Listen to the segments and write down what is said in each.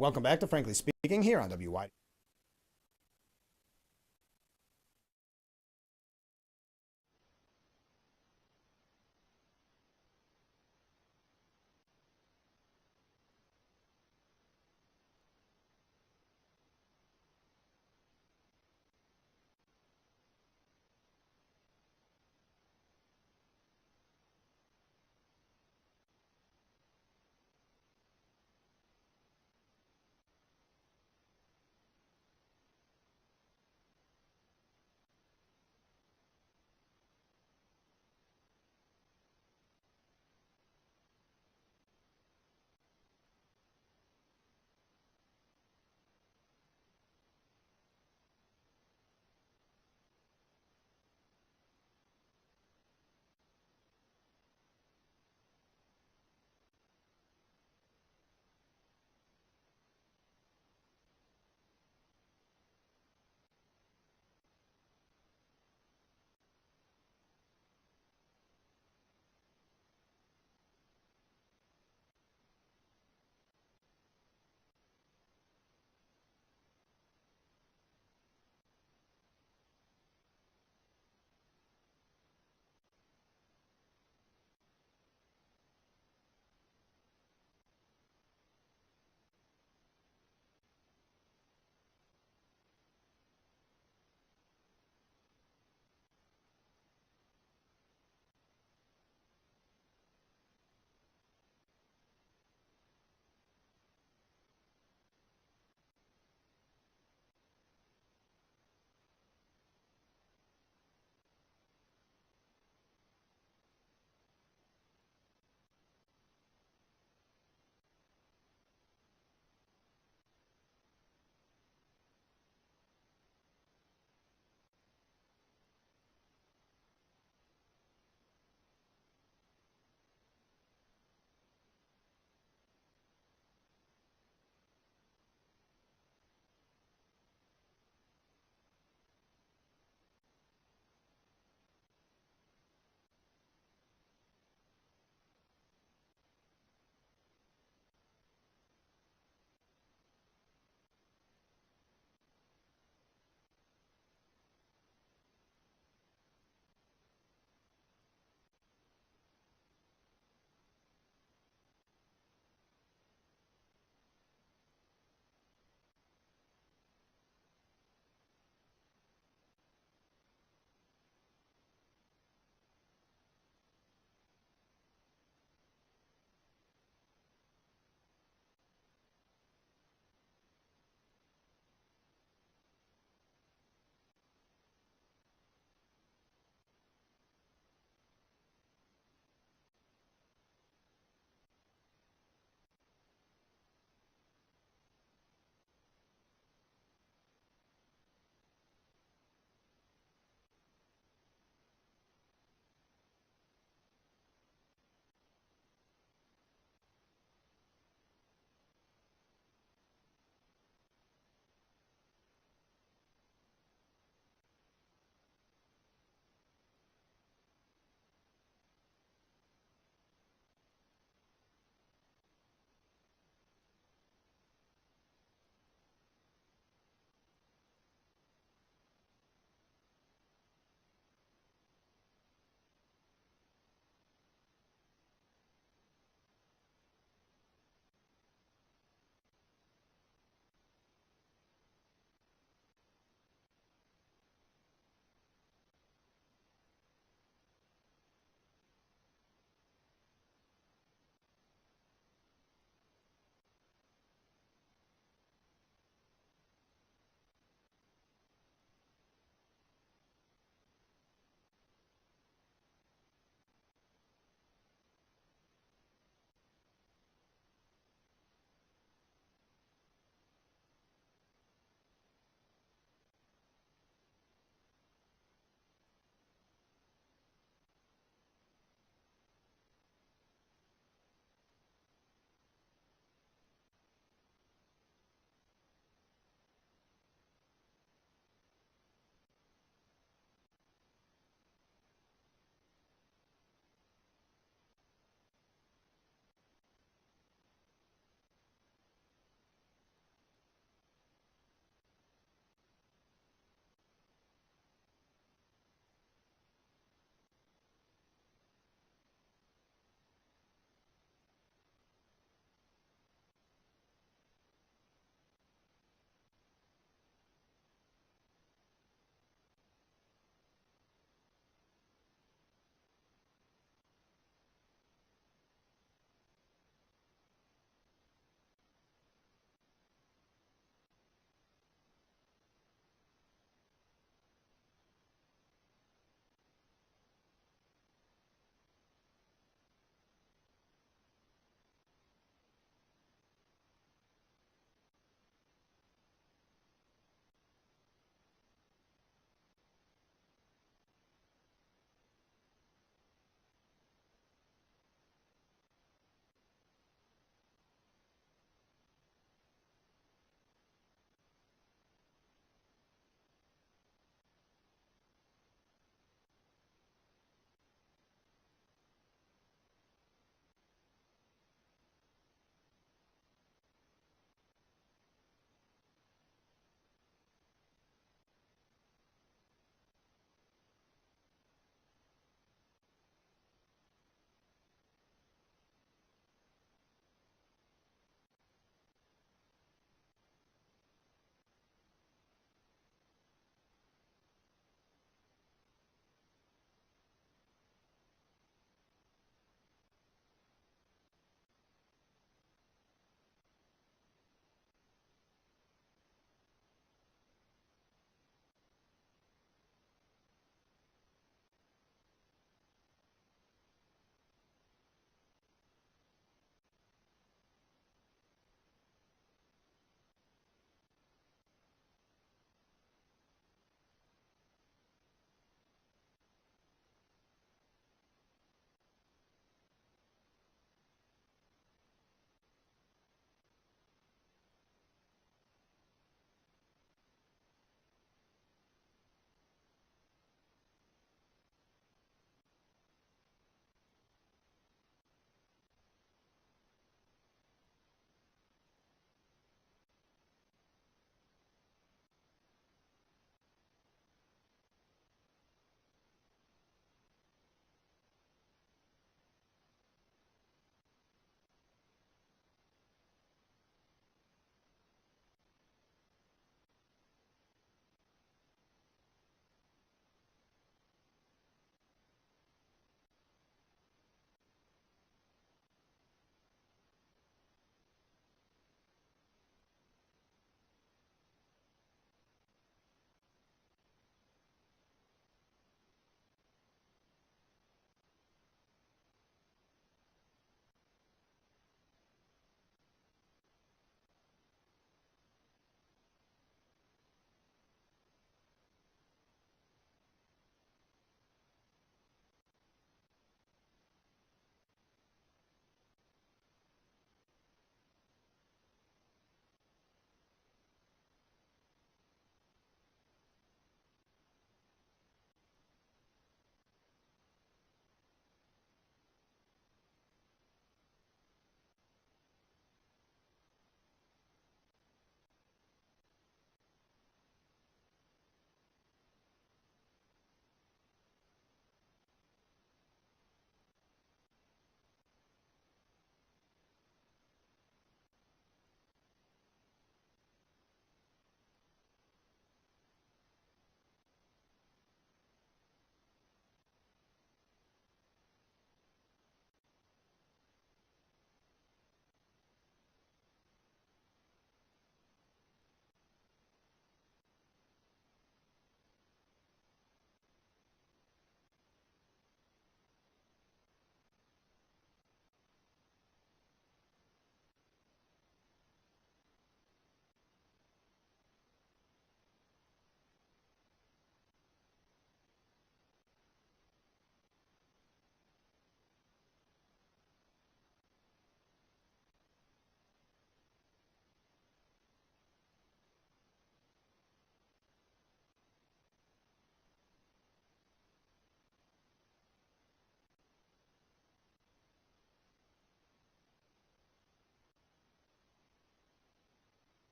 Welcome back to Frankly Speaking here on WYDC.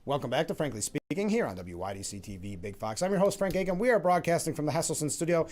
Welcome back to Frankly Speaking here on WYDC TV Big Fox. I'm your host, Frank Aiken. We are broadcasting from the Hesselson studio.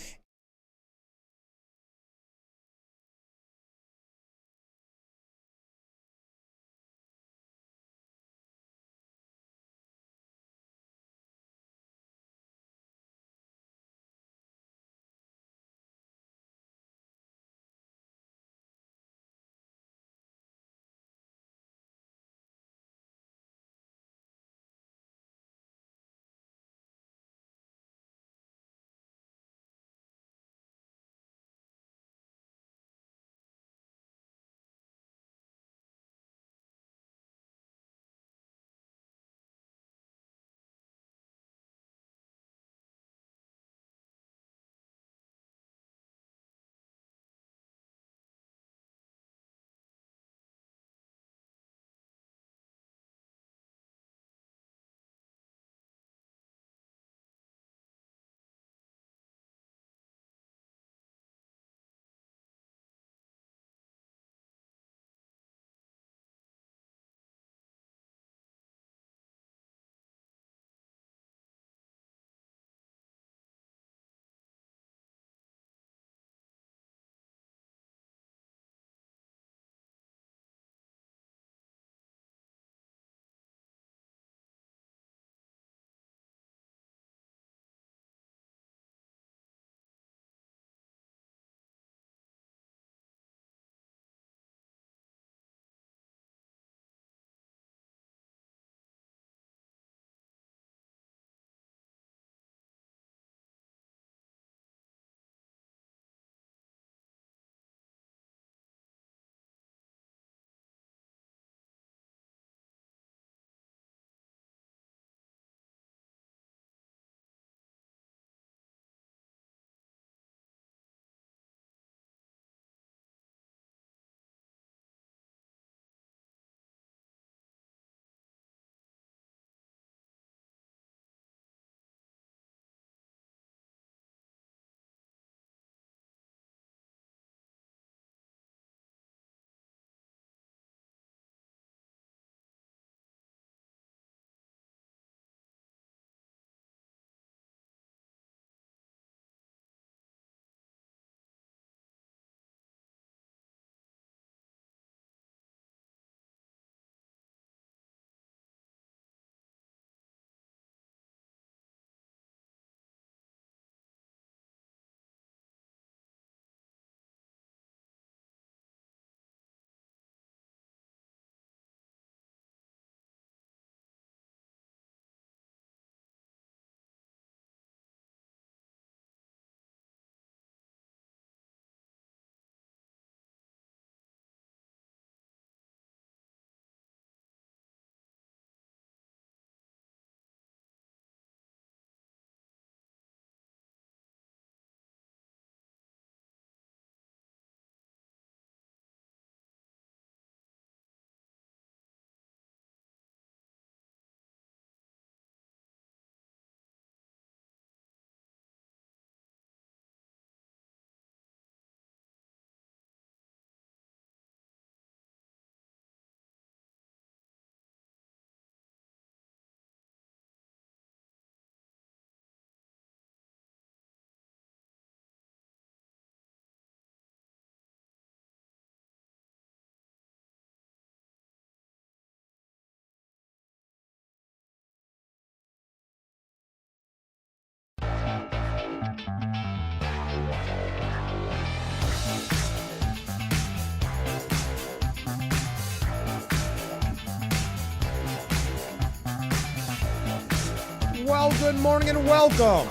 Well, good morning and welcome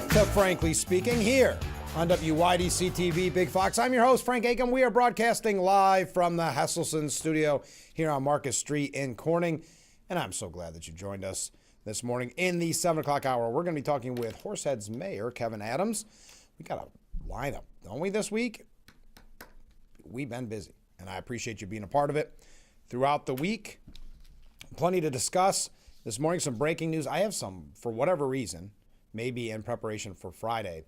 to Frankly Speaking here on WYDC TV Big Fox. I'm your host, Frank Aiken. We are broadcasting live from the Hesselson studio here on Market Street in Corning. And I'm so glad that you joined us this morning in the 7 o'clock hour. We're going to be talking with Horseheads Mayor Kevin Adams. We got a lineup, don't we, this week? We've been busy, and I appreciate you being a part of it throughout the week. Plenty to discuss. This morning, some breaking news. I have some, for whatever reason, maybe in preparation for Friday,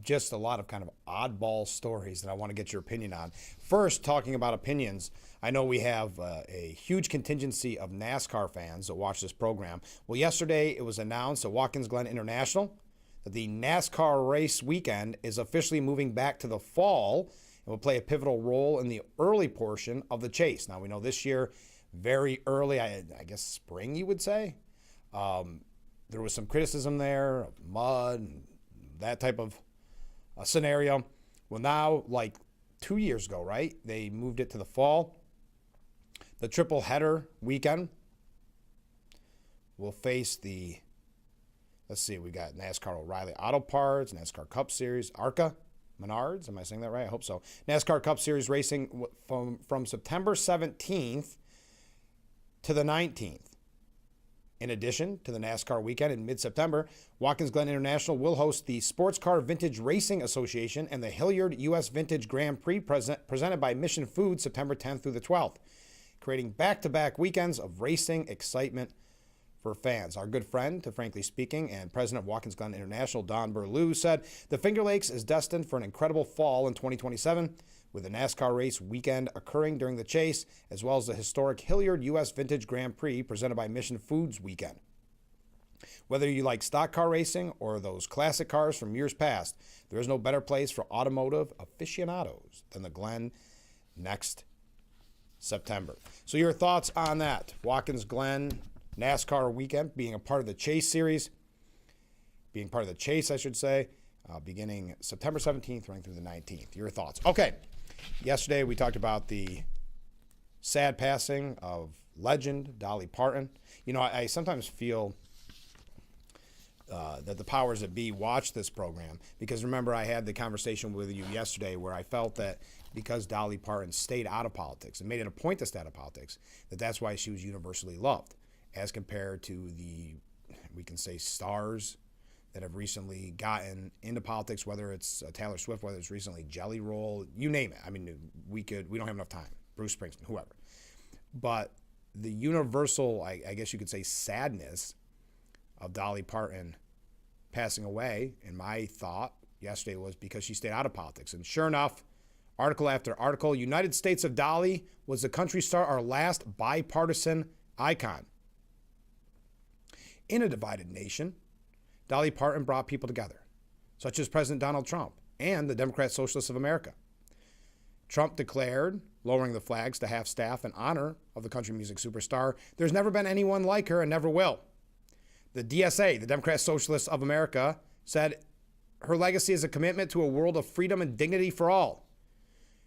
Just a lot of kind of oddball stories that I want to get your opinion on. First, talking about opinions, I know we have a huge contingency of NASCAR fans that watch this program. Well, yesterday it was announced at Watkins Glen International that the NASCAR race weekend is officially moving back to the fall and will play a pivotal role in the early portion of the chase. Now, we know this year, very early, I guess spring, you would say. There was some criticism there of mud and that type of scenario. Well, now, like 2 years ago, right, they moved it to the fall. The triple header weekend will face let's see, we got NASCAR O'Reilly Auto Parts, NASCAR Cup Series, ARCA, Menards, am I saying that right? I hope so. NASCAR Cup Series racing from September 17th to the 19th. In addition to the NASCAR weekend in mid-September, Watkins Glen International will host the Sports Car Vintage Racing Association and the Hilliard U.S. Vintage Grand Prix presented by Mission Foods September 10th through the 12th, creating back-to-back weekends of racing excitement for fans. Our good friend, to Frankly Speaking, and president of Watkins Glen International, Don Berlew, said the Finger Lakes is destined for an incredible fall in 2027, with the NASCAR race weekend occurring during the chase, as well as the historic Hilliard U.S. Vintage Grand Prix presented by Mission Foods weekend. Whether you like stock car racing or those classic cars from years past, there is no better place for automotive aficionados than the Glen next September. So your thoughts on that? Watkins Glen NASCAR weekend being a part of the Chase series, I should say, beginning September 17th, running through the 19th. Your thoughts? Okay. Yesterday, we talked about the sad passing of legend Dolly Parton. You know, I sometimes feel that the powers that be watch this program because, remember, I had the conversation with you yesterday where I felt that because Dolly Parton stayed out of politics and made it a point to stay out of politics, that's why she was universally loved as compared to we can say, stars that have recently gotten into politics, whether it's Taylor Swift, whether it's recently Jelly Roll, you name it. I mean, we don't have enough time. Bruce Springsteen, whoever. But the universal, I guess you could say, sadness of Dolly Parton passing away, in my thought yesterday, was because she stayed out of politics. And sure enough, article after article, United States of Dolly was the country star, our last bipartisan icon. In a divided nation, Dolly Parton brought people together, such as President Donald Trump and the Democrat Socialists of America. Trump declared lowering the flags to half-staff in honor of the country music superstar. There's never been anyone like her and never will. The DSA, the Democrat Socialists of America, said her legacy is a commitment to a world of freedom and dignity for all.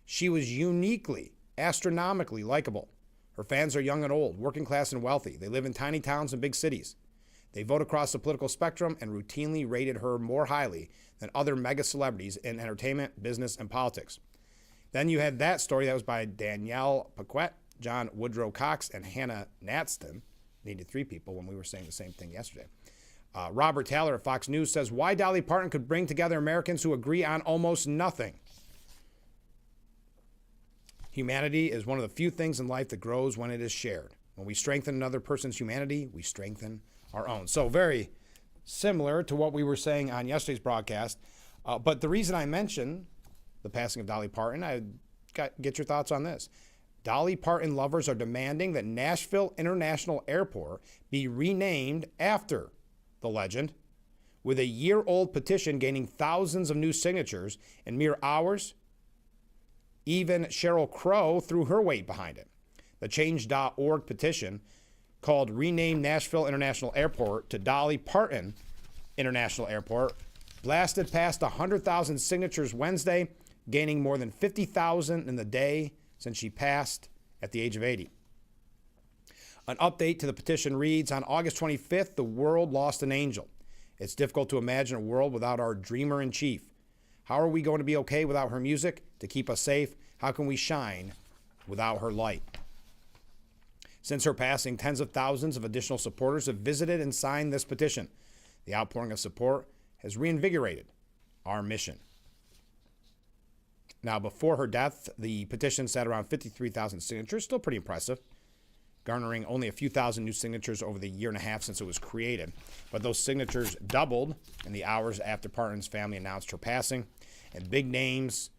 She was uniquely, astronomically likable. Her fans are young and old, working class and wealthy. They live in tiny towns and big cities. They vote across the political spectrum and routinely rated her more highly than other mega celebrities in entertainment, business, and politics. Then you had that story that was by Danielle Paquette, John Woodrow Cox, and Hannah Natston. Needed three people when we were saying the same thing yesterday. Robert Taylor at Fox News says why Dolly Parton could bring together Americans who agree on almost nothing. Humanity is one of the few things in life that grows when it is shared. When we strengthen another person's humanity, we strengthen our own. So very similar to what we were saying on yesterday's broadcast. But the reason I mentioned the passing of Dolly Parton, get your thoughts on this. Dolly Parton lovers are demanding that Nashville International Airport be renamed after the legend, with a year-old petition gaining thousands of new signatures in mere hours. Even Sheryl Crow threw her weight behind it. The Change.org petition, called Rename Nashville International Airport to Dolly Parton International Airport, blasted past 100,000 signatures Wednesday, gaining more than 50,000 in the day since she passed at the age of 80. An update to the petition reads, on August 25th, the world lost an angel. It's difficult to imagine a world without our dreamer-in-chief. How are we going to be okay without her music to keep us safe? How can we shine without her light? Since her passing, tens of thousands of additional supporters have visited and signed this petition. The outpouring of support has reinvigorated our mission. Now, before her death, the petition sat around 53,000 signatures, still pretty impressive. garnering only a few thousand new signatures over the year and a half since it was created. But those signatures doubled in the hours after Parton's family announced her passing, and big names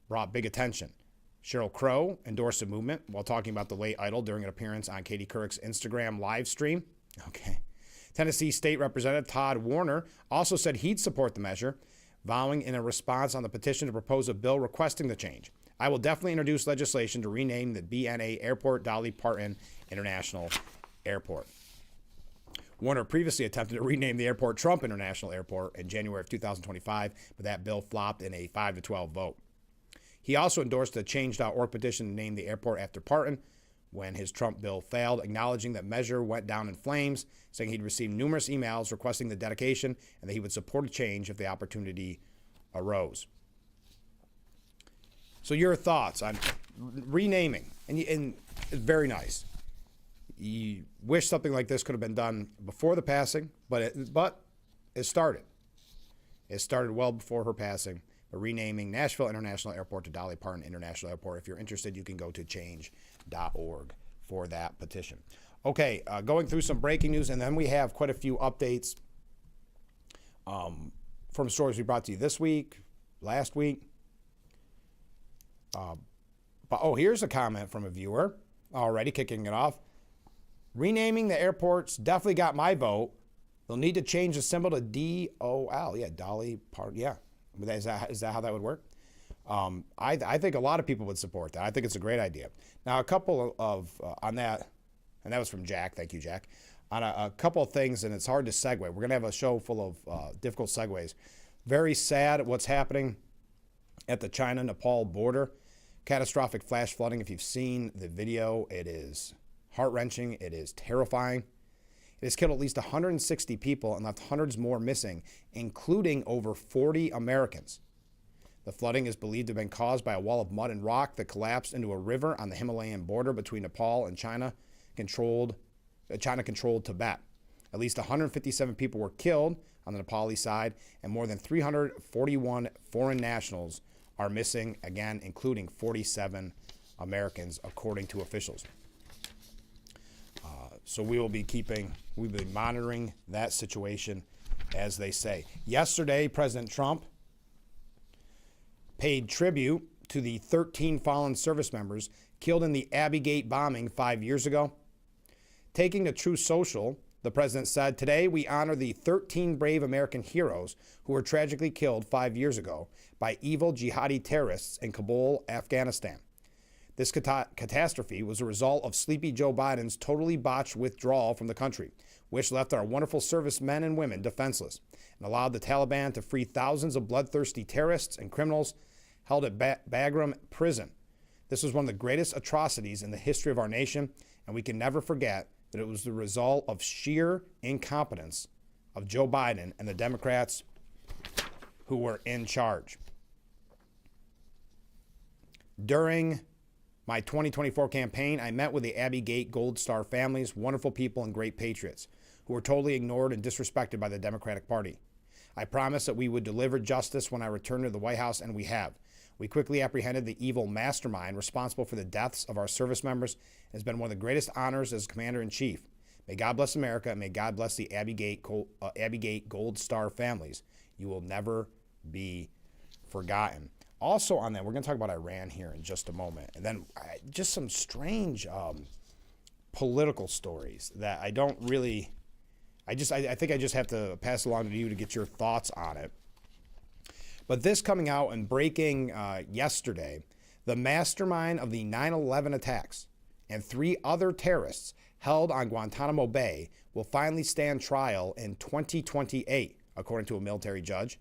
brought big attention. Sheryl Crow endorsed the movement while talking about the late idol during an appearance on Katie Couric's Instagram live stream. Okay. Tennessee State Representative Todd Warner also said he'd support the measure, vowing in a response on the petition to propose a bill requesting the change. I will definitely introduce legislation to rename the BNA Airport Dolly Parton International Airport. Warner previously attempted to rename the airport Trump International Airport in January of 2025, but that bill flopped in a 5-12 vote. He also endorsed the Change.org petition to name the airport after Parton when his Trump bill failed, acknowledging that measure went down in flames, saying he'd received numerous emails requesting the dedication and that he would support a change if the opportunity arose. So your thoughts on renaming, and it's very nice. You wish something like this could have been done before the passing, but it started. It started well before her passing. But renaming Nashville International Airport to Dolly Parton International Airport. If you're interested, you can go to change.org for that petition. Okay, going through some breaking news, and then we have quite a few updates from stories we brought to you this week, last week. Here's a comment from a viewer already kicking it off. Renaming the airports definitely got my vote. They'll need to change the symbol to DOL. Yeah, Dolly Parton. Yeah. Is that how that would work? I think a lot of people would support that. I think it's a great idea. Now, a couple of on that, and that was from Jack. Thank you, Jack. On a couple of things, and it's hard to segue. We're going to have a show full of difficult segues. Very sad what's happening at the China-Nepal border. Catastrophic flash flooding. If you've seen the video, it is heart-wrenching. It is terrifying. It has killed at least 160 people and left hundreds more missing, including over 40 Americans. The flooding is believed to have been caused by a wall of mud and rock that collapsed into a river on the Himalayan border between Nepal and China-controlled Tibet. At least 157 people were killed on the Nepali side, and more than 341 foreign nationals are missing, again, including 47 Americans, according to officials. So we'll be monitoring that situation, as they say. Yesterday, President Trump paid tribute to the 13 fallen service members killed in the Abbey Gate bombing 5 years ago. Taking to Truth Social, the president said, "Today we honor the 13 brave American heroes who were tragically killed 5 years ago by evil jihadi terrorists in Kabul, Afghanistan. This catastrophe was a result of sleepy Joe Biden's totally botched withdrawal from the country, which left our wonderful servicemen and women defenseless and allowed the Taliban to free thousands of bloodthirsty terrorists and criminals held at Bagram prison. This was one of the greatest atrocities in the history of our nation, and we can never forget that it was the result of sheer incompetence of Joe Biden and the Democrats who were in charge." During my 2024 campaign, I met with the Abbey Gate Gold Star families, wonderful people and great patriots, who were totally ignored and disrespected by the Democratic Party. I promised that we would deliver justice when I returned to the White House, and we have. We quickly apprehended the evil mastermind responsible for the deaths of our service members. It has been one of the greatest honors as Commander-in-Chief. May God bless America, and may God bless the Abbey Gate Gold Star families. You will never be forgotten. Also on that, we're going to talk about Iran here in just a moment. And then just some strange political stories that I don't really, I think I just have to pass along to you to get your thoughts on it. But this coming out and breaking yesterday, the mastermind of the 9/11 attacks and 3 other terrorists held on Guantanamo Bay will finally stand trial in 2028, according to a military judge.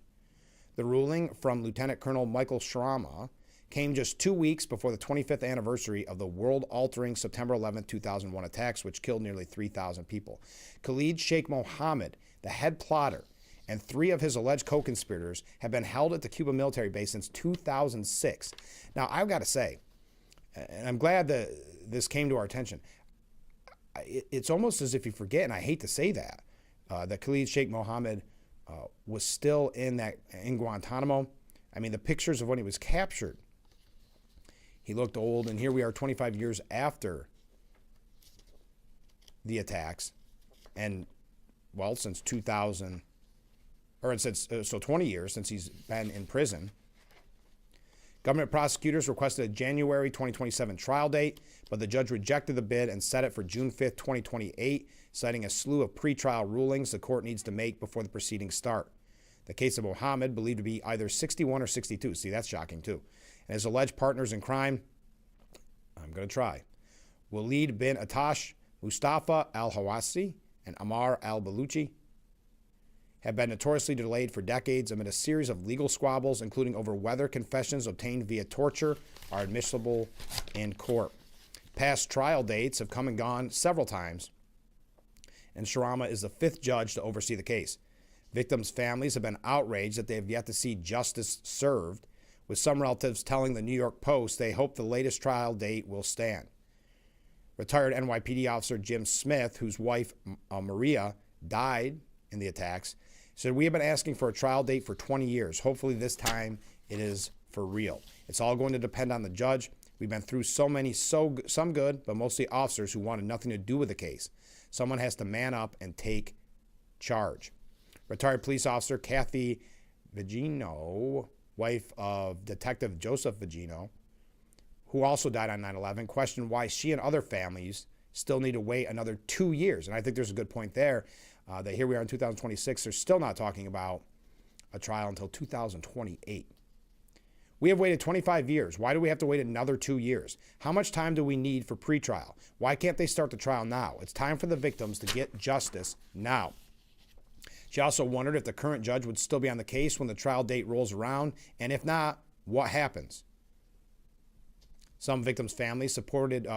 The ruling from Lieutenant Colonel Michael Sharma came just 2 weeks before the 25th anniversary of the world-altering September 11, 2001 attacks, which killed nearly 3,000 people. Khalid Sheikh Mohammed, the head plotter, and 3 of his alleged co-conspirators have been held at the Cuba military base since 2006. Now, I've got to say, and I'm glad that this came to our attention, it's almost as if you forget, and I hate to say that Khalid Sheikh Mohammed was still in Guantanamo. I mean, the pictures of when he was captured, he looked old, and here we are 25 years after the attacks, and, well, since 2000, or since, so 20 years since he's been in prison. Government prosecutors requested a January 2027 trial date, but the judge rejected the bid and set it for June 5th, 2028, citing a slew of pretrial rulings the court needs to make before the proceedings start. The case of Mohammed, believed to be either 61 or 62, see, that's shocking too, and his alleged partners in crime, I'm going to try, Walid bin Atash, Mustafa al-Hawasi, and Ammar al-Baluchi, have been notoriously delayed for decades amid a series of legal squabbles, including over whether confessions obtained via torture are admissible in court. Past trial dates have come and gone several times, and Sharama is the fifth judge to oversee the case. Victims' families have been outraged that they have yet to see justice served, with some relatives telling the New York Post they hope the latest trial date will stand. Retired NYPD officer Jim Smith, whose wife Maria died in the attacks, said, "We have been asking for a trial date for 20 years. Hopefully this time it is for real. It's all going to depend on the judge. We've been through some good, but mostly officers who wanted nothing to do with the case. Someone has to man up and take charge." Retired police officer Kathy Vigino, wife of Detective Joseph Vigino, who also died on 9/11, questioned why she and other families still need to wait another 2 years. And I think there's a good point there, that here we are in 2026, they're still not talking about a trial until 2028. We have waited 25 years. Why do we have to wait another 2 years? How much time do we need for pretrial? Why can't they start the trial now? It's time for the victims to get justice now. She also wondered if the current judge would still be on the case when the trial date rolls around, and if not, what happens? Some victims' families supported,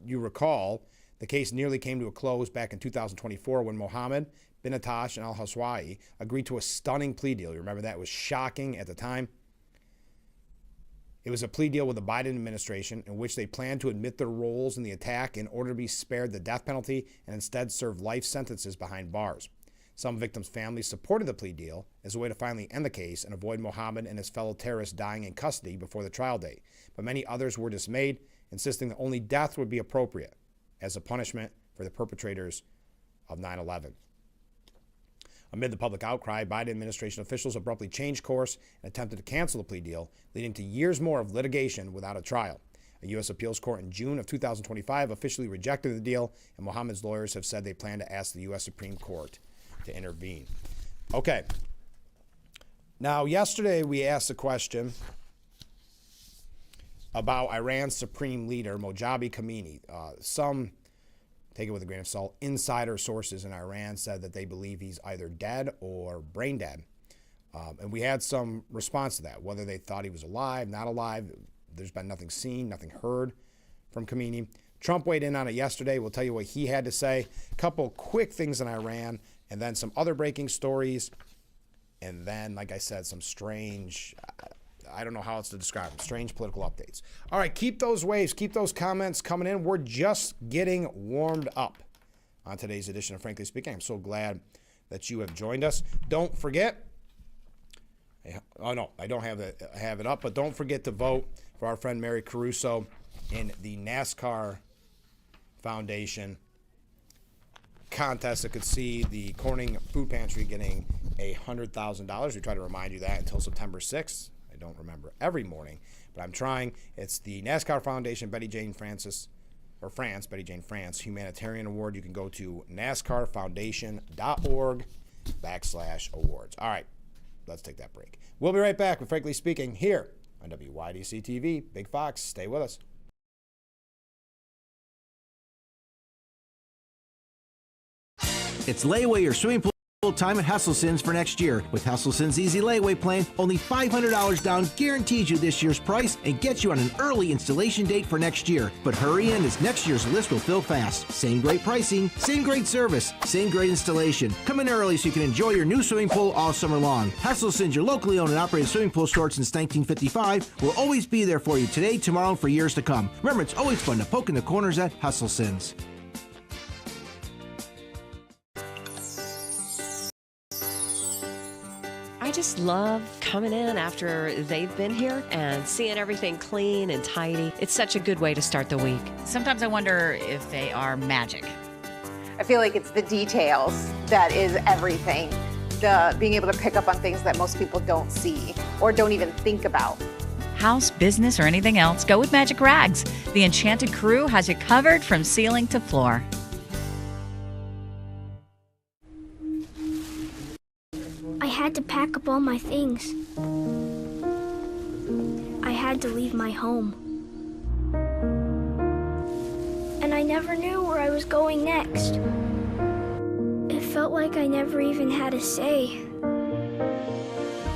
you recall, the case nearly came to a close back in 2024 when Mohammed bin Atash and al-Haswai agreed to a stunning plea deal. You remember that? It was shocking at the time. It was a plea deal with the Biden administration in which they planned to admit their roles in the attack in order to be spared the death penalty and instead serve life sentences behind bars. Some victims' families supported the plea deal as a way to finally end the case and avoid Mohammed and his fellow terrorists dying in custody before the trial date. But many others were dismayed, insisting that only death would be appropriate as a punishment for the perpetrators of 9/11. Amid the public outcry, Biden administration officials abruptly changed course and attempted to cancel the plea deal, leading to years more of litigation without a trial. A U.S. appeals court in June of 2025 officially rejected the deal, and Mohammed's lawyers have said they plan to ask the U.S. Supreme Court to intervene. Okay. Now, yesterday we asked a question about Iran's supreme leader, Mojabi Khamenei. Some, take it with a grain of salt, insider sources in Iran said that they believe he's either dead or brain dead. And we had some response to that, whether they thought he was alive, not alive. There's been nothing seen, nothing heard from Khamenei. Trump weighed in on it yesterday. We'll tell you what he had to say. A couple quick things in Iran, and then some other breaking stories. And then, like I said, some strange, I don't know how else to describe them, strange political updates. All right, keep those waves, keep those comments coming in. We're just getting warmed up on today's edition of Frankly Speaking. I'm so glad that you have joined us. Don't forget, oh no, I don't have it up, but don't forget to vote for our friend Mary Caruso in the NASCAR Foundation contest that could see the Corning Food Pantry getting $100,000. We try to remind you that until September 6th. I don't remember every morning, but I'm trying. It's the NASCAR Foundation Betty Jane France Humanitarian Award. You can go to NASCARfoundation.org/awards. All right, let's take that break. We'll be right back with Frankly Speaking here on WYDC TV. Big Fox, stay with us. It's layaway or swimming pool time at Hesselsen's for next year. With Hesselsen's Easy Layaway Plan, only $500 down guarantees you this year's price and gets you on an early installation date for next year. But hurry in, as next year's list will fill fast. Same great pricing, same great service, same great installation. Come in early so you can enjoy your new swimming pool all summer long. Hesselsen's, your locally owned and operated swimming pool store since 1955, will always be there for you today, tomorrow, and for years to come. Remember, it's always fun to poke in the corners at Hesselsen's. I just love coming in after they've been here and seeing everything clean and tidy. It's such a good way to start the week. Sometimes I wonder if they are magic. I feel like it's the details that is everything. The being able to pick up on things that most people don't see or don't even think about. House, business, or anything else, go with Magic Rags. The Enchanted Crew has you covered from ceiling to floor. I had to pack up all my things. I had to leave my home. And I never knew where I was going next. It felt like I never even had a say.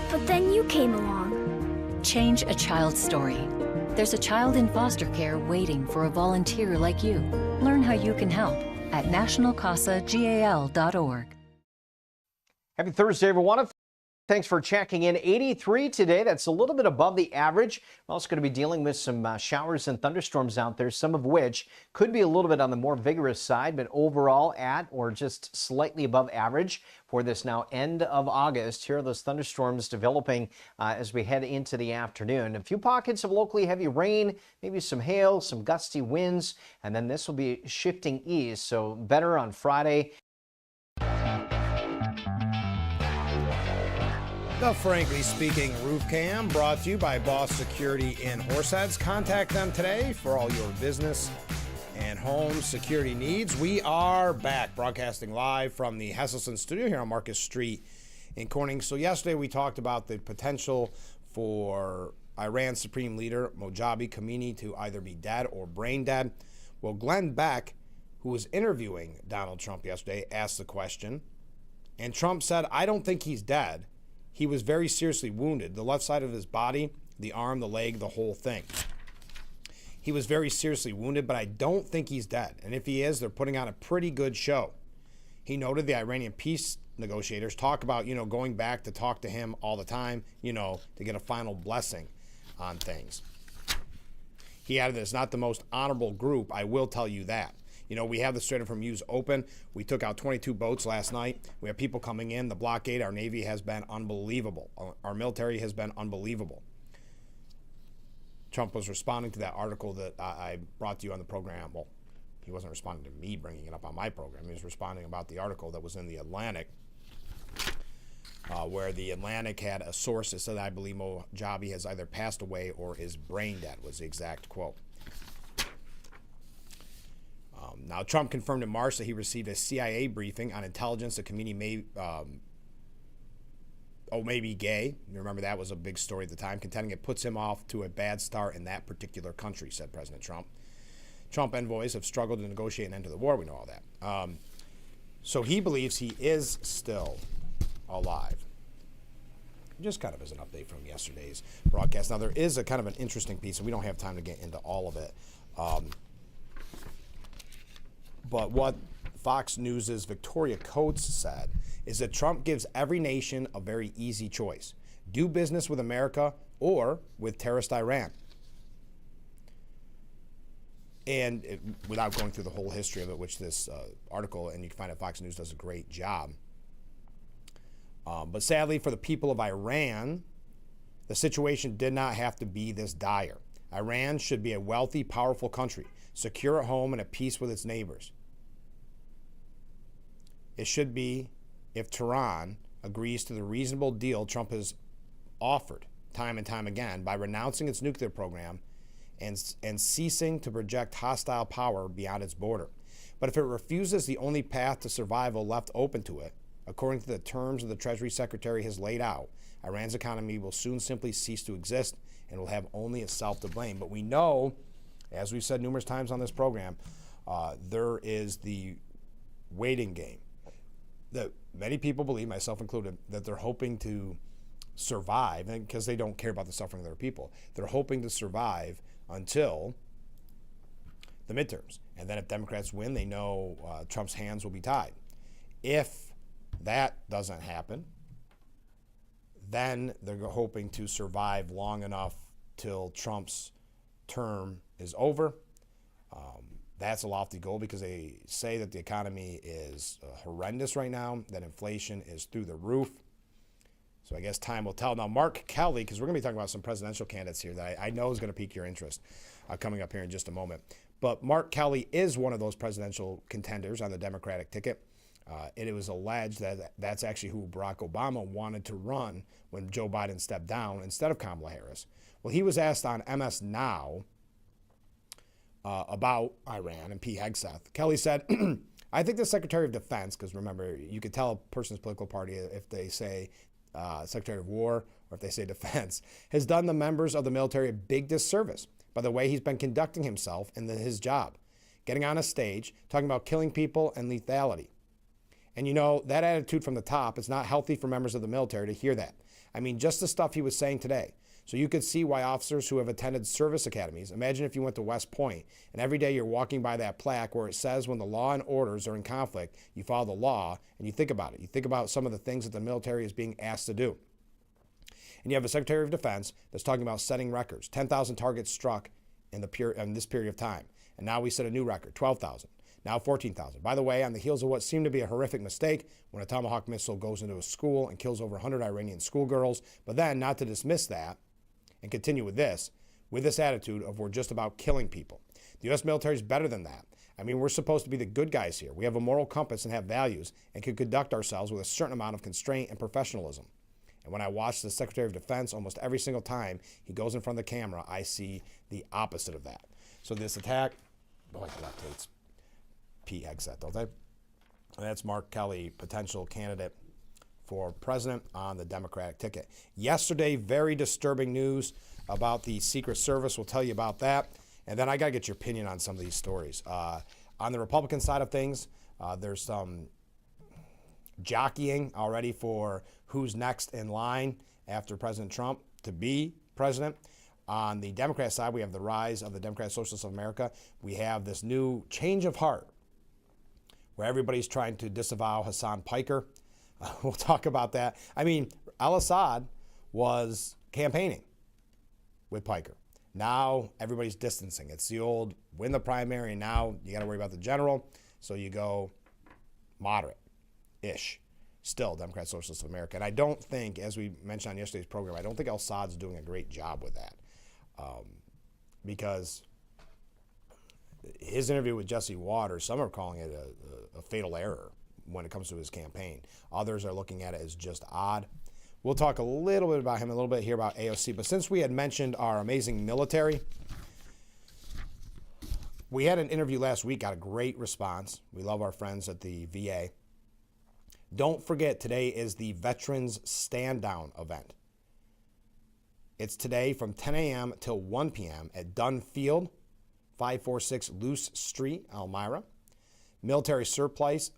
But then you came along. Change a child's story. There's a child in foster care waiting for a volunteer like you. Learn how you can help at nationalcasagal.org. Happy Thursday, everyone. Thanks for checking in. 83 today. That's a little bit above the average. We're also going to be dealing with some showers and thunderstorms out there, some of which could be a little bit on the more vigorous side, but overall at or just slightly above average for this now end of August. Here are those thunderstorms developing as we head into the afternoon. A few pockets of locally heavy rain, maybe some hail, some gusty winds, and then this will be shifting east, so better on Friday. The Frankly Speaking Roof Cam brought to you by Boss Security in Horseheads. Contact them today for all your business and home security needs. We are back broadcasting live from the Hesselson studio here on Marcus Street in Corning. So yesterday we talked about the potential for Iran's Supreme Leader Mojave Khamenei to either be dead or brain dead. Well, Glenn Beck, who was interviewing Donald Trump yesterday, asked the question, and Trump said, "I don't think he's dead. He was very seriously wounded. The left side of his body, the arm, the leg, the whole thing. He was very seriously wounded, but I don't think he's dead. And if he is, they're putting on a pretty good show." He noted the Iranian peace negotiators talk about, going back to talk to him all the time, to get a final blessing on things. He added, "It's not the most honorable group, I will tell you that. We have the Strait of Hormuz open. We took out 22 boats last night. We have people coming in. The blockade, our Navy has been unbelievable. Our military has been unbelievable." Trump was responding to that article that I brought to you on the program. Well, he wasn't responding to me bringing it up on my program. He was responding about the article that was in the Atlantic, where the Atlantic had a source that said, "I believe Mojave has either passed away or is brain dead," was the exact quote. Now, Trump confirmed in March that he received a CIA briefing on intelligence that Khamenei may be gay. You remember that was a big story at the time, contending it puts him off to a bad start in that particular country, said President Trump. Trump envoys have struggled to negotiate an end to the war. We know all that. So he believes he is still alive. Just kind of as an update from yesterday's broadcast. Now, there is a kind of an interesting piece, and we don't have time to get into all of it. But what Fox News' Victoria Coates said is that Trump gives every nation a very easy choice. Do business with America or with terrorist Iran. And without going through the whole history of it, which this article, and you can find it, Fox News does a great job. But sadly for the people of Iran, the situation did not have to be this dire. Iran should be a wealthy, powerful country, secure at home and at peace with its neighbors. It should be if Tehran agrees to the reasonable deal Trump has offered time and time again by renouncing its nuclear program and ceasing to project hostile power beyond its border. But if it refuses the only path to survival left open to it, according to the terms of the Treasury Secretary has laid out, Iran's economy will soon simply cease to exist and will have only itself to blame. But we know, as we've said numerous times on this program, there is the waiting game that many people believe, myself included, that they're hoping to survive, and because they don't care about the suffering of their people. They're hoping to survive until the midterms. And then if Democrats win, they know Trump's hands will be tied. If that doesn't happen, then they're hoping to survive long enough till Trump's term is over. That's a lofty goal because they say that the economy is horrendous right now, that inflation is through the roof. So I guess time will tell. Now, Mark Kelly, because we're going to be talking about some presidential candidates here that I know is going to pique your interest coming up here in just a moment. But Mark Kelly is one of those presidential contenders on the Democratic ticket. It was alleged that that's actually who Barack Obama wanted to run when Joe Biden stepped down instead of Kamala Harris. Well, he was asked on MS Now about Iran and Pete Hegseth. Kelly said, I think the Secretary of Defense, because remember, you could tell a person's political party if they say Secretary of War or if they say Defense, has done the members of the military a big disservice by the way he's been conducting himself in his job, getting on a stage, talking about killing people and lethality. And you know, that attitude from the top, it's not healthy for members of the military to hear that. I mean, just the stuff he was saying today. So you could see why officers who have attended service academies, imagine if you went to West Point and every day you're walking by that plaque where it says when the law and orders are in conflict, you follow the law, and you think about it. You think about some of the things that the military is being asked to do. And you have a Secretary of Defense that's talking about setting records, 10,000 targets struck in this period of time. And now we set a new record, 12,000. Now 14,000. By the way, on the heels of what seemed to be a horrific mistake when a Tomahawk missile goes into a school and kills over 100 Iranian schoolgirls, but then not to dismiss that and continue with this attitude of we're just about killing people. The U.S. military is better than that. I mean, we're supposed to be the good guys here. We have a moral compass and have values and can conduct ourselves with a certain amount of constraint and professionalism. And when I watch the Secretary of Defense, almost every single time he goes in front of the camera, I see the opposite of that. So this attack, boy, that takes Pete Hegseth, don't they? That's Mark Kelly, potential candidate for president on the Democratic ticket. Yesterday, very disturbing news about the Secret Service. We'll tell you about that. And then I got to get your opinion on some of these stories. On the Republican side of things, there's some jockeying already for who's next in line after President Trump to be president. On the Democrat side, we have the rise of the Democratic Socialists of America. We have this new change of heart where everybody's trying to disavow Hassan Piker. We'll talk about that. I mean, al-Assad was campaigning with Piker. Now everybody's distancing. It's the old win the primary, and now you got to worry about the general. So you go moderate-ish. Still, Democrat Socialists of America. And I don't think, as we mentioned on yesterday's program, I don't think al-Assad's doing a great job with that. Because his interview with Jesse Waters, some are calling it a fatal error when it comes to his campaign. Others are looking at it as just odd. We'll talk a little bit about him, a little bit here about AOC. But since we had mentioned our amazing military, we had an interview last week, got a great response. We love our friends at the VA. Don't forget, today is the Veterans Stand Down event. It's today from 10 a.m. till 1 p.m. at Dunn Field, 546 Luce Street, Elmira. Military surplus,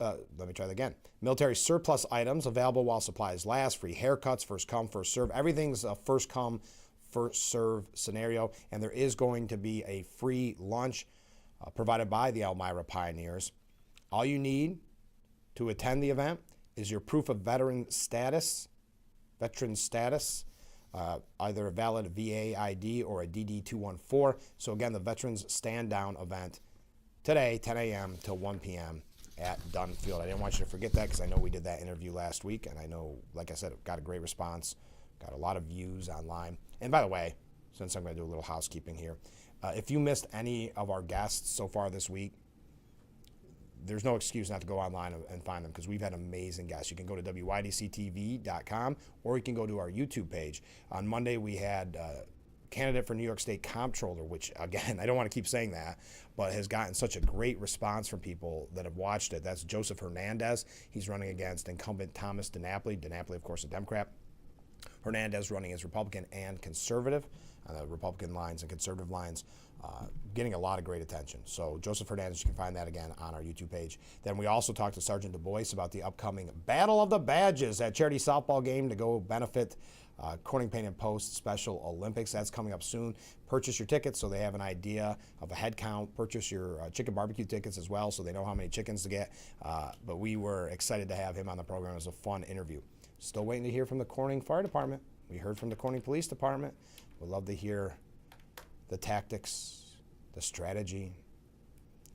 Military surplus items available while supplies last. Free haircuts, first come, first serve. Everything's a first come, first serve scenario. And there is going to be a free lunch provided by the Elmira Pioneers. All you need to attend the event is your proof of veteran status, either a valid VA ID or a DD-214. So again, the Veterans Stand Down event today, 10 a.m. till 1 p.m. at Dunn Field. I didn't want you to forget that because I know we did that interview last week, and I know, like I said, it got a great response, got a lot of views online. And by the way, since I'm going to do a little housekeeping here, if you missed any of our guests so far this week, there's no excuse not to go online and find them because we've had amazing guests. You can go to WYDCTV.com or you can go to our YouTube page. On Monday, we had candidate for New York State Comptroller, which, again, I don't want to keep saying that, but has gotten such a great response from people that have watched it. That's Joseph Hernandez. He's running against incumbent Thomas DiNapoli. DiNapoli, of course, a Democrat. Hernandez running as Republican and conservative on the Republican lines and conservative lines, getting a lot of great attention. So Joseph Hernandez, you can find that again on our YouTube page. Then we also talked to Sergeant Du Bois about the upcoming Battle of the Badges, that charity softball game to go benefit Corning Painted Post Special Olympics. That's coming up soon. Purchase your tickets so they have an idea of a head count. Purchase your chicken barbecue tickets as well so they know how many chickens to get. But we were excited to have him on the program. It was a fun interview. Still waiting to hear from the Corning Fire Department. We heard from the Corning Police Department. We'd love to hear the tactics, the strategy,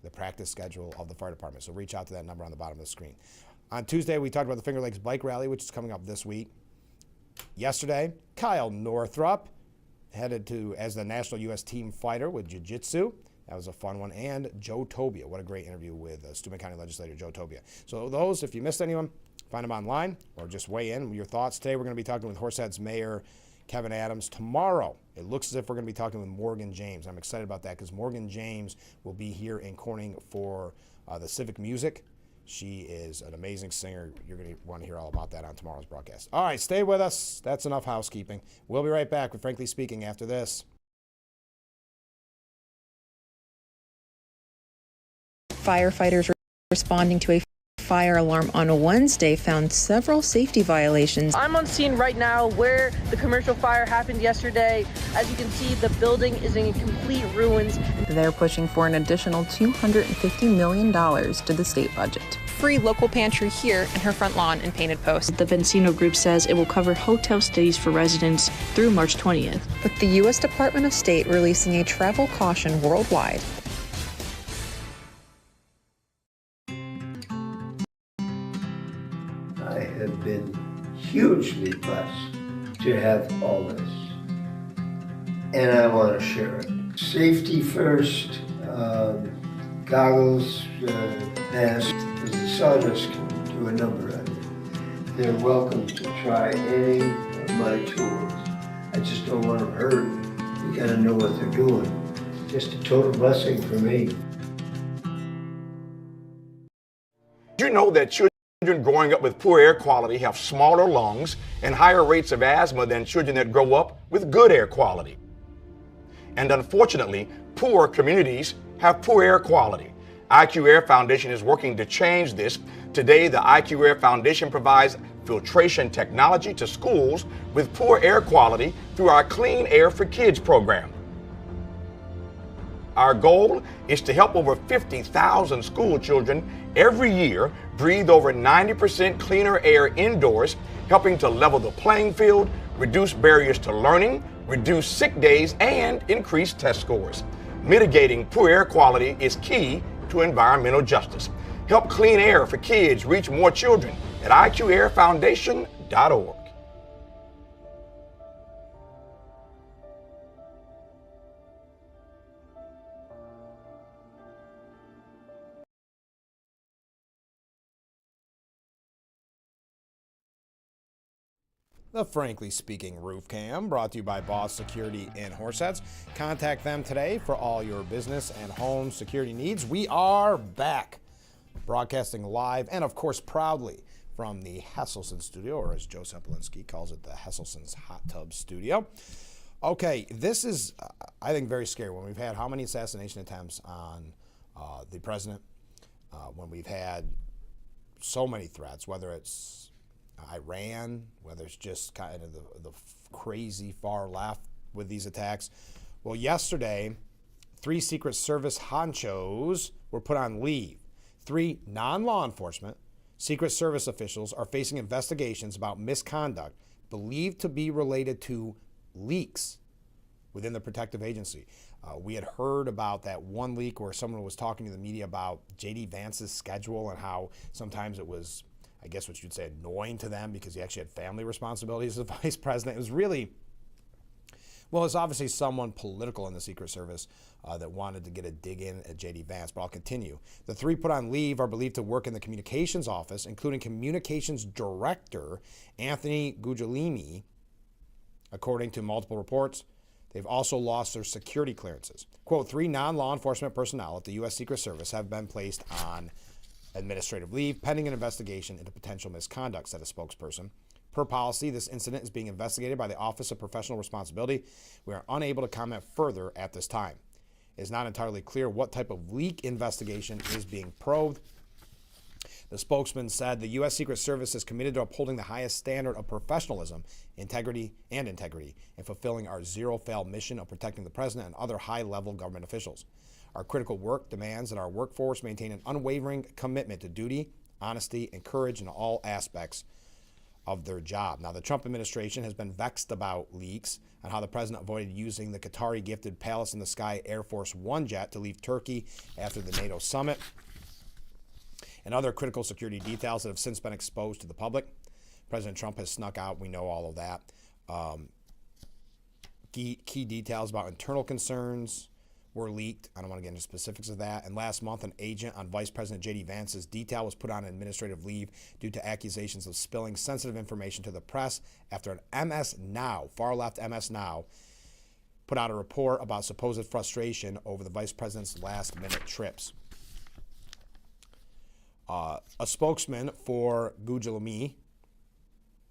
the practice schedule of the fire department. So reach out to that number on the bottom of the screen. On Tuesday, we talked about the Finger Lakes Bike Rally, which is coming up this week. Yesterday, Kyle Northrup headed to as the National U.S. Team Fighter with Jiu-Jitsu. That was a fun one. And Joe Tobia. What a great interview with Steuben County Legislator Joe Tobia. So those, if you missed anyone, find them online or just weigh in with your thoughts. Today we're going to be talking with Horseheads Mayor Kevin Adams. Tomorrow, it looks as if we're going to be talking with Morgan James. I'm excited about that because Morgan James will be here in Corning for the Civic Music. She is an amazing singer. You're going to want to hear all about that on tomorrow's broadcast. All right, stay with us. That's enough housekeeping. We'll be right back with Frankly Speaking after this. Firefighters responding to a fire alarm on Wednesday found several safety violations. I'm on scene right now where the commercial fire happened yesterday. As you can see, the building is in complete ruins. They're pushing for an additional $250 million to the state budget. Free local pantry here in her front lawn in Painted Post. The Vencino Group says it will cover hotel stays for residents through March 20th. With the U.S. Department of State releasing a travel caution worldwide. I have been hugely blessed to have all this, and I want to share it. Safety first, goggles, mask, because the sawdust can do a number on you. They're welcome to try any of my tools. I just don't want them hurt. You gotta know what they're doing. Just a total blessing for me. You know that children growing up with poor air quality have smaller lungs and higher rates of asthma than children that grow up with good air quality. And unfortunately, poor communities have poor air quality. IQ Air Foundation is working to change this. Today, the IQ Air Foundation provides filtration technology to schools with poor air quality through our Clean Air for Kids program. Our goal is to help over 50,000 school children every year breathe over 90% cleaner air indoors, helping to level the playing field, reduce barriers to learning, reduce sick days, and increase test scores. Mitigating poor air quality is key to environmental justice. Help Clean Air for Kids reach more children at IQAirFoundation.org. The Frankly Speaking Roof Cam, brought to you by Boss Security in Horseheads. Contact them today for all your business and home security needs. We are back, broadcasting live and, of course, proudly from the Hesselson Studio, or as Joe Sepolinski calls it, the Hesselson's Hot Tub Studio. Okay, this is, I think, very scary. When we've had how many assassination attempts on the president, when we've had so many threats, whether it's Iran, whether it's just kind of the crazy far left with these attacks. Well, yesterday, 3 Secret Service honchos were put on leave. 3 non-law enforcement Secret Service officials are facing investigations about misconduct believed to be related to leaks within the protective agency. We had heard about that one leak where someone was talking to the media about J.D. Vance's schedule and how sometimes it was, I guess what you'd say, annoying to them because he actually had family responsibilities as vice president. It was really, well, it's obviously someone political in the Secret Service that wanted to get a dig in at J.D. Vance, but I'll continue. The 3 put on leave are believed to work in the communications office, including communications director Anthony Guglielmi, according to multiple reports. They've also lost their security clearances. Quote, 3 non-law enforcement personnel at the U.S. Secret Service have been placed on administrative leave pending an investigation into potential misconduct, said a spokesperson. Per policy, this incident is being investigated by the Office of Professional Responsibility. We are unable to comment further at this time. It is not entirely clear what type of leak investigation is being probed. The spokesman said the U.S. Secret Service is committed to upholding the highest standard of professionalism, integrity, and fulfilling our zero-fail mission of protecting the president and other high-level government officials. Our critical work demands that our workforce maintain an unwavering commitment to duty, honesty, and courage in all aspects of their job. Now, the Trump administration has been vexed about leaks on how the president avoided using the Qatari-gifted Palace in the Sky Air Force One jet to leave Turkey after the NATO summit, and other critical security details that have since been exposed to the public. President Trump has snuck out. We know all of that. Key details about internal concerns were leaked. I don't want to get into specifics of that. And last month, an agent on Vice President J.D. Vance's detail was put on administrative leave due to accusations of spilling sensitive information to the press after an MS Now, far-left MS Now, put out a report about supposed frustration over the vice president's last-minute trips. A spokesman for Gugelmi,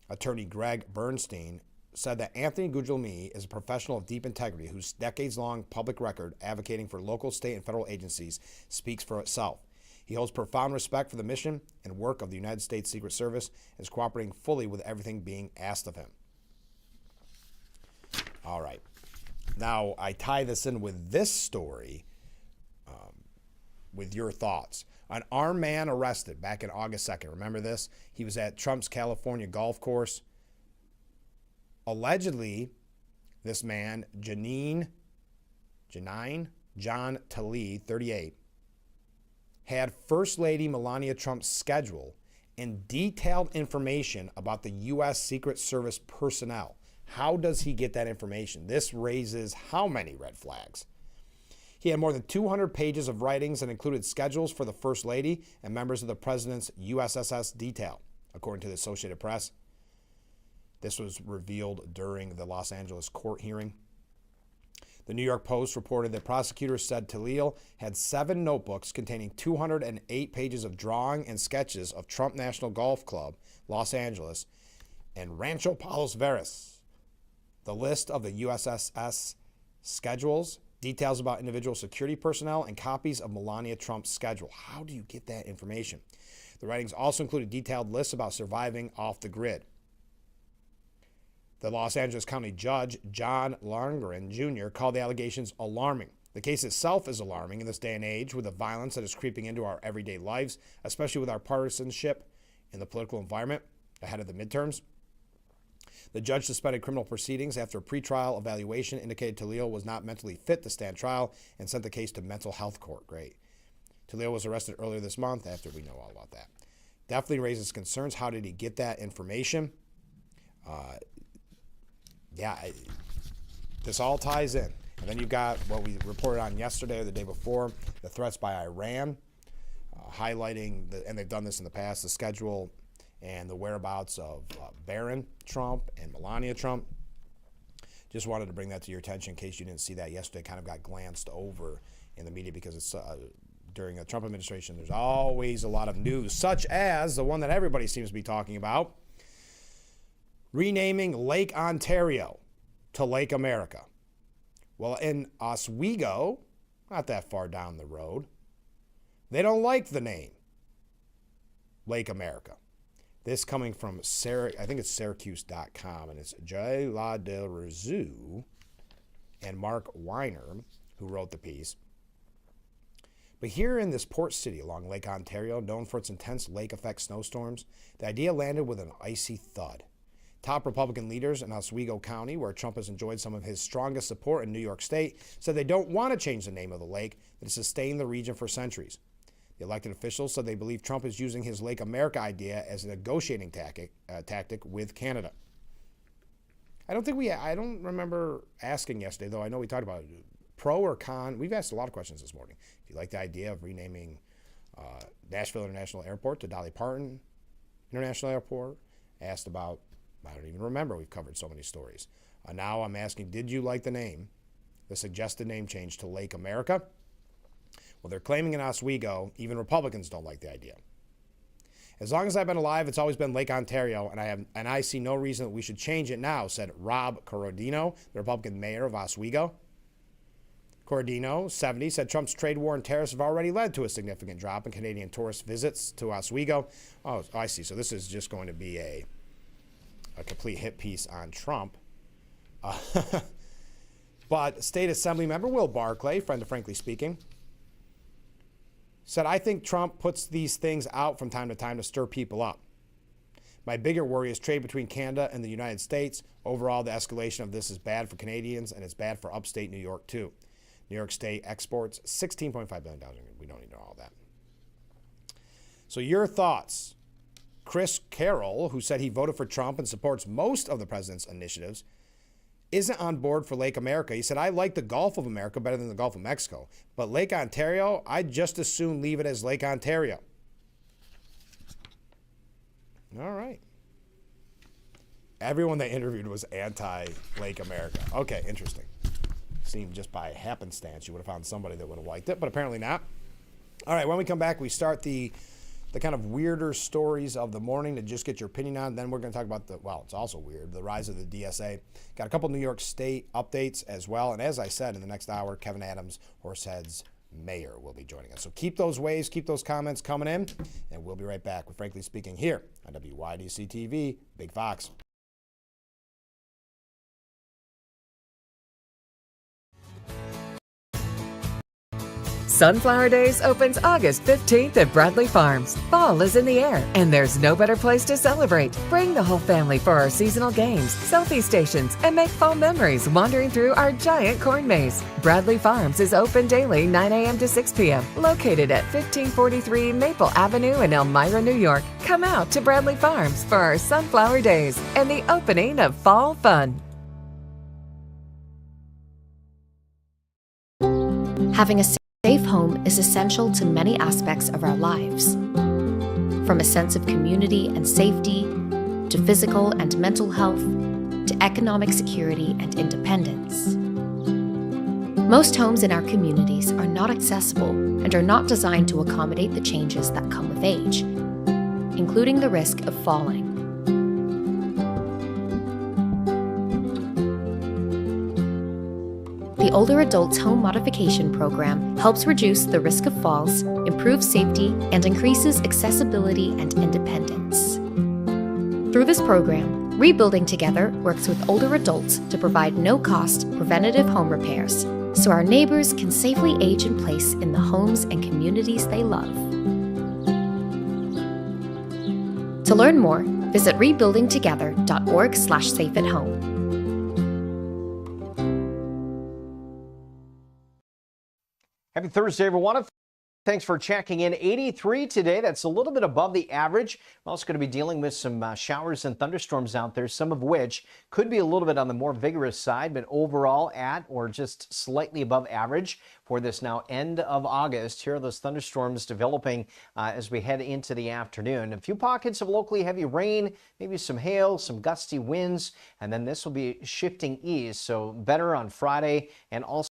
attorney Greg Bernstein, said that Anthony Gugelmi is a professional of deep integrity whose decades-long public record advocating for local, state, and federal agencies speaks for itself. He holds profound respect for the mission and work of the United States Secret Service and is cooperating fully with everything being asked of him. All right. Now, I tie this in with this story, with your thoughts. An armed man arrested back in August 2nd. Remember this? He was at Trump's California golf course. Allegedly, this man, John Talley, 38, had First Lady Melania Trump's schedule and detailed information about the U.S. Secret Service personnel. How does he get that information? This raises how many red flags? He had more than 200 pages of writings that included schedules for the First Lady and members of the President's USSS detail, according to the Associated Press. This was revealed during the Los Angeles court hearing. The New York Post reported that prosecutors said Talley had 7 notebooks containing 208 pages of drawing and sketches of Trump National Golf Club, Los Angeles, and Rancho Palos Verdes. The list of the USSS schedules, details about individual security personnel, and copies of Melania Trump's schedule. How do you get that information? The writings also included detailed lists about surviving off the grid. The Los Angeles County Judge, John Larngren Jr., called the allegations alarming. The case itself is alarming in this day and age with the violence that is creeping into our everyday lives, especially with our partisanship in the political environment ahead of the midterms. The judge suspended criminal proceedings after a pretrial evaluation indicated Talley was not mentally fit to stand trial and sent the case to mental health court. Great. Talley was arrested earlier this month after we know all about that. Definitely raises concerns. How did he get that information? This all ties in. And then you've got what we reported on yesterday or the day before, the threats by Iran, highlighting, and they've done this in the past, the schedule and the whereabouts of Barron Trump and Melania Trump. Just wanted to bring that to your attention in case you didn't see that yesterday. Kind of got glanced over in the media because it's during the Trump administration, there's always a lot of news, such as the one that everybody seems to be talking about, renaming Lake Ontario to Lake America. Well, in Oswego, not that far down the road, they don't like the name Lake America. This coming from I think it's Syracuse.com, and it's Jay La Del Rizzo and Mark Weiner who wrote the piece. But here in this port city along Lake Ontario, known for its intense lake effect snowstorms, the idea landed with an icy thud. Top Republican leaders in Oswego County, where Trump has enjoyed some of his strongest support in New York State, said they don't want to change the name of the lake that has sustained the region for centuries. The elected officials said they believe Trump is using his Lake America idea as a negotiating tactic with Canada. I don't remember asking yesterday, though I know we talked about it. Pro or con? We've asked a lot of questions this morning. If you like the idea of renaming Nashville International Airport to Dolly Parton International Airport, asked about, I don't even remember, we've covered so many stories. Now I'm asking, did you like the name, the suggested name change to Lake America? Well, they're claiming in Oswego, even Republicans don't like the idea. As long as I've been alive, it's always been Lake Ontario, and I see no reason that we should change it now, said Rob Corradino, the Republican mayor of Oswego. Corradino, 70, said Trump's trade war and tariffs have already led to a significant drop in Canadian tourist visits to Oswego. Oh, I see. So this is just going to be a complete hit piece on Trump. But State Assembly member Will Barclay, friend of Frankly Speaking, said, I think Trump puts these things out from time to time to stir people up. My bigger worry is trade between Canada and the United States. Overall, the escalation of this is bad for Canadians, and it's bad for upstate New York, too. New York State exports $16.5 billion. We don't need to know all that. So your thoughts. Chris Carroll, who said he voted for Trump and supports most of the president's initiatives, isn't on board for Lake America. He said, I like the Gulf of America better than the Gulf of Mexico, but Lake Ontario, I'd just as soon leave it as Lake Ontario. All right. Everyone they interviewed was anti-Lake America. Okay, interesting. Seemed just by happenstance you would have found somebody that would have liked it, but apparently not. All right, when we come back, we start the kind of weirder stories of the morning to just get your opinion on. Then we're going to talk about it's also weird, the rise of the DSA. Got a couple New York State updates as well. And as I said, in the next hour, Kevin Adams, Horsehead's mayor, will be joining us. So keep those waves, keep those comments coming in, and we'll be right back with Frankly Speaking here on WYDC TV, Big Fox. Sunflower Days opens August 15th at Bradley Farms. Fall is in the air, and there's no better place to celebrate. Bring the whole family for our seasonal games, selfie stations, and make fall memories wandering through our giant corn maze. Bradley Farms is open daily 9 a.m. to 6 p.m., located at 1543 Maple Avenue in Elmira, New York. Come out to Bradley Farms for our Sunflower Days and the opening of fall fun. Having a safe home is essential to many aspects of our lives. From a sense of community and safety, to physical and mental health, to economic security and independence. Most homes in our communities are not accessible and are not designed to accommodate the changes that come with age, including the risk of falling. The Older Adults Home Modification Program helps reduce the risk of falls, improves safety, and increases accessibility and independence. Through this program, Rebuilding Together works with older adults to provide no-cost preventative home repairs so our neighbors can safely age in place in the homes and communities they love. To learn more, visit rebuildingtogether.org/safeathome. Happy Thursday, everyone. Thanks for checking in. 83 today. That's a little bit above the average. We're also going to be dealing with some showers and thunderstorms out there, some of which could be a little bit on the more vigorous side, but overall at or just slightly above average for this now end of August. Here are those thunderstorms developing as we head into the afternoon. A few pockets of locally heavy rain, maybe some hail, some gusty winds, and then this will be shifting east. So better on Friday and also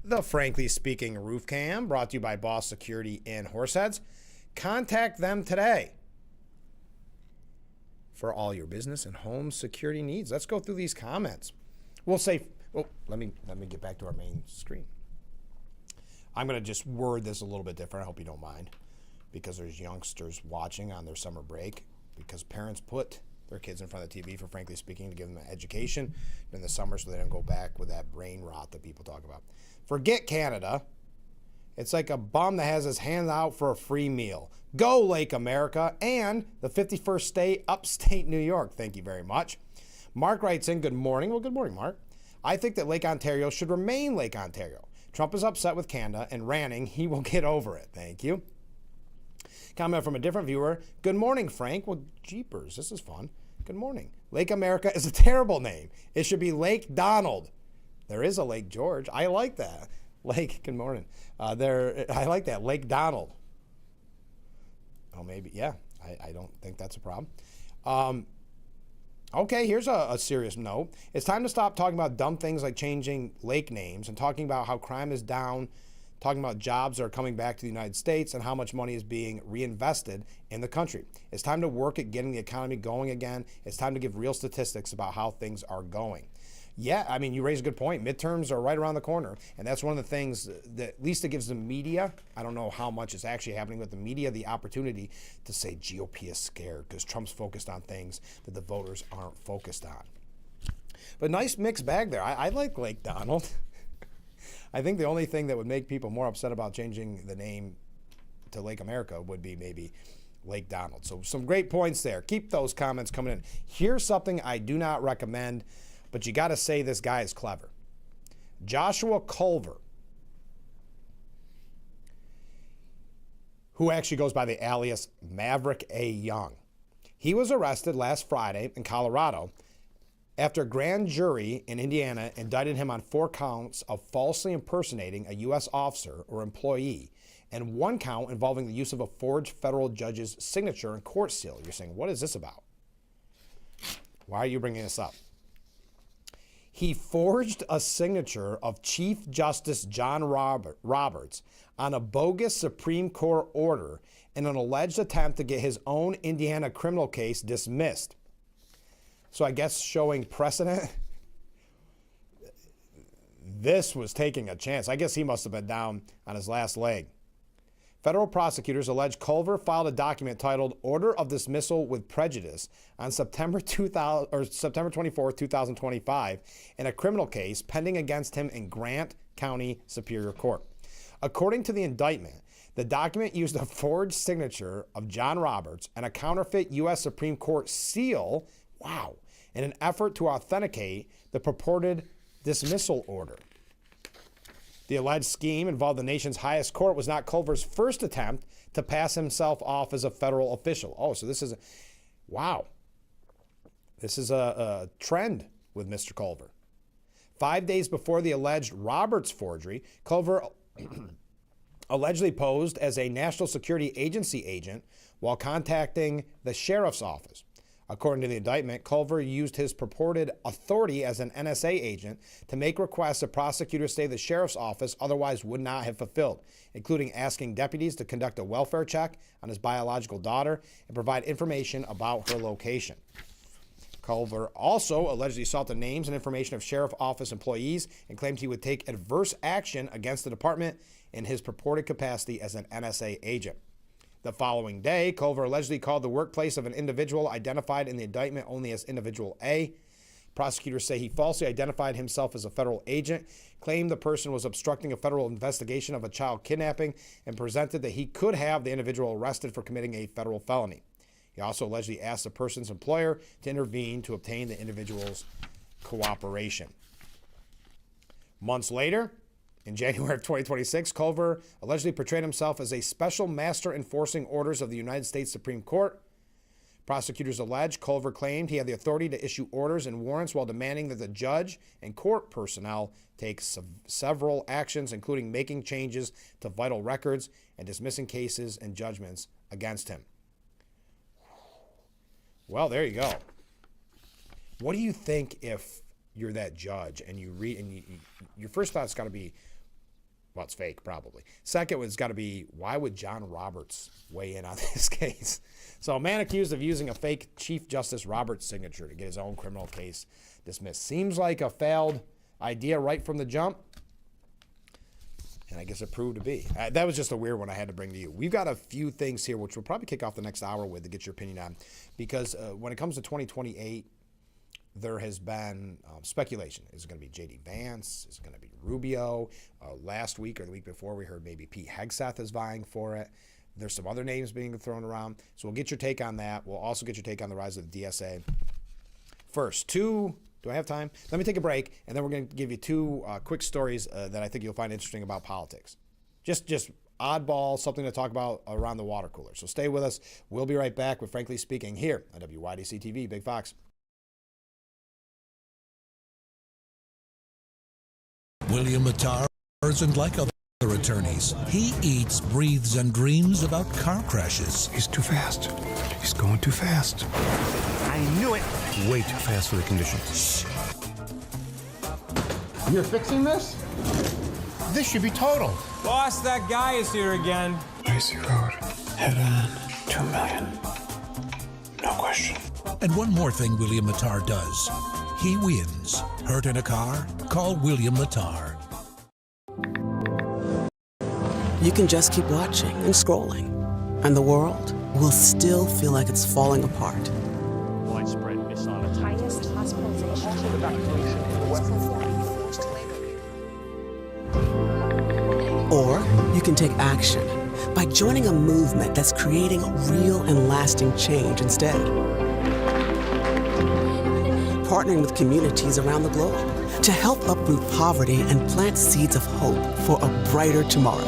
The Frankly Speaking Roof Cam, brought to you by Boss Security in Horseheads. Contact them today for all your business and home security needs. Let's go through these comments. We'll say, let me get back to our main screen. I'm going to just word this a little bit different. I hope you don't mind, because there's youngsters watching on their summer break, because parents put their kids in front of the TV for Frankly Speaking to give them an education in the summer so they don't go back with that brain rot that people talk about. Forget Canada. It's like a bum that has his hand out for a free meal. Go Lake America and the 51st state, upstate New York. Thank you very much. Mark writes in, good morning. Well, good morning, Mark. I think that Lake Ontario should remain Lake Ontario. Trump is upset with Canada and ranting. He will get over it. Thank you. Comment from a different viewer. Good morning, Frank. Well, jeepers, this is fun. Good morning. Lake America is a terrible name. It should be Lake Donald. There is a Lake George. I like that. Lake, good morning. I like that, Lake Donald. Oh, maybe, yeah. I don't think that's a problem. Okay, here's a serious note. It's time to stop talking about dumb things like changing lake names and talking about how crime is down, talking about jobs are coming back to the United States and how much money is being reinvested in the country. It's time to work at getting the economy going again. It's time to give real statistics about how things are going. Yeah, I mean, you raise a good point. Midterms are right around the corner, and that's one of the things that at least it gives the media, I don't know how much is actually happening, but the media the opportunity to say GOP is scared because Trump's focused on things that the voters aren't focused on. But nice mixed bag there. I like Lake Donald. I think the only thing that would make people more upset about changing the name to Lake America would be maybe Lake Donald. So some great points there. Keep those comments coming in. Here's something I do not recommend, but you got to say this guy is clever. Joshua Culver, who actually goes by the alias Maverick A. Young. He was arrested last Friday in Colorado after a grand jury in Indiana indicted him on 4 counts of falsely impersonating a U.S. officer or employee and 1 count involving the use of a forged federal judge's signature and court seal. You're saying, what is this about? Why are you bringing this up? He forged a signature of Chief Justice John Roberts on a bogus Supreme Court order in an alleged attempt to get his own Indiana criminal case dismissed. So I guess showing precedent, this was taking a chance. I guess he must have been down on his last leg. Federal prosecutors allege Culver filed a document titled Order of Dismissal with Prejudice on September 24, 2025 in a criminal case pending against him in Grant County Superior Court. According to the indictment, the document used a forged signature of John Roberts and a counterfeit U.S. Supreme Court seal, in an effort to authenticate the purported dismissal order. The alleged scheme involved the nation's highest court was not Culver's first attempt to pass himself off as a federal official. Oh, so this is This is a trend with Mr. Culver. 5 days before the alleged Roberts forgery, Culver allegedly posed as a National Security Agency agent while contacting the sheriff's office. According to the indictment, Culver used his purported authority as an NSA agent to make requests that prosecutors say the sheriff's office otherwise would not have fulfilled, including asking deputies to conduct a welfare check on his biological daughter and provide information about her location. Culver also allegedly sought the names and information of sheriff office employees and claimed he would take adverse action against the department in his purported capacity as an NSA agent. The following day, Culver allegedly called the workplace of an individual identified in the indictment only as Individual A. Prosecutors say he falsely identified himself as a federal agent, claimed the person was obstructing a federal investigation of a child kidnapping, and presented that he could have the individual arrested for committing a federal felony. He also allegedly asked the person's employer to intervene to obtain the individual's cooperation. Months later, in January of 2026, Culver allegedly portrayed himself as a special master enforcing orders of the United States Supreme Court. Prosecutors allege Culver claimed he had the authority to issue orders and warrants while demanding that the judge and court personnel take several actions, including making changes to vital records and dismissing cases and judgments against him. Well, there you go. What do you think if you're that judge and you read and your first thought's got to be, well, it's fake, probably. Second, it's got to be, why would John Roberts weigh in on this case? So a man accused of using a fake Chief Justice Roberts signature to get his own criminal case dismissed. Seems like a failed idea right from the jump. And I guess it proved to be. That was just a weird one I had to bring to you. We've got a few things here, which we'll probably kick off the next hour with to get your opinion on. Because when it comes to 2028, there has been speculation. Is it going to be J.D. Vance? Is it going to be Rubio? Last week or the week before, we heard maybe Pete Hegseth is vying for it. There's some other names being thrown around. So we'll get your take on that. We'll also get your take on the rise of the DSA. First, do I have time? Let me take a break, and then we're going to give you 2 quick stories that I think you'll find interesting about politics. Just oddball, something to talk about around the water cooler. So stay with us. We'll be right back with Frankly Speaking here on WYDC TV, Big Fox. William Attar And like other attorneys, he eats, breathes, and dreams about car crashes. He's too fast. He's going too fast. I knew it. Way too fast for the conditions. Shh. You're fixing this? This should be total. Boss, that guy is here again. Icy road. Head on. 2 million. No question. And one more thing William Matar does. He wins. Hurt in a car? Call William Matar. You can just keep watching and scrolling, and the world will still feel like it's falling apart. Widespread misonity. Highest hospitalization. Evacuation in the West. Or you can take action by joining a movement that's creating real and lasting change instead. Partnering with communities around the globe to help uproot poverty and plant seeds of hope for a brighter tomorrow.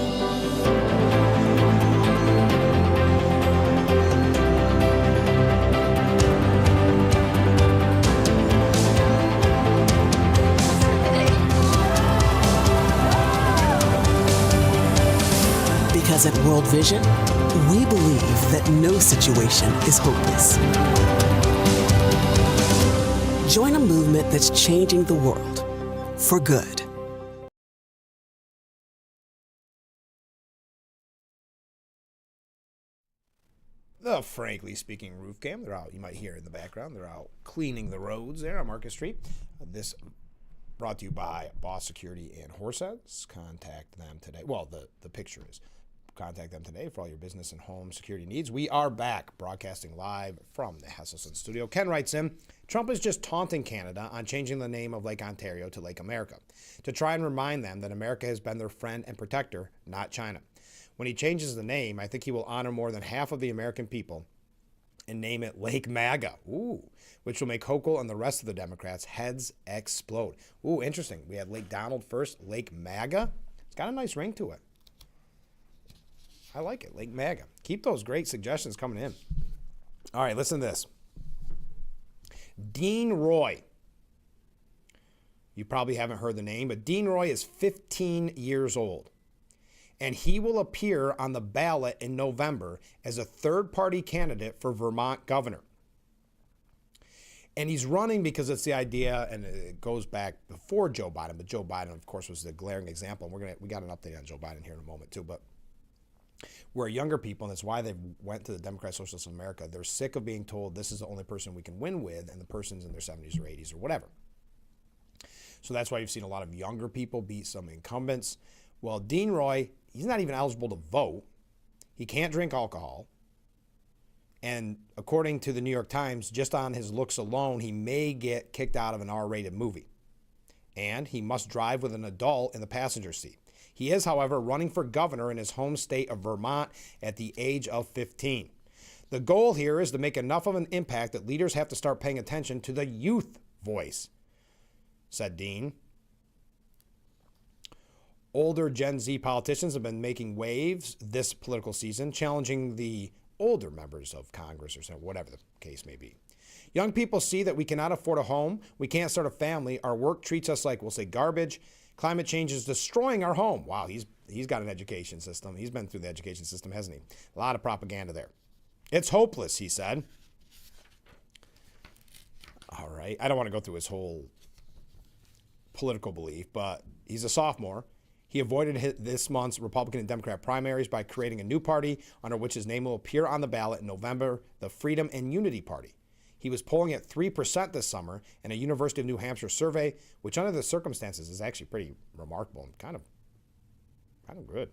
Because at World Vision, we believe that no situation is hopeless. Join a movement that's changing the world for good. The Frankly Speaking roof cam. They're out. You might hear in the background. They're out cleaning the roads there on Market Street. This brought to you by Boss Security and Horseheads. Contact them today. Well, the picture is. Contact them today for all your business and home security needs. We are back broadcasting live from the Hesselson studio. Ken writes in, Trump is just taunting Canada on changing the name of Lake Ontario to Lake America to try and remind them that America has been their friend and protector, not China. When he changes the name, I think he will honor more than half of the American people and name it Lake MAGA, which will make Hochul and the rest of the Democrats' heads explode. Interesting. We had Lake Donald first, Lake MAGA. It's got a nice ring to it. I like it, Lake MAGA. Keep those great suggestions coming in. All right, listen to this. Dean Roy. You probably haven't heard the name, but Dean Roy is 15 years old. And he will appear on the ballot in November as a third-party candidate for Vermont governor. And he's running because it's the idea, and it goes back before Joe Biden, but Joe Biden, of course, was the glaring example. And we got an update on Joe Biden here in a moment, too, but where younger people, and that's why they went to the Democrat Socialists of America, they're sick of being told this is the only person we can win with, and the person's in their 70s or 80s or whatever. So that's why you've seen a lot of younger people beat some incumbents. Well, Dean Roy, he's not even eligible to vote. He can't drink alcohol. And according to the New York Times, just on his looks alone, he may get kicked out of an R-rated movie. And he must drive with an adult in the passenger seat. He is, however, running for governor in his home state of Vermont at the age of 15. The goal here is to make enough of an impact that leaders have to start paying attention to the youth voice, said Dean. Older Gen Z politicians have been making waves this political season, challenging the older members of Congress or whatever the case may be. Young people see that we cannot afford a home, we can't start a family, our work treats us like, we'll say, garbage. Climate change is destroying our home. Wow, he's got an education system. He's been through the education system, hasn't he? A lot of propaganda there. It's hopeless, he said. All right. I don't want to go through his whole political belief, but he's a sophomore. He avoided this month's Republican and Democrat primaries by creating a new party under which his name will appear on the ballot in November, the Freedom and Unity Party. He was polling at 3% this summer in a University of New Hampshire survey, which under the circumstances is actually pretty remarkable and kind of good.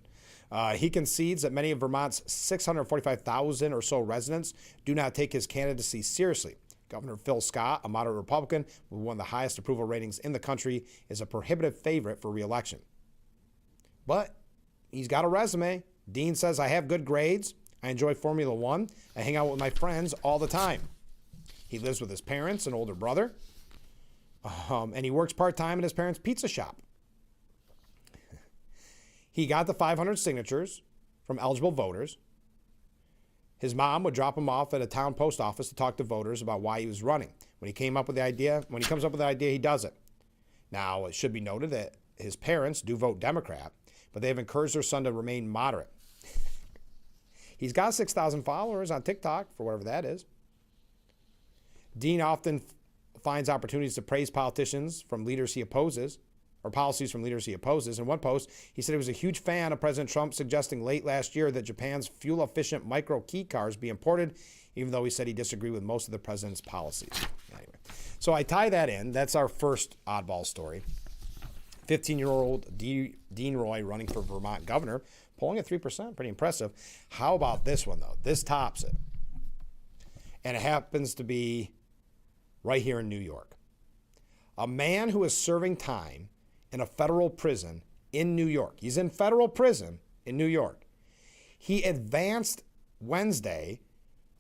He concedes that many of Vermont's 645,000 or so residents do not take his candidacy seriously. Governor Phil Scott, a moderate Republican with one of the highest approval ratings in the country, is a prohibitive favorite for re-election. But he's got a resume. Dean says, I have good grades. I enjoy Formula One. I hang out with my friends all the time. He lives with his parents and older brother. And he works part-time at his parents' pizza shop. He got the 500 signatures from eligible voters. His mom would drop him off at a town post office to talk to voters about why he was running. When he comes up with the idea, he does it. Now, it should be noted that his parents do vote Democrat, but they have encouraged their son to remain moderate. He's got 6,000 followers on TikTok, for whatever that is. Dean often finds opportunities to praise politicians from leaders he opposes, or policies from leaders he opposes. In one post, he said he was a huge fan of President Trump suggesting late last year that Japan's fuel-efficient micro key cars be imported, even though he said he disagreed with most of the president's policies. Anyway, so I tie that in. That's our first oddball story. 15-year-old Dean Roy running for Vermont governor, polling at 3%, pretty impressive. How about this one, though? This tops it. And it happens to be right here in New York. A man who is serving time in a federal prison in New York. He's in federal prison in New York. He advanced Wednesday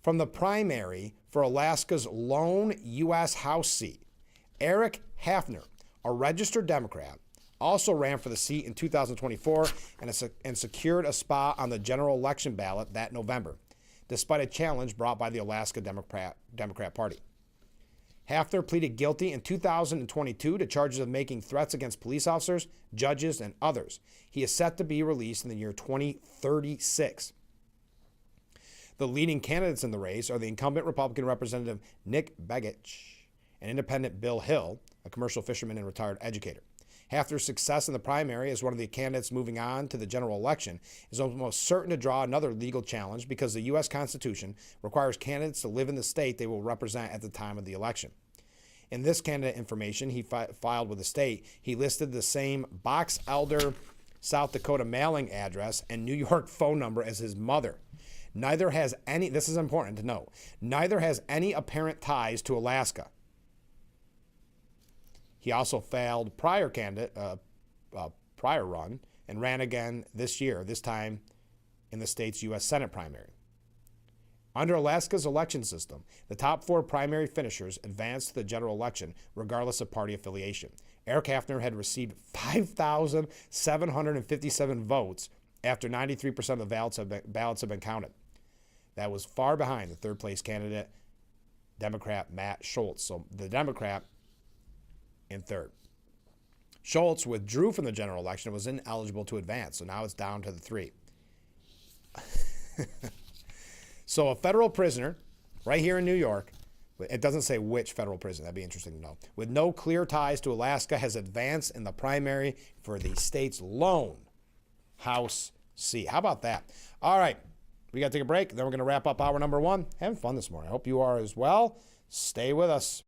from the primary for Alaska's lone U.S. House seat. Eric Hafner, a registered Democrat, also ran for the seat in 2024 and secured a spot on the general election ballot that November, despite a challenge brought by the Alaska Democrat Party. Hafner pleaded guilty in 2022 to charges of making threats against police officers, judges, and others. He is set to be released in the year 2036. The leading candidates in the race are the incumbent Republican Representative Nick Begich and independent Bill Hill, a commercial fisherman and retired educator. Hafner's success in the primary as one of the candidates moving on to the general election is almost certain to draw another legal challenge because the U.S. Constitution requires candidates to live in the state they will represent at the time of the election. In this candidate information he filed with the state, he listed the same Box Elder, South Dakota mailing address and New York phone number as his mother. Neither has any, this is important to know, neither has any apparent ties to Alaska. He also failed prior run and ran again this year, this time in the state's U.S. Senate primary. Under Alaska's election system, the top 4 primary finishers advanced to the general election regardless of party affiliation. Eric Hafner had received 5,757 votes after 93% of the ballots have been counted. That was far behind the third-place candidate, Democrat Matt Schultz. So the Democrat in third. Schultz withdrew from the general election and was ineligible to advance, so now it's down to the 3. So a federal prisoner right here in New York, it doesn't say which federal prison, that'd be interesting to know, with no clear ties to Alaska has advanced in the primary for the state's lone House seat. How about that? All right, we got to take a break, then we're going to wrap up hour number 1. Having fun this morning. I hope you are as well. Stay with us.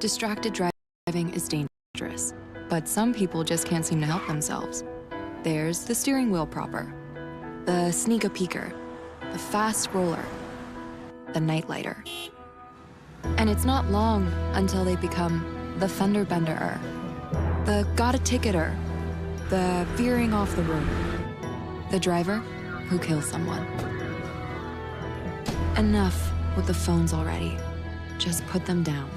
Distracted driving is dangerous, but some people just can't seem to help themselves. There's the steering wheel propper, the sneak-a-peeker, the fast scroller, the night-lighter. And it's not long until they become the fender-benderer, the got-a-ticketer, the veering off the road, the driver who kills someone. Enough with the phones already. Just put them down.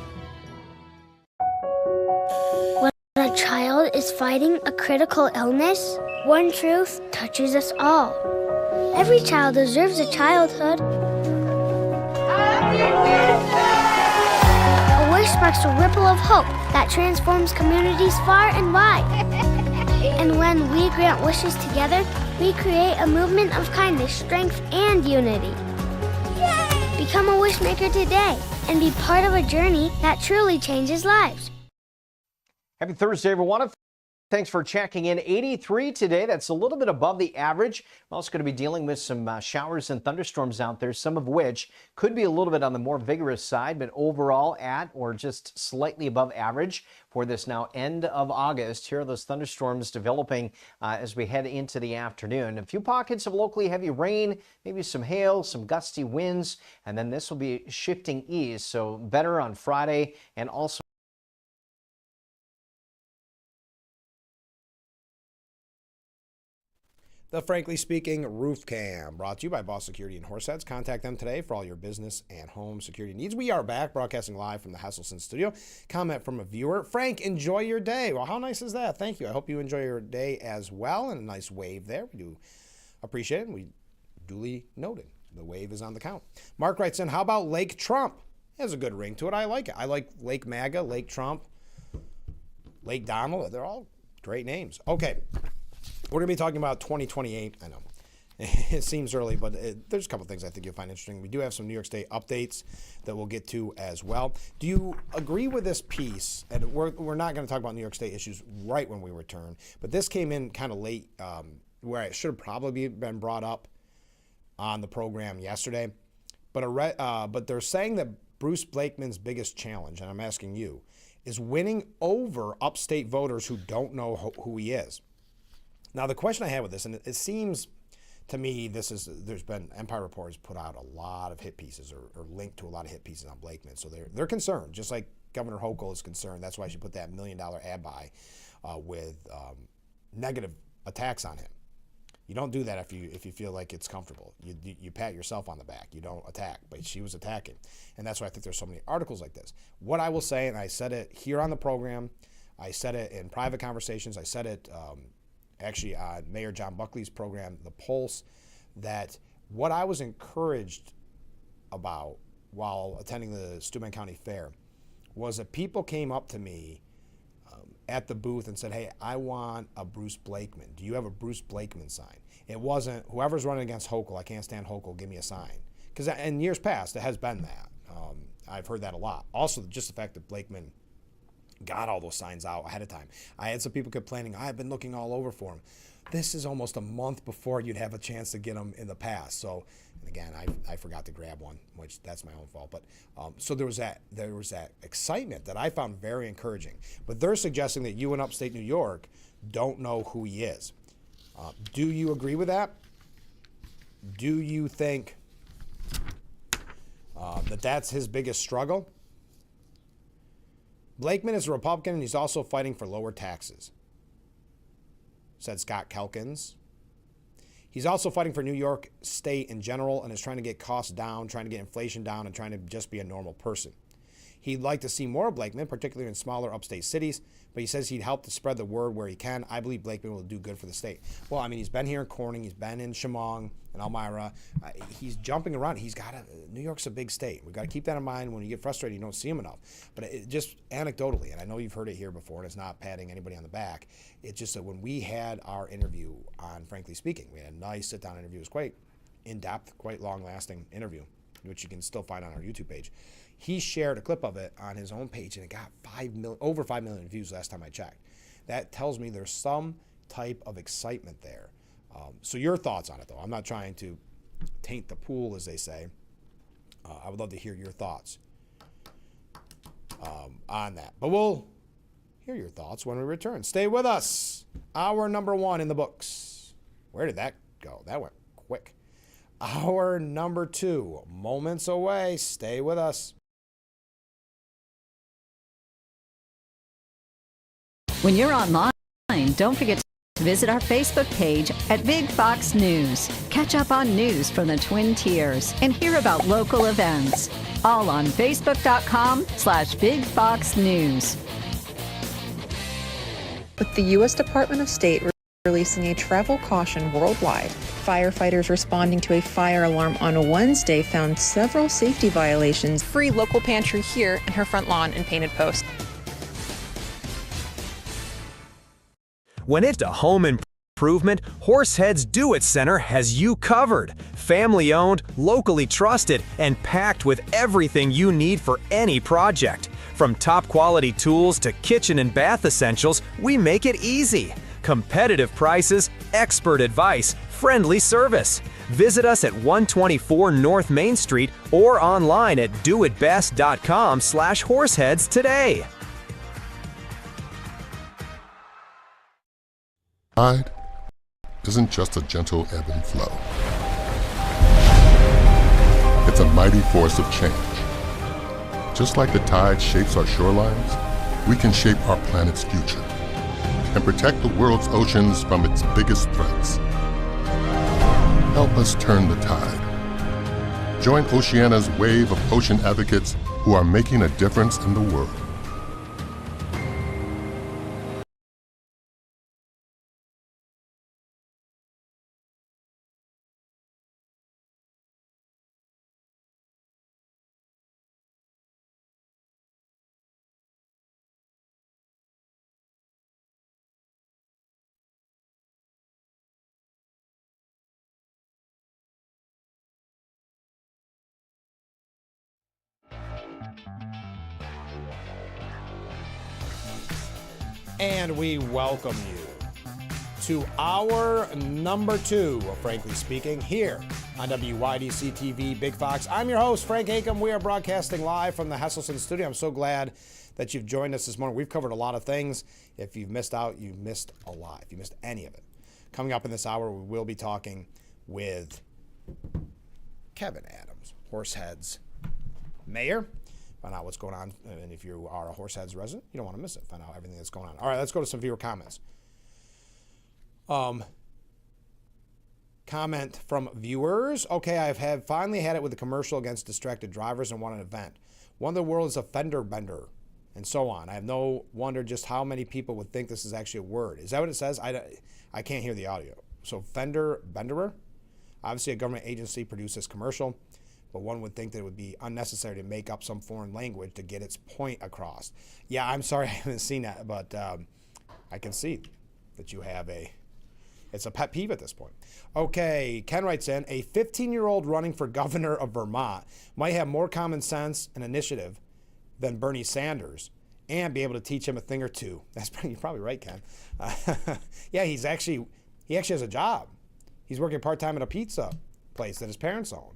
When a child is fighting a critical illness, one truth touches us all. Every child deserves a childhood. A wish sparks a ripple of hope that transforms communities far and wide. And when we grant wishes together, we create a movement of kindness, strength, and unity. Yay! Become a wish maker today and be part of a journey that truly changes lives. Happy Thursday, everyone. Thanks for checking in. 83 today. That's a little bit above the average. We're also going to be dealing with some showers and thunderstorms out there, some of which could be a little bit on the more vigorous side, but overall at or just slightly above average for this now end of August. Here are those thunderstorms developing as we head into the afternoon. A few pockets of locally heavy rain, maybe some hail, some gusty winds, and then this will be shifting east, so better on Friday and also The Frankly Speaking Roof Cam, brought to you by Boss Security in Horseheads. Contact them today for all your business and home security needs. We are back, broadcasting live from the Hesselson studio. Comment from a viewer. Frank, enjoy your day. Well, how nice is that? Thank you. I hope you enjoy your day as well. And a nice wave there. We do appreciate it. We duly noted. The wave is on the count. Mark writes in, how about Lake Trump? It has a good ring to it. I like it. I like Lake MAGA, Lake Trump, Lake Donald. They're all great names. Okay, we're going to be talking about 2028. I know it seems early, but there's a couple things I think you'll find interesting. We do have some New York State updates that we'll get to as well. Do you agree with this piece? And we're not going to talk about New York State issues right when we return, but this came in kind of late, where it should have probably been brought up on the program yesterday. But they're saying that Bruce Blakeman's biggest challenge, and I'm asking you, is winning over upstate voters who don't know who he is. Now, the question I have with this, and it seems to me, there's been Empire Report has put out a lot of hit pieces or linked to a lot of hit pieces on Blakeman. So they're concerned, just like Governor Hochul is concerned. That's why she put that $1 million ad buy with negative attacks on him. You don't do that if you feel like it's comfortable. You pat yourself on the back. You don't attack. But she was attacking. And that's why I think there's so many articles like this. What I will say, and I said it here on the program, I said it in private conversations, I said it actually on Mayor John Buckley's program, The Pulse, that what I was encouraged about while attending the Steuben County Fair was that people came up to me at the booth and said, hey, I want a Bruce Blakeman. Do you have a Bruce Blakeman sign? It wasn't, whoever's running against Hochul, I can't stand Hochul, give me a sign. Because in years past, it has been that. I've heard that a lot. Also, just the fact that Blakeman got all those signs out ahead of time. I had some people complaining, I've been looking all over for him. This is almost a month before you'd have a chance to get them in the past. So, and again, I forgot to grab one, which that's my own fault. But so there was that excitement that I found very encouraging. But they're suggesting that you in upstate New York don't know who he is. Do you agree with that? Do you think that that's his biggest struggle? Blakeman is a Republican, and he's also fighting for lower taxes, said Scott Kelkins. He's also fighting for New York State in general and is trying to get costs down, trying to get inflation down, and trying to just be a normal person. He'd like to see more of Blakeman, particularly in smaller upstate cities, but he says he'd help to spread the word where he can. I believe Blakeman will do good for the state. Well, I mean, he's been here in Corning. He's been in Chemung and Elmira. He's jumping around. New York's a big state. We've got to keep that in mind. When you get frustrated, you don't see him enough. But just anecdotally, and I know you've heard it here before, and it's not patting anybody on the back, it's just that when we had our interview on Frankly Speaking, we had a nice sit-down interview. It was quite in-depth, quite long-lasting interview, which you can still find on our YouTube page. He shared a clip of it on his own page, and it got over 5 million views last time I checked. That tells me there's some type of excitement there. So your thoughts on it, though. I'm not trying to taint the pool, as they say. I would love to hear your thoughts on that. But we'll hear your thoughts when we return. Stay with us. Hour number 1 in the books. Where did that go? That went quick. Hour number 2, moments away. Stay with us. When you're online, don't forget to visit our Facebook page at Big Fox News. Catch up on news from the Twin Tiers and hear about local events. All on Facebook.com/Big Fox News. With the U.S. Department of State releasing a travel caution worldwide, firefighters responding to a fire alarm on Wednesday found several safety violations. Free local pantry here and her front lawn and painted post. When it's a home improvement, Horseheads Do-It Center has you covered. Family owned, locally trusted, and packed with everything you need for any project. From top quality tools to kitchen and bath essentials, we make it easy. Competitive prices, expert advice, friendly service. Visit us at 124 North Main Street or online at doitbest.com/horseheads today. Tide isn't just a gentle ebb and flow. It's a mighty force of change. Just like the tide shapes our shorelines, we can shape our planet's future and protect the world's oceans from its biggest threats. Help us turn the tide. Join Oceania's wave of ocean advocates who are making a difference in the world. And we welcome you to hour number 2 of Frankly Speaking here on WYDC TV Big Fox. I'm your host, Frank Acom. We are broadcasting live from the Hesselson studio. I'm so glad that you've joined us this morning. We've covered a lot of things. If you've missed out, you've missed a lot. If you missed any of it. Coming up in this hour, we will be talking with Kevin Adams, Horseheads mayor. Find out what's going on. And if you are a Horseheads resident, you don't want to miss it. Find out everything that's going on. All right, let's go to some viewer comments. Comment from viewers. Okay, I've finally had it with a commercial against distracted drivers and want an event. One of the world's a fender bender, and so on. I have no wonder just how many people would think this is actually a word. Is that what it says? I can't hear the audio. So fender benderer? Obviously a government agency produced this commercial, but one would think that it would be unnecessary to make up some foreign language to get its point across. Yeah, I'm sorry I haven't seen that, but I can see that you have it's a pet peeve at this point. Okay, Ken writes in, a 15-year-old running for governor of Vermont might have more common sense and initiative than Bernie Sanders and be able to teach him a thing or two. You're probably right, Ken. Yeah, he actually has a job. He's working part-time at a pizza place that his parents own.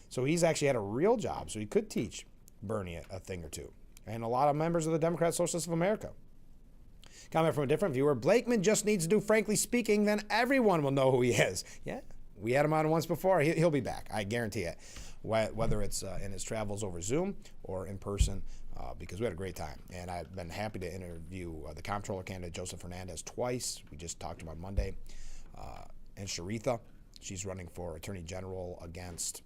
So he's actually had a real job, so he could teach Bernie a thing or two. And a lot of members of the Democrat Socialists of America. Comment from a different viewer. Blakeman just needs to do Frankly Speaking, then everyone will know who he is. Yeah, we had him on once before. He'll be back. I guarantee it. Whether it's in his travels over Zoom or in person, because we had a great time. And I've been happy to interview the comptroller candidate, Joseph Hernandez, twice. We just talked to him on Monday. And Sharitha, she's running for Attorney General against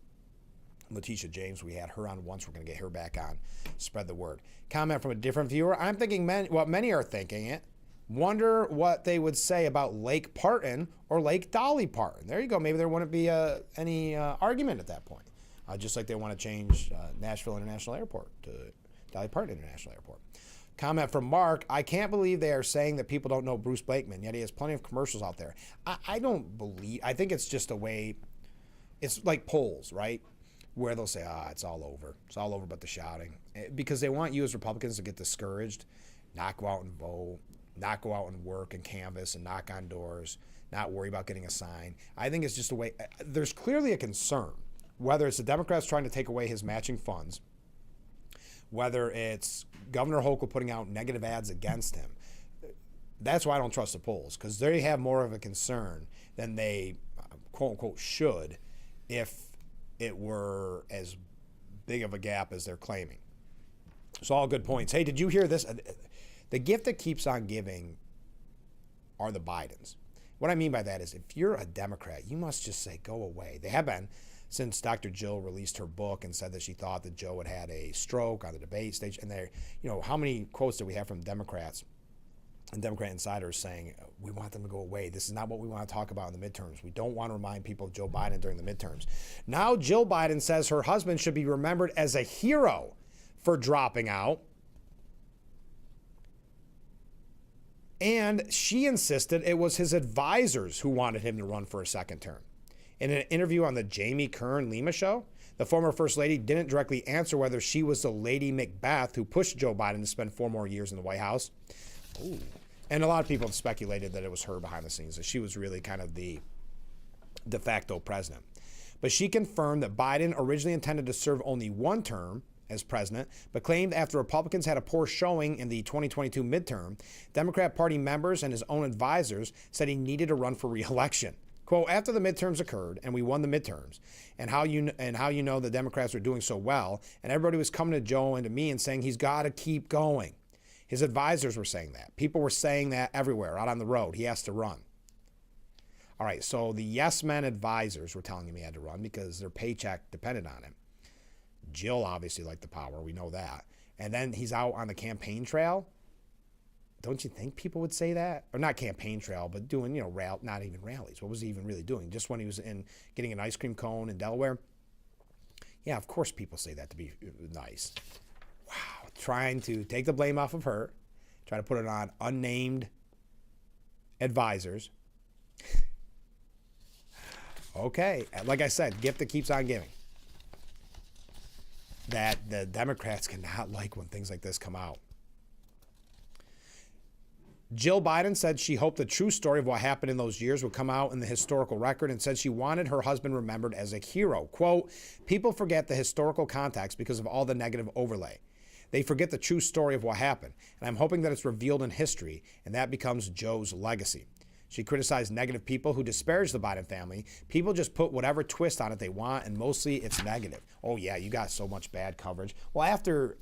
Letitia James. We had her on once. We're going to get her back on. Spread the word. Comment from a different viewer. I'm thinking what many are thinking it. Wonder what they would say about Lake Parton or Lake Dolly Parton. There you go. Maybe there wouldn't be any argument at that point. Just like they want to change Nashville International Airport to Dolly Parton International Airport. Comment from Mark. I can't believe they are saying that people don't know Bruce Blakeman, yet he has plenty of commercials out there. I don't believe. I think it's just a way. It's like polls, right? Where they'll say, it's all over. It's all over but the shouting. Because they want you as Republicans to get discouraged, not go out and vote, not go out and work and canvass and knock on doors, not worry about getting a sign. I think it's just a way. There's clearly a concern, whether it's the Democrats trying to take away his matching funds, whether it's Governor Hochul putting out negative ads against him. That's why I don't trust the polls, because they have more of a concern than they, quote unquote, should if it were as big of a gap as they're claiming. So all good points. Hey, did you hear this? The gift that keeps on giving are the Bidens. What I mean by that is if you're a Democrat, you must just say, go away. They have been since Dr. Jill released her book and said that she thought that Joe had had a stroke on the debate stage. And there, how many quotes do we have from Democrats and Democrat insiders saying, we want them to go away. This is not what we want to talk about in the midterms. We don't want to remind people of Joe Biden during the midterms. Now Jill Biden says her husband should be remembered as a hero for dropping out. And she insisted it was his advisors who wanted him to run for a second term. In an interview on the Jamie Kern-Lima show, the former First Lady didn't directly answer whether she was the Lady Macbeth who pushed Joe Biden to spend 4 more years in the White House. Ooh. And a lot of people have speculated that it was her behind the scenes, that she was really kind of the de facto president. But she confirmed that Biden originally intended to serve only 1 term as president, but claimed after Republicans had a poor showing in the 2022 midterm, Democrat Party members and his own advisors said he needed to run for re-election. Quote, after the midterms occurred and we won the midterms, and how you know the Democrats were doing so well, and everybody was coming to Joe and to me and saying he's got to keep going. His advisors were saying that. People were saying that everywhere, out on the road. He has to run. All right, so the yes men advisors were telling him he had to run because their paycheck depended on him. Jill obviously liked the power. We know that. And then he's out on the campaign trail. Don't you think people would say that? Or not campaign trail, but doing, not even rallies. What was he even really doing? Just when he was in getting an ice cream cone in Delaware? Yeah, of course people say that to be nice. Wow. Trying to take the blame off of her. Try to put it on unnamed advisors. Okay. Like I said, gift that keeps on giving. that the Democrats cannot like when things like this come out. Jill Biden said she hoped the true story of what happened in those years would come out in the historical record, and said she wanted her husband remembered as a hero. Quote, people forget the historical context because of all the negative overlay. They forget the true story of what happened, and I'm hoping that it's revealed in history, and that becomes Joe's legacy. She criticized negative people who disparage the Biden family. People just put whatever twist on it they want, and mostly it's negative. Oh yeah, you got so much bad coverage. Well, after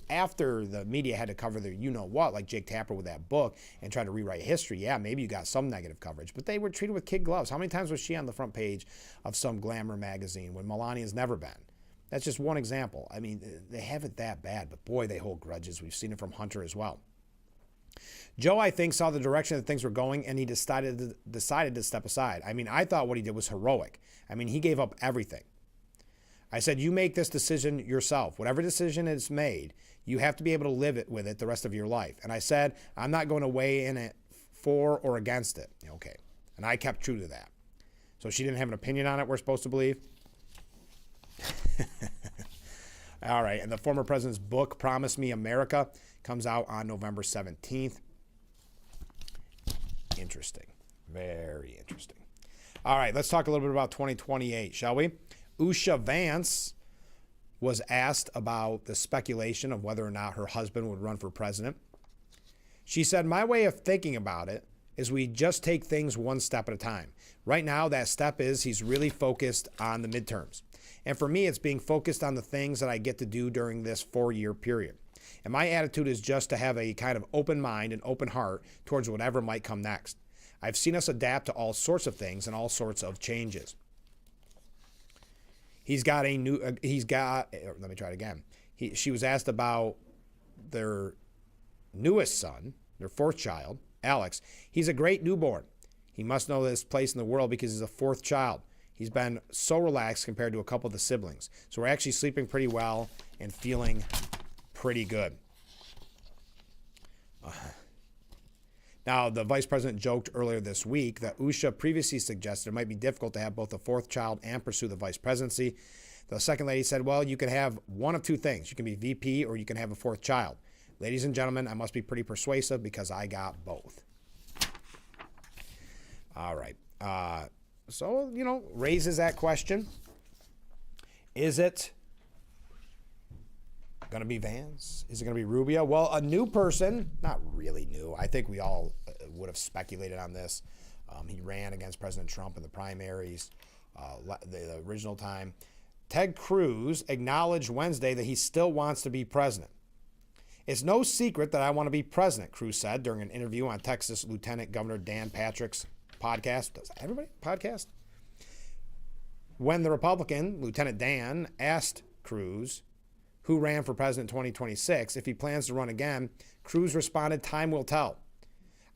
the media had to cover the you-know-what, like Jake Tapper with that book, and try to rewrite history, yeah, maybe you got some negative coverage. But they were treated with kid gloves. How many times was she on the front page of some glamour magazine when Melania's never been? That's just one example. I mean, they have it that bad, but boy, they hold grudges. We've seen it from Hunter as well. Joe, I think, saw the direction that things were going, and he decided to step aside. I mean, I thought what he did was heroic. I mean, he gave up everything. I said, you make this decision yourself. Whatever decision is made, you have to be able to live with it the rest of your life. And I said, I'm not going to weigh in it for or against it. Okay. And I kept true to that. So she didn't have an opinion on it, we're supposed to believe? All right. And the former president's book, Promise Me America, comes out on November 17th. Interesting. Very interesting. All right, let's talk a little bit about 2028, shall we? Usha Vance was asked about the speculation of whether or not her husband would run for president. She said, my way of thinking about it is we just take things one step at a time. Right now, that step is he's really focused on the midterms. And for me, it's being focused on the things that I get to do during this 4-year period. And my attitude is just to have a kind of open mind and open heart towards whatever might come next. I've seen us adapt to all sorts of things and all sorts of changes. She was asked about their newest son, their fourth child, Alex. He's a great newborn. He must know his place in the world because he's a fourth child. He's been so relaxed compared to a couple of the siblings. So we're actually sleeping pretty well and feeling pretty good. Now, the vice president joked earlier this week that Usha previously suggested it might be difficult to have both a fourth child and pursue the vice presidency. The second lady said, well, you can have one of two things. You can be VP or you can have a fourth child. Ladies and gentlemen, I must be pretty persuasive because I got both. All right. So, raises that question. Is it going to be Vance? Is it going to be Rubio? Well, a new person, not really new. I think we all would have speculated on this. He ran against President Trump in the primaries, the original time. Ted Cruz acknowledged Wednesday that he still wants to be president. It's no secret that I want to be president, Cruz said during an interview on Texas Lieutenant Governor Dan Patrick's podcast. Does everybody podcast? When the Republican, Lieutenant Dan, asked Cruz, who ran for president in 2026, if he plans to run again, Cruz responded, time will tell.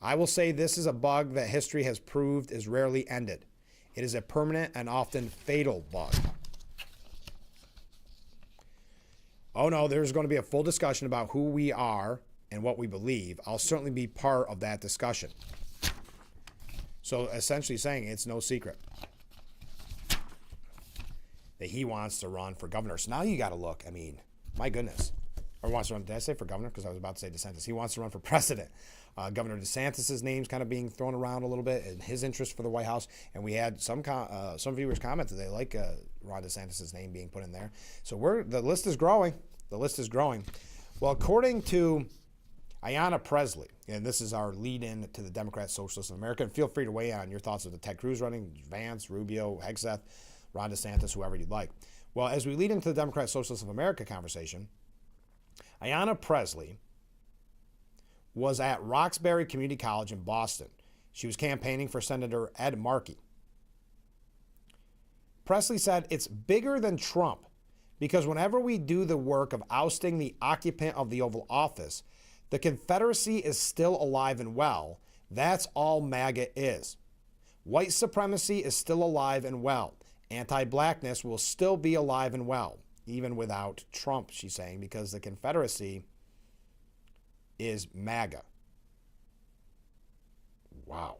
I will say this is a bug that history has proved is rarely ended. It is a permanent and often fatal bug. Oh no, there's going to be a full discussion about who we are and what we believe. I'll certainly be part of that discussion. So essentially saying it's no secret that he wants to run for governor. So now you got to look. I mean, my goodness. Or wants to run, did I say for governor? Because I was about to say DeSantis. He wants to run for president. Governor DeSantis' name's kind of being thrown around a little bit and his interest for the White House. And we had some viewers comment that they like Ron DeSantis' name being put in there. So the list is growing. The list is growing. Well, according to Ayanna Pressley, and this is our lead-in to the Democrat Socialists of America, and feel free to weigh in on your thoughts of the Ted Cruz running, Vance, Rubio, Hegseth, Ron DeSantis, whoever you'd like. Well, as we lead into the Democrat Socialists of America conversation, Ayanna Pressley was at Roxbury Community College in Boston. She was campaigning for Senator Ed Markey. Pressley said, it's bigger than Trump because whenever we do the work of ousting the occupant of the Oval Office, the Confederacy is still alive and well. That's all MAGA is. White supremacy is still alive and well. Anti-blackness will still be alive and well, even without Trump, she's saying, because the Confederacy is MAGA. Wow.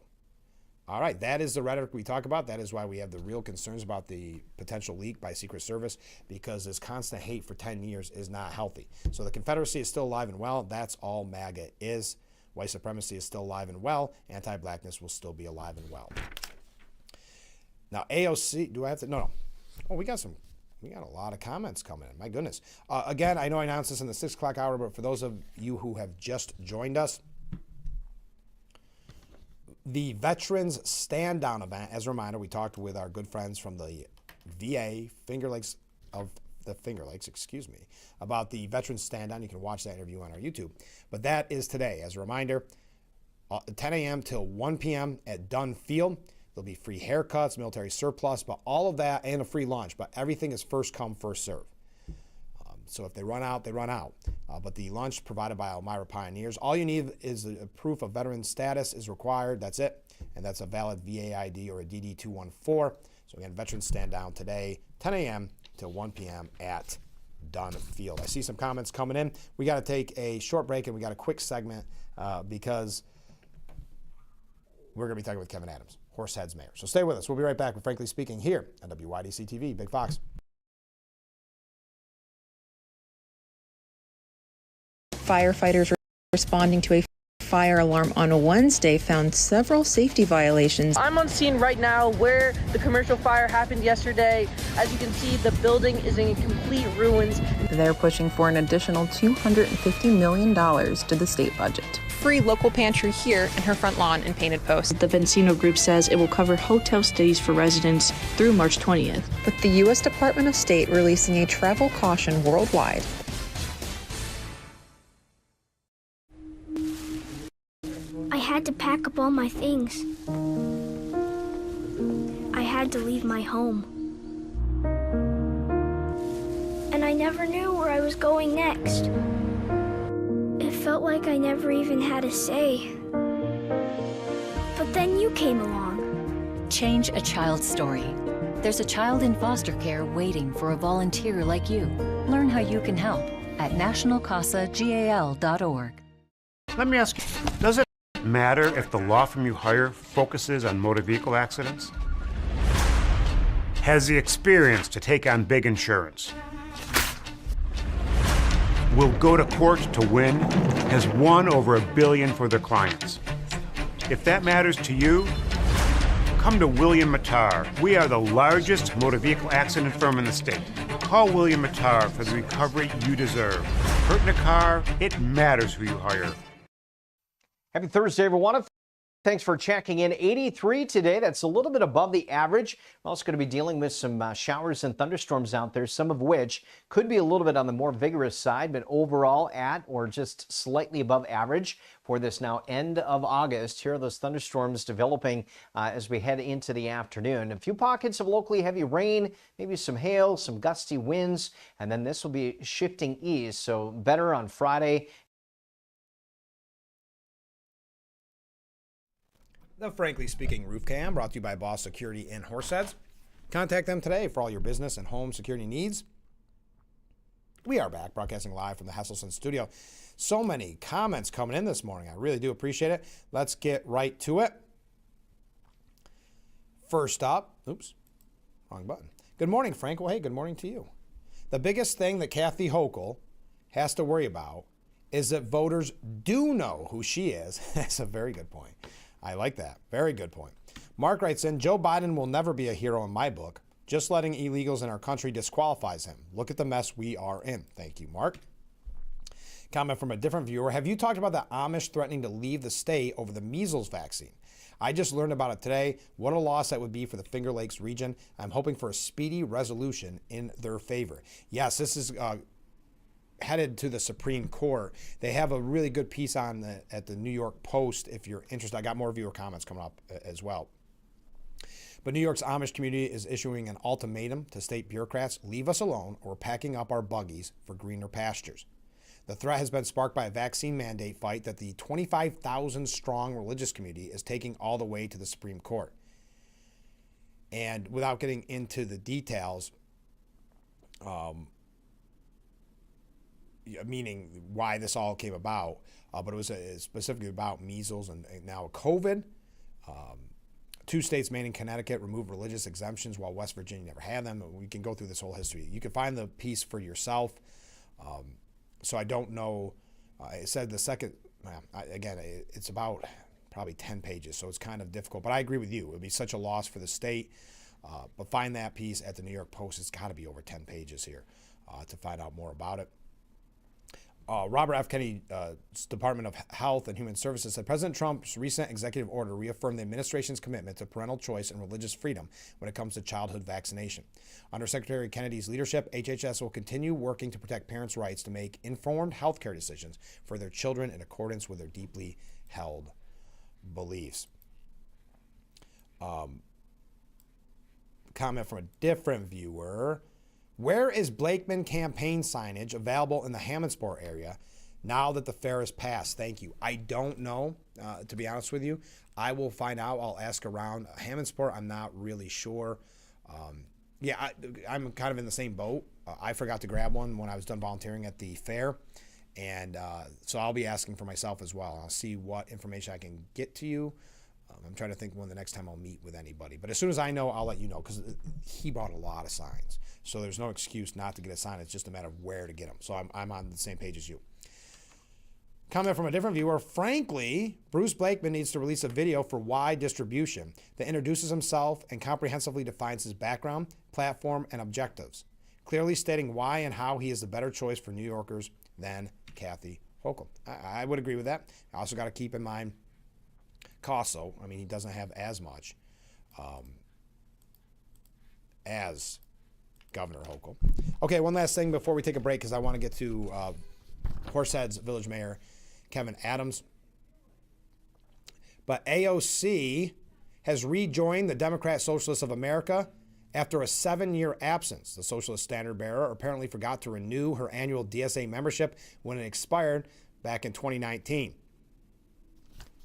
All right, that is the rhetoric we talk about. That is why we have the real concerns about the potential leak by Secret Service, because this constant hate for 10 years is not healthy. So the Confederacy is still alive and well. That's all MAGA is. White supremacy is still alive and well. Anti-blackness will still be alive and well. Now, AOC, do I have to? No. Oh, we got a lot of comments coming in. My goodness. Again, I know I announced this in the 6 o'clock hour, but for those of you who have just joined us, the Veterans Stand Down event, as a reminder, we talked with our good friends from the VA, Finger Lakes, about the Veterans Stand Down. You can watch that interview on our YouTube. But that is today, as a reminder, 10 a.m. till 1 p.m. at Dunn Field. There'll be free haircuts, military surplus, but all of that, and a free lunch. But everything is first come, first serve. So if they run out, they run out. But the lunch provided by Elmira Pioneers, all you need is a proof of veteran status is required. That's it. And that's a valid VA ID or a DD-214. So again, Veterans Stand Down today, 10 a.m. till 1 p.m. at Dunn Field. I see some comments coming in. We got to take a short break, and we got a quick segment because we're going to be talking with Kevin Adams, Horseheads Mayor. So stay with us. We'll be right back with Frankly Speaking here on WYDC TV, Big Fox. Firefighters responding to a fire alarm on Wednesday found several safety violations. I'm on scene right now where the commercial fire happened yesterday. As you can see, the building is in complete ruins. They're pushing for an additional $250 million to the state budget. Free local pantry here and her front lawn and painted posts. The Benzino Group says it will cover hotel stays for residents through March 20th. With the U.S. Department of State releasing a travel caution worldwide. I had to pack up all my things. I had to leave my home. And I never knew where I was going next. It felt like I never even had a say. But then you came along. Change a child's story. There's a child in foster care waiting for a volunteer like you. Learn how you can help at nationalcasagal.org. Let me ask you, does it matter if the law firm you hire focuses on motor vehicle accidents? Has the experience to take on big insurance? Will go to court to win? Has won over $1 billion for their clients? If that matters to you, come to William Mattar. We are the largest motor vehicle accident firm in the state. Call William Mattar for the recovery you deserve. Hurt in a car, it matters who you hire. Happy Thursday, everyone. Thanks for checking in. 83 today. That's a little bit above the average. We're also going to be dealing with some showers and thunderstorms out there, some of which could be a little bit on the more vigorous side, but overall at or just slightly above average for this now end of August. Here are those thunderstorms developing as we head into the afternoon. A few pockets of locally heavy rain, maybe some hail, some gusty winds, and then this will be shifting east. So better on Friday. The Frankly Speaking Roof Cam, brought to you by Boss Security in Horseheads. Contact them today for all your business and home security needs. We are back, broadcasting live from the Hesselson studio. So many comments coming in this morning. I really do appreciate it. Let's get right to it. First up, oops, wrong button. Good morning, Frank. Well, hey, good morning to you. The biggest thing that Kathy Hochul has to worry about is that voters do know who she is. That's a very good point. I like that. Very good point. Mark writes in, Joe Biden will never be a hero in my book. Just letting illegals in our country disqualifies him. Look at the mess we are in. Thank you, Mark. Comment from a different viewer. Have you talked about the Amish threatening to leave the state over the measles vaccine? I just learned about it today. What a loss that would be for the Finger Lakes region. I'm hoping for a speedy resolution in their favor. Yes, this is headed to the Supreme Court. They have a really good piece on at the New York Post if you're interested. I got more viewer comments coming up as well. But New York's Amish community is issuing an ultimatum to state bureaucrats, leave us alone or we're packing up our buggies for greener pastures. The threat has been sparked by a vaccine mandate fight that the 25,000 strong religious community is taking all the way to the Supreme Court. And without getting into the details, meaning why this all came about, but it was specifically about measles and now COVID. 2 states, Maine and Connecticut, remove religious exemptions while West Virginia never had them. We can go through this whole history. You can find the piece for yourself. So I don't know. It said the second, again, it's about probably 10 pages, so it's kind of difficult. But I agree with you. It would be such a loss for the state. But find that piece at the New York Post. It's got to be over 10 pages here to find out more about it. Robert F. Kennedy's Department of Health and Human Services said President Trump's recent executive order reaffirmed the administration's commitment to parental choice and religious freedom when it comes to childhood vaccination. Under Secretary Kennedy's leadership, HHS will continue working to protect parents' rights to make informed healthcare decisions for their children in accordance with their deeply held beliefs. Comment from a different viewer. Where is Blakeman campaign signage available in the Hammondsport area now that the fair is passed? Thank you. I don't know, to be honest with you. I will find out. I'll ask around. Hammondsport, I'm not really sure. I'm kind of in the same boat. I forgot to grab one when I was done volunteering at the fair. And so I'll be asking for myself as well. I'll see what information I can get to you. I'm trying to think when the next time I'll meet with anybody. But as soon as I know, I'll let you know, because he bought a lot of signs. So there's no excuse not to get a sign. It's just a matter of where to get them. So I'm on the same page as you. Comment from a different viewer. Frankly, Bruce Blakeman needs to release a video for wide distribution that introduces himself and comprehensively defines his background, platform, and objectives, clearly stating why and how he is the better choice for New Yorkers than Kathy Hochul. I would agree with that. I also got to keep in mind Casso. I mean, he doesn't have as much as Governor Hochul. Okay, one last thing before we take a break, because I want to get to Horseheads Village Mayor Kevin Adams. But AOC has rejoined the Democrat Socialists of America after a 7-year absence. The Socialist Standard Bearer apparently forgot to renew her annual DSA membership when it expired back in 2019.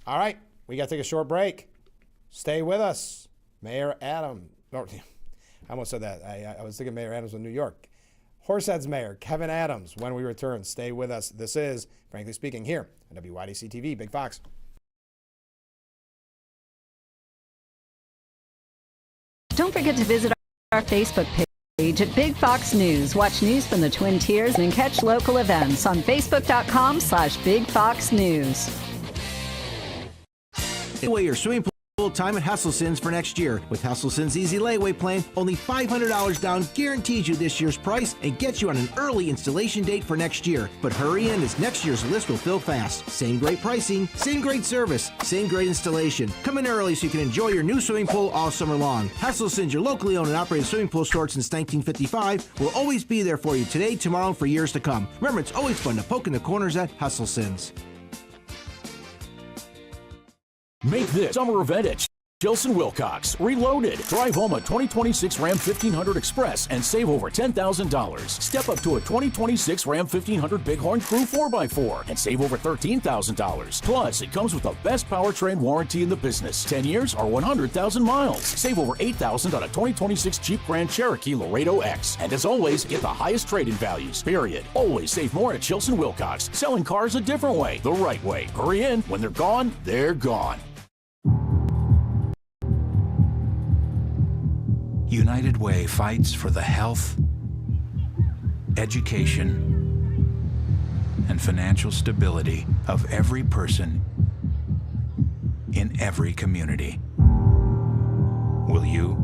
All right. We got to take a short break. Stay with us. Mayor Adams. Oh, I almost said that. I was thinking Mayor Adams of New York. Horseheads Mayor Kevin Adams. When we return, stay with us. This is, Frankly Speaking, here on WYDC TV, Big Fox. Don't forget to visit our Facebook page at Big Fox News. Watch news from the Twin Tiers and catch local events on Facebook.com/Big Fox News. Away your swimming pool time at Hesselsen's for next year. With Hesselsen's Easy Layaway Plan, only $500 down guarantees you this year's price and gets you on an early installation date for next year. But hurry in, as next year's list will fill fast. Same great pricing, same great service, same great installation. Come in early so you can enjoy your new swimming pool all summer long. Hesselsen's, your locally owned and operated swimming pool store since 1955, will always be there for you today, tomorrow, and for years to come. Remember, it's always fun to poke in the corners at Hesselsen's. Make this summer event at Chilson Wilcox Reloaded. Drive home a 2026 Ram 1500 Express and save over $10,000. Step up to a 2026 Ram 1500 Bighorn Crew 4x4 and save over $13,000. Plus, it comes with the best powertrain warranty in the business. 10 years or 100,000 miles. Save over $8,000 on a 2026 Jeep Grand Cherokee Laredo X. And as always, get the highest trade-in values, period. Always save more at Chilson Wilcox. Selling cars a different way, the right way. Hurry in. When they're gone, they're gone. United Way fights for the health, education, and financial stability of every person in every community. Will you?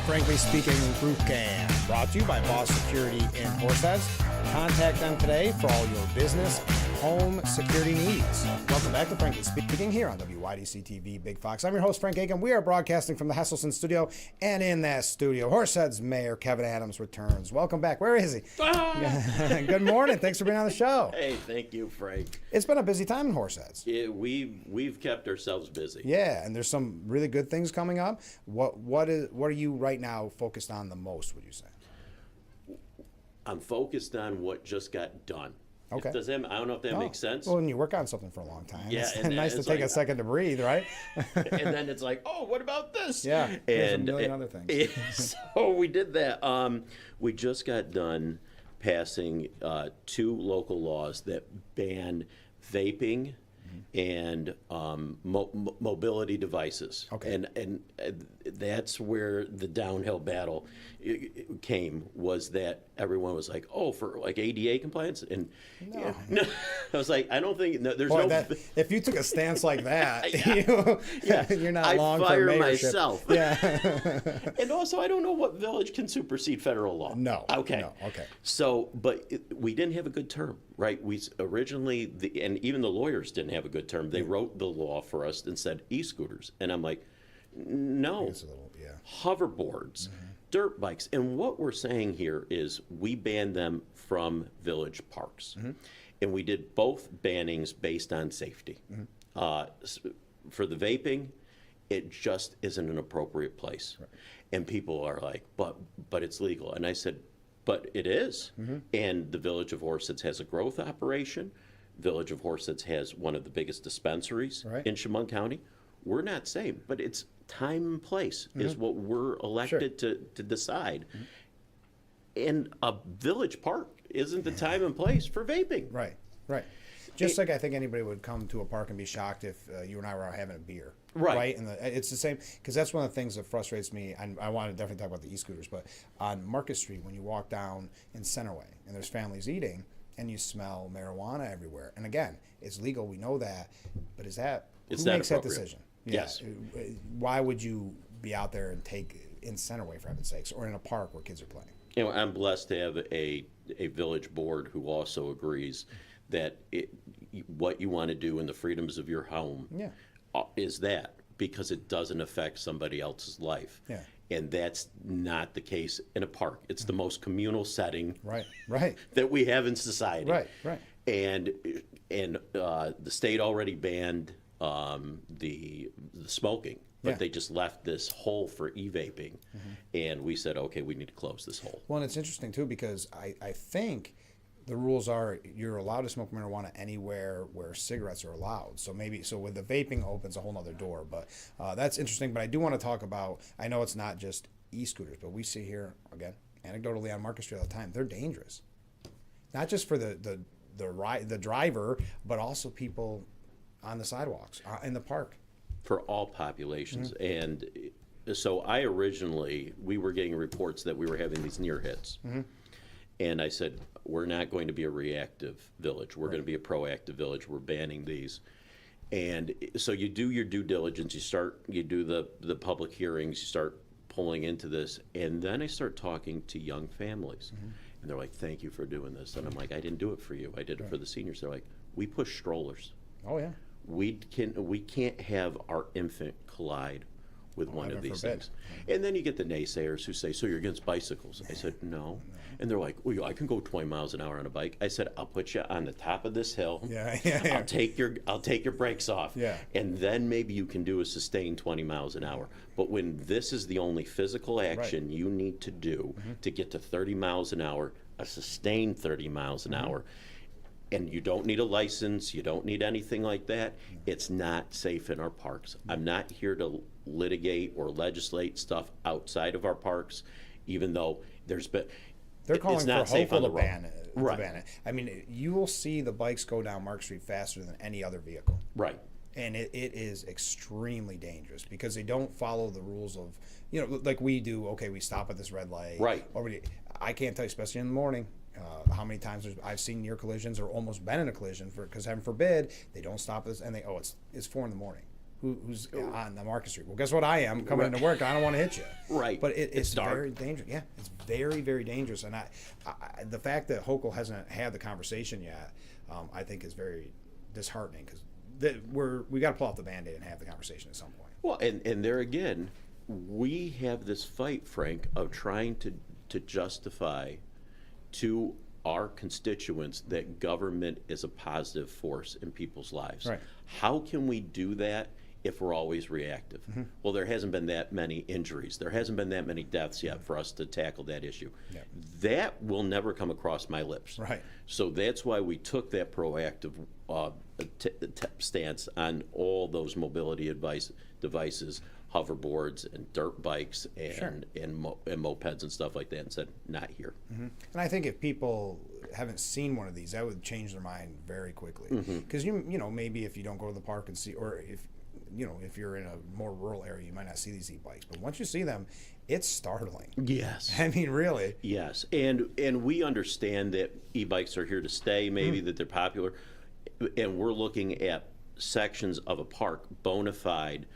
Frankly Speaking, Group Cam, brought to you by Boss Security in Horseheads. Contact them today for all your business home security needs. Welcome back to Frankly Speaking here on WYDC TV Big Fox. I'm your host, Frank Aiken. We are broadcasting from the Hesselson studio, and in that studio, Horseheads Mayor Kevin Adams returns. Welcome back. Where is he? Good morning. Thanks for being on the show. Hey, thank you, Frank. It's been a busy time in Horseheads. Yeah, we've kept ourselves busy. Yeah, and there's some really good things coming up. What are you right now focused on the most, would you say? I'm focused on what just got done. Okay. I don't know if that makes sense. Well, when you work on something for a long time, yeah, it's nice to take a second to breathe, right? And then it's like, oh, what about this? Yeah, there's and a million other things. So we did that. We just got done passing 2 local laws that ban vaping and mobility devices. Okay. And that's where the downhill battle came, was that everyone was like, oh, for like ADA compliance? And no. I was like, I don't think, there's Boy, no... if you took a stance like that, you're not I'd long fire for mayorship. myself. Yeah. And also, I don't know what village can supersede federal law. No. Okay. No. Okay. So, but we didn't have a good term, right? We originally, and even the lawyers didn't have a good term. They wrote the law for us and said e-scooters. And I'm like, no, hoverboards, dirt bikes. And what we're saying here is we banned them from village parks. And we did both bannings based on safety. For the vaping, it just isn't an appropriate place. Right. And people are like, but it's legal. And I said, but it is. And the Village of Horseheads has a growth operation. Village of Horseheads has one of the biggest dispensaries in Chemung County. We're not saying, but it's time and place is what we're elected to decide. And a village park isn't the time and place for vaping. Right. Just like I think anybody would come to a park and be shocked if you and I were out having a beer. Right. And it's the same, because that's one of the things that frustrates me. And I want to definitely talk about the e-scooters, but on Market Street, when you walk down in Centerway and there's families eating and you smell marijuana everywhere. And again, it's legal, we know that, but who makes that decision? Yes. Why would you be out there and take in Centerway, for heaven's sakes, or in a park where kids are playing? You know, I'm blessed to have a village board who also agrees that what you want to do in the freedoms of your home is that, because it doesn't affect somebody else's life. Yeah. And that's not the case in a park. It's the most communal setting that we have in society. Right. And the state already banned the smoking, but they just left this hole for e-vaping. And we said, okay, we need to close this hole. Well, and it's interesting too, because I think the rules are you're allowed to smoke marijuana anywhere where cigarettes are allowed. So with the vaping opens a whole nother door, but that's interesting. But I do want to talk about, I know it's not just e-scooters, but we see here, again, anecdotally on Market Street all the time, they're dangerous. Not just for the driver, but also people on the sidewalks, in the park. For all populations. And so we were getting reports that we were having these near hits. And I said, we're not going to be a reactive village. We're going to be a proactive village. We're banning these. And so you do your due diligence. You do the public hearings. You start pulling into this. And then I start talking to young families. And they're like, thank you for doing this. And I'm like, I didn't do it for you. I did it for the seniors. They're like, we push strollers. Oh, yeah. We can't have our infant collide with one of these things. And then you get the naysayers who say, so you're against bicycles. I said, no. And they're like, well, I can go 20 miles an hour on a bike. I said, I'll put you on the top of this hill. I'll take your brakes off. And then maybe you can do a sustained 20 miles an hour. But when this is the only physical action you need to do to get to 30 miles an hour, a sustained 30 miles an hour, and you don't need a license, you don't need anything like that, it's not safe in our parks. I'm not here to litigate or legislate stuff outside of our parks, even though they're calling it's not for safe on the to road. ban it. I mean, you will see the bikes go down Mark Street faster than any other vehicle. Right. And it is extremely dangerous because they don't follow the rules of, like we do. Okay, we stop at this red light. Right. I can't tell you, especially in the morning, how many times I've seen near collisions or almost been in a collision because heaven forbid they don't stop us and it's 4 in the morning. who's on the Market Street. Well, guess what I am coming into work. I don't want to hit you. Right. But it's dark. very dangerous. Yeah, it's very, very dangerous. And the fact that Hochul hasn't had the conversation yet, I think is very disheartening because we got to pull off the Band-Aid and have the conversation at some point. Well, and there again, we have this fight, Frank, of trying to justify to our constituents that government is a positive force in people's lives. Right. How can we do that if we're always reactive? Mm-hmm. Well, there hasn't been that many injuries. There hasn't been that many deaths yet for us to tackle that issue. Yeah. That will never come across my lips. Right. So that's why we took that proactive stance on all those mobility devices, hoverboards and dirt bikes and mopeds and stuff like that, and said, not here. Mm-hmm. And I think if people haven't seen one of these, that would change their mind very quickly. Because you know, maybe if you don't go to the park and see, or if you're in a more rural area, you might not see these e-bikes. But once you see them, it's startling. Yes. I mean, really. Yes, and we understand that e-bikes are here to stay, maybe that they're popular, and we're looking at sections of a park bona fide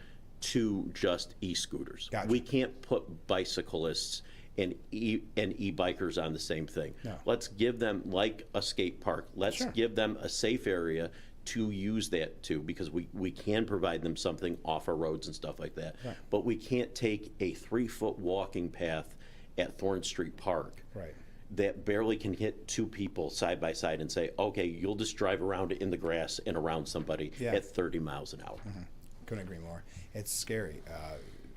to just e-scooters. Gotcha. We can't put bicyclists and e-bikers on the same thing. No. Let's give them, like a skate park, let's give them a safe area to use that to, because we can provide them something off our roads and stuff like that. Right. But we can't take a 3-foot walking path at Thorne Street Park that barely can hit 2 people side by side and say, okay, you'll just drive around in the grass and around somebody at 30 miles an hour. Couldn't agree more. It's scary.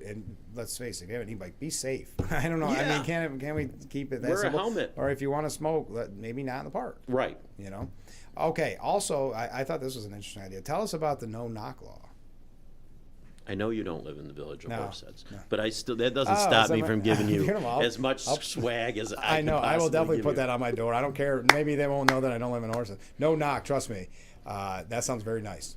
And let's face it, if you have an e-bike, be safe. I don't know. Yeah. I mean, can we keep it that Wear simple? a helmet. Or if you want to smoke, maybe not in the park. Right. You know? Okay, also, I thought this was an interesting idea. Tell us about the no-knock law. I know you don't live in the village of Horseheads, no. but that doesn't stop me from giving you I'll- as much swag as I know. can I will possibly definitely give put you. that on my door. I don't care. Maybe they won't know that I don't live in Horseheads. No knock, trust me. That sounds very nice.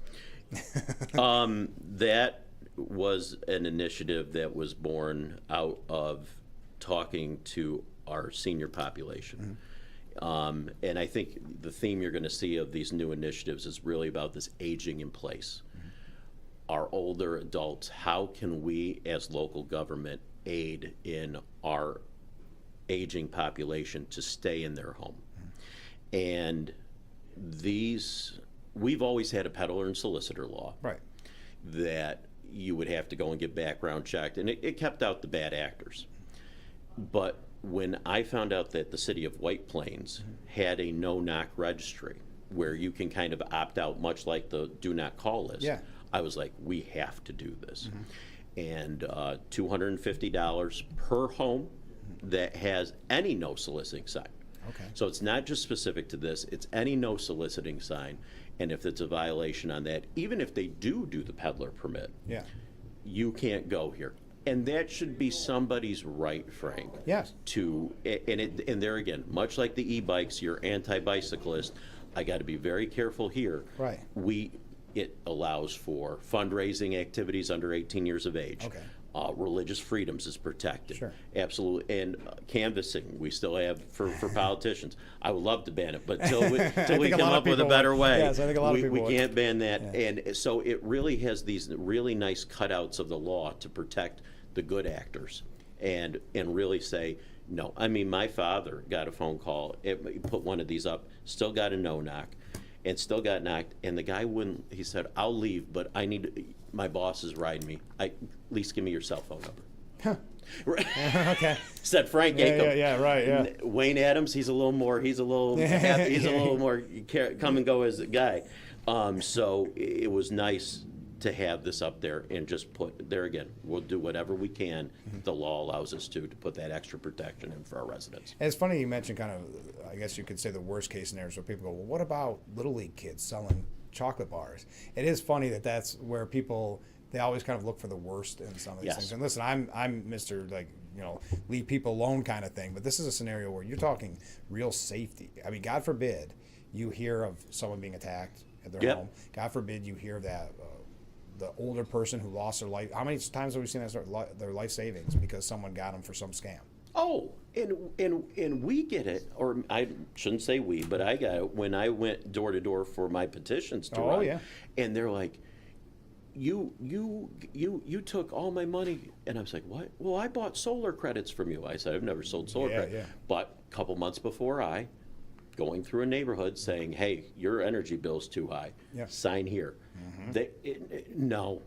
That was an initiative that was born out of talking to our senior population. And I think the theme you're going to see of these new initiatives is really about this aging in place. Our older adults, how can we as local government aid in our aging population to stay in their home? And we've always had a peddler and solicitor law. Right. That you would have to go and get background checked, and it kept out the bad actors. But when I found out that the city of White Plains had a no-knock registry where you can kind of opt out, much like the do not call list, I was like, we have to do this. And $250 per home that has any no soliciting sign. Okay. So it's not just specific to this, it's any no soliciting sign. And if it's a violation on that, even if they do the peddler permit, you can't go here. And that should be somebody's right, Frank. Yes. And there again, much like the e-bikes, you're anti-bicyclist. I got to be very careful here. Right. It allows for fundraising activities under 18 years of age. Okay. Religious freedoms is protected. Sure. Absolutely. And canvassing, we still have for politicians. I would love to ban it, but till we come up with a better way, yes, I think a lot of people we can't ban that. Yeah. And so it really has these really nice cutouts of the law to protect the good actors and really say, no. I mean, my father got a phone call, he put one of these up, still got a no-knock, and still got knocked, and the guy wouldn't, he said, I'll leave, but my boss is riding me. At least give me your cell phone number. Okay. Said Frank Akem. Yeah, right, yeah. Wayne Adams, he's a little more come and go as a guy. So it was nice to have this up there and just put there again. We'll do whatever we can. The law allows us to put that extra protection in for our residents. And it's funny you mentioned kind of, I guess you could say the worst case scenario where people go, well, what about Little League kids selling chocolate bars? It is funny that's where people, they always kind of look for the worst in some of these things. And listen, I'm Mr. Leave people alone kind of thing, but this is a scenario where you're talking real safety. I mean, God forbid you hear of someone being attacked at their home. God forbid you hear of that. The older person who lost their life. How many times have we seen that their life savings because someone got them for some scam? Oh, and we get it, or I shouldn't say we, but I got it when I went door to door for my petitions to run. Yeah. And they're like, you took all my money. And I was like, what? Well, I bought solar credits from you. I said, I've never sold solar credits. Yeah. But a couple months before, going through a neighborhood saying, hey, your energy bill's too high. Yeah. Sign here. No,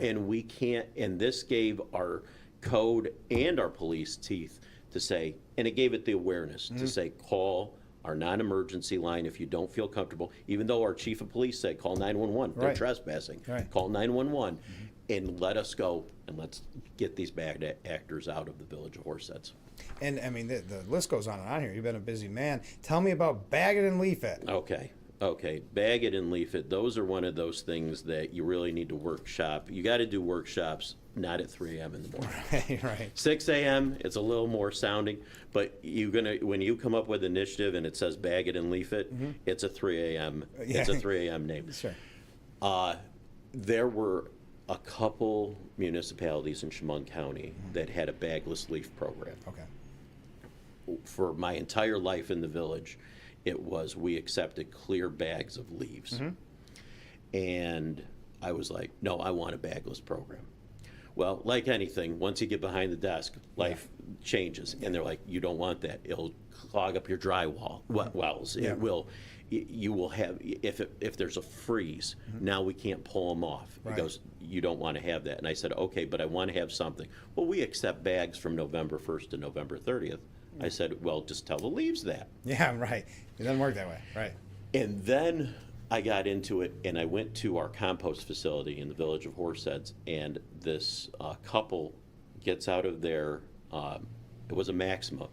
and we can't, and this gave our code and our police teeth to say, and it gave it the awareness to say, call our non-emergency line if you don't feel comfortable, even though our chief of police said, call 911, they're trespassing. Call 911 and let us go, and let's get these bad actors out of the village of Horseheads. And I mean, the list goes on and on here. You've been a busy man. Tell me about Bag It and Leaf It. Okay, Bag It and Leaf It. Those are one of those things that you really need to workshop. You got to do workshops not at 3 a.m. in the morning. Right. 6 a.m. It's a little more sounding, but when you come up with an initiative and it says Bag It and Leaf It, it's a 3 a.m. It's a 3 a.m. name. Sure. There were a couple municipalities in Chemung County that had a bagless leaf program. Okay. For my entire life in the village, it was we accepted clear bags of leaves. And I was like, no, I want a bagless program. Well, like anything, once you get behind the desk, life changes. And they're like, you don't want that. It'll clog up your drywall wells. It will. You will have, if there's a freeze, now we can't pull them off. He goes, you don't want to have that. And I said, okay, but I want to have something. Well, we accept bags from November 1st to November 30th. I said, well, just tell the leaves that. Yeah, right. It doesn't work that way, right. And then I got into it, and I went to our compost facility in the village of Horseheads, and this couple gets out of their, it was a Maxima,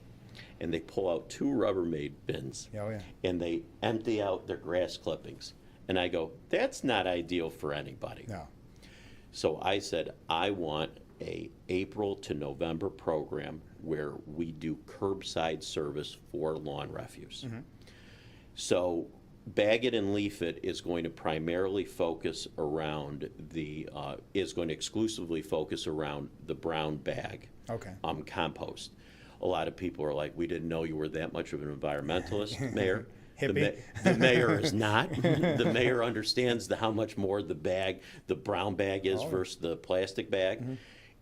and they pull out 2 Rubbermaid bins, and they empty out their grass clippings. And I go, that's not ideal for anybody. No. So I said, I want a April to November program where we do curbside service for lawn refuse. So Bag It and Leaf It is going to primarily focus around is going to exclusively focus around the brown bag compost. A lot of people are like, we didn't know you were that much of an environmentalist, Mayor. The mayor is not. The mayor understands how much more the brown bag is versus the plastic bag.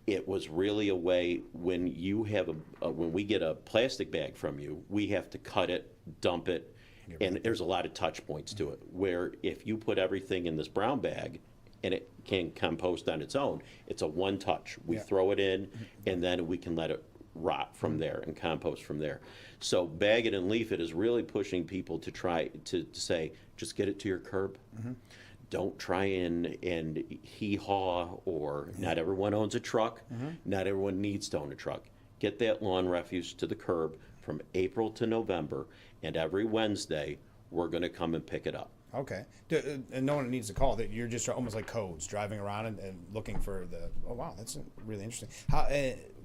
It was really a way, when you have when we get a plastic bag from you, we have to cut it, dump it, and there's a lot of touch points to it. Where if you put everything in this brown bag, and it can compost on its own, it's a one touch. We throw it in, and then we can let it rot from there and compost from there. So Bag It and Leaf It is really pushing people to try to say, just get it to your curb. Don't try and hee-haw, or not everyone owns a truck. Not everyone needs to own a truck. Get that lawn refuse to the curb from April to November, and every Wednesday we're going to come and pick it up. Okay. And no one needs to call. That you're just almost like codes, driving around and looking for the. Oh wow, that's really interesting. How?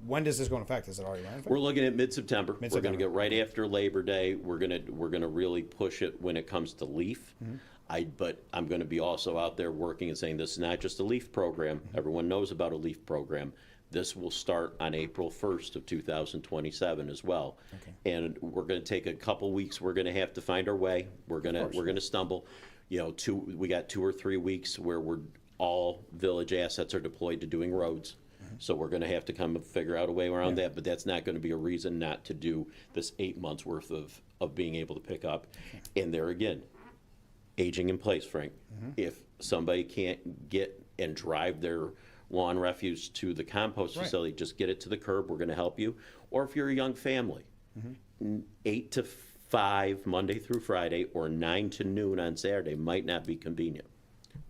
When does this go into effect? Is it already in effect? We're looking at mid-September. We're going to get right after Labor Day. We're gonna really push it when it comes to leaf. But I'm going to be also out there working and saying this is not just a leaf program. Everyone knows about a leaf program. This will start on April 1st of 2027 as well. And we're going to take a couple weeks. We're going to have to find our way. We're going to stumble. We got 2 or 3 weeks where all village assets are deployed to doing roads. So we're going to have to come and figure out a way around that, but that's not going to be a reason not to do this 8 months worth of being able to pick up. And there again, aging in place, Frank. If somebody can't get and drive their lawn refuse to the compost facility, just get it to the curb. We're going to help you. Or if you're a young family, 8 to 5 Monday through Friday, or 9 to noon on Saturday might not be convenient.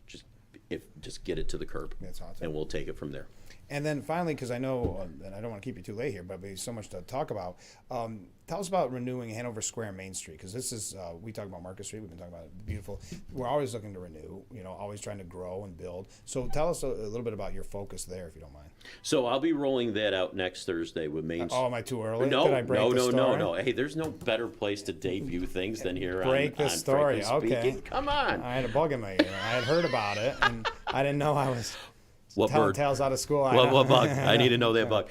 Just get it to the curb, and we'll take it from there. And then finally, because I know, and I don't want to keep you too late here, but there's so much to talk about. Tell us about renewing Hanover Square Main Street, because this is, we talk about Market Street, we've been talking about it, beautiful. We're always looking to renew, always trying to grow and build. So tell us a little bit about your focus there, if you don't mind. So I'll be rolling that out next Thursday with Main Street. Oh, am I too early? No, Did I break the story? No. Hey, there's no better place to debut things than here break the story. Frankly Okay. Speaking. Come on. I had a bug in my ear. I had heard about it, and I didn't know I was... What telling bird? Tales out of school. What bug? I need to know that bug.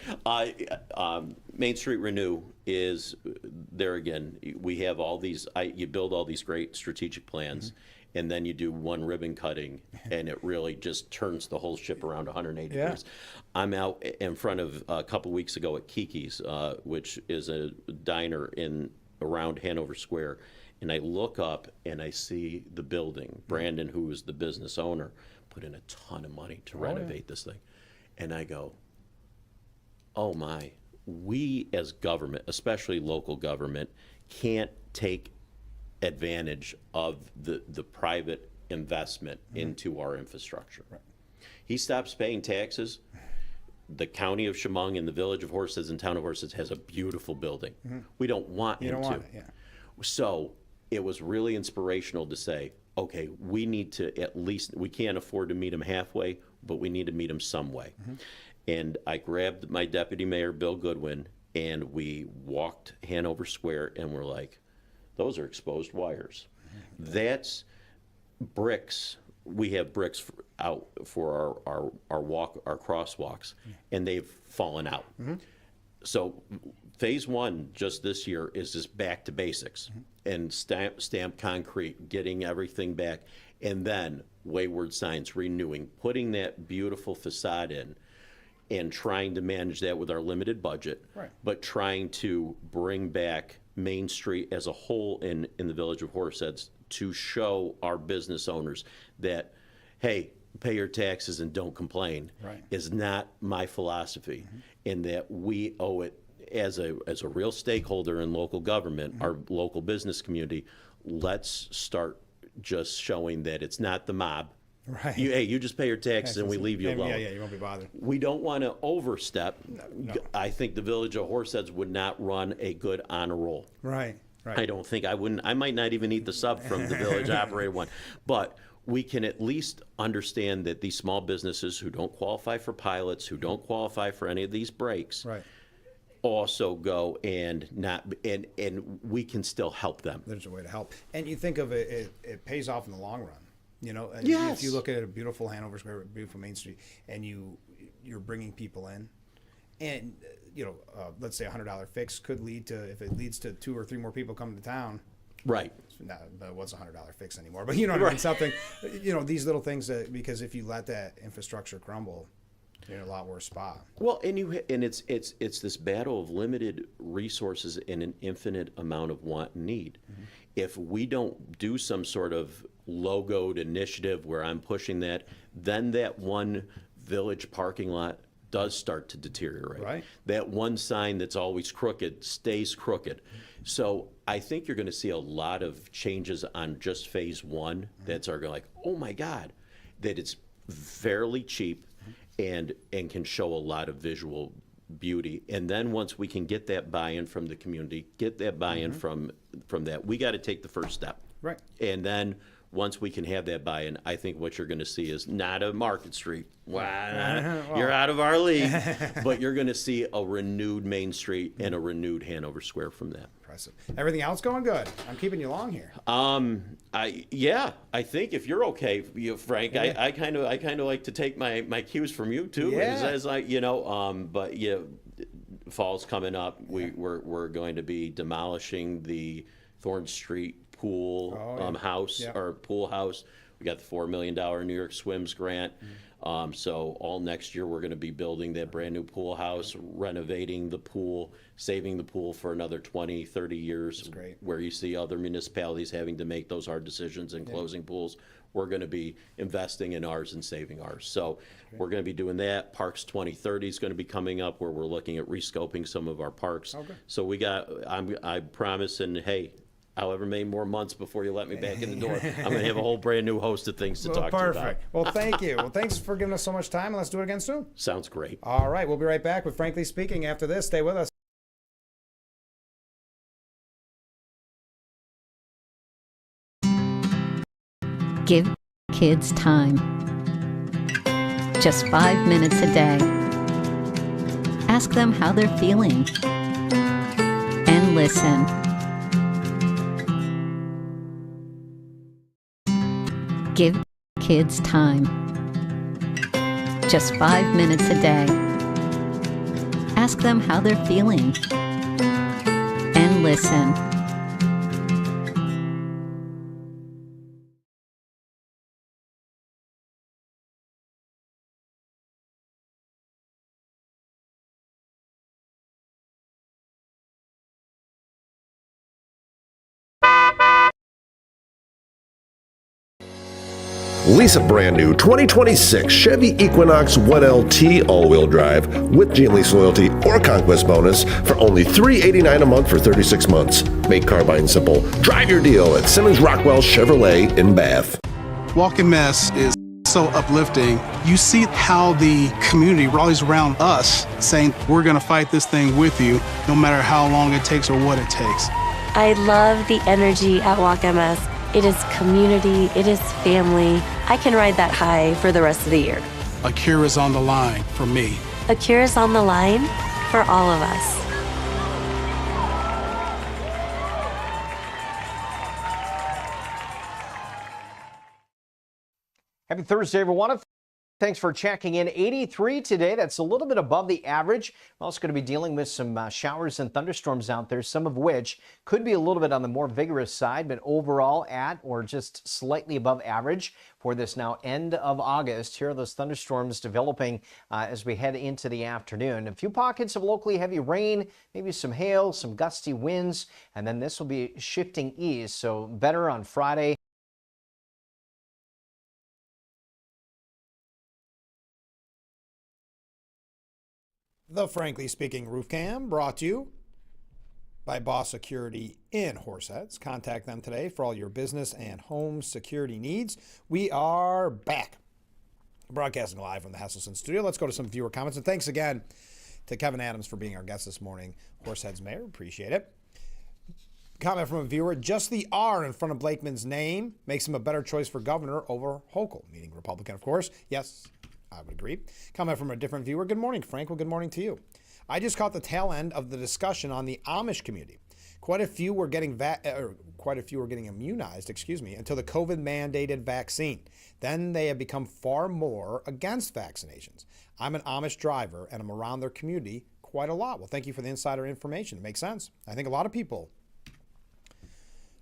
Main Street Renew is there again. We have all these. You build all these great strategic plans, and then you do one ribbon cutting, and it really just turns the whole ship around 180 Yeah. degrees. I'm out in front of a couple weeks ago at Kiki's, which is a diner around Hanover Square, and I look up and I see the building. Brandon, who is the business owner, put in a ton of money to renovate this thing. And I go, oh my, we as government, especially local government, can't take advantage of the private investment into our infrastructure. He stops paying taxes. The county of Chemung and the village of Horseheads and town of Horseheads has a beautiful building. We don't want him to. So it was really inspirational to say, okay, we need to at least, we can't afford to meet him halfway, but we need to meet him some way. And I grabbed my deputy mayor, Bill Goodwin, and we walked Hanover Square, and we're like, those are exposed wires. That's bricks. We have bricks out for our crosswalks, and they've fallen out. So phase one just this year is just back to basics and stamp concrete, getting everything back, and then wayward signs, renewing, putting that beautiful facade in, and trying to manage that with our limited budget, but trying to bring back Main Street as a whole in the village of Horseheads to show our business owners that, hey, pay your taxes and don't complain is not my philosophy, and that we owe it as a real stakeholder in local government, our local business community. Let's start just showing that it's not the mob. You just pay your taxes and we leave you alone. You won't be bothered. We don't want to overstep. No. I think the village of Horseheads would not run a good honor roll. I don't think I wouldn't. I might not even eat the sub from the village operated one. But we can at least understand that these small businesses who don't qualify for pilots, who don't qualify for any of these breaks, also go and we can still help them. There's a way to help. And you think of it, it pays off in the long run. You know, and Yes. if you look at a beautiful Hanover Square, beautiful Main Street, and you're bringing people in, and let's say $100 fix could lead to, if it leads to 2 or 3 more people coming to town. Right. But what's a $100 fix anymore? But you know what I mean? Something, these little things that, because if you let that infrastructure crumble, you're in a lot worse spot. Well, and it's this battle of limited resources and an infinite amount of want and need. If we don't do some sort of logoed initiative where I'm pushing that, then that one village parking lot does start to deteriorate. That one sign that's always crooked stays crooked. So I think you're going to see a lot of changes on just phase one that's are going like, oh my God, that it's fairly cheap and can show a lot of visual beauty. And then once we can get that buy-in from the community, get that buy-in from that, we got to take the first step. And then once we can have that buy-in, I think what you're going to see is not a Market Street. You're out of our league. But you're going to see a renewed Main Street and a renewed Hanover Square from that. Impressive. Everything else going good? I'm keeping you long here. I think if you're okay, Frank, I kind of like to take my cues from you too. As but fall's coming up. We're going to be demolishing the Thorn Street pool house or pool house. We got the $4 million New York Swims grant. So all next year we're going to be building that brand new pool house, renovating the pool, saving the pool for another 20, 30 years. Where you see other municipalities having to make those hard decisions and closing pools. We're going to be investing in ours and saving ours. So we're going to be doing that. Parks 2030 is going to be coming up where we're looking at rescoping some of our parks. So I promise, and hey, however many more months before you let me back in the door, I'm going to have a whole brand new host of things to talk to you about. Perfect. Well, thank you. Well, thanks for giving us so much time, and let's do it again soon. Sounds great. All right. We'll be right back with Frankly Speaking after this. Stay with us. Give kids time. Just 5 minutes a day. Ask them how they're feeling. And listen. Give kids time. Just 5 minutes a day. Ask them how they're feeling. And listen. Lease a brand new 2026 Chevy Equinox 1LT all-wheel drive with Gene Lease Loyalty or Conquest Bonus for only $389 a month for 36 months. Make car buying simple. Drive your deal at Simmons Rockwell Chevrolet in Bath. Walking Mass is so uplifting. You see how the community rallies around us saying, we're going to fight this thing with you, no matter how long it takes or what it takes. I love the energy at Walk MS. It is community, it is family. I can ride that high for the rest of the year. A cure is on the line for me. A cure is on the line for all of us. Happy Thursday, everyone. Thanks for checking in. 83 today. That's a little bit above the average. We're also going to be dealing with some showers and thunderstorms out there, some of which could be a little bit on the more vigorous side, but overall at or just slightly above average for this now end of August. Here are those thunderstorms developing as we head into the afternoon. A few pockets of locally heavy rain, maybe some hail, some gusty winds, and then this will be shifting east, so better on Friday. The Frankly Speaking Roof Cam brought to you by Boss Security in Horseheads. Contact them today for all your business and home security needs. We are back, broadcasting live from the Hesselson studio. Let's go to some viewer comments. And thanks again to Kevin Adams for being our guest this morning, Horseheads Mayor. Appreciate it. Comment from a viewer: just the R in front of Blakeman's name makes him a better choice for governor over Hochul, meaning Republican, of course. Yes, I would agree. Comment from a different viewer: good morning, Frank. Well, good morning to you. I just caught the tail end of the discussion on the Amish community. Quite a few were getting immunized, until the COVID mandated vaccine. Then they have become far more against vaccinations. I'm an Amish driver and I'm around their community quite a lot. Well, thank you for the insider information. It makes sense. I think a lot of people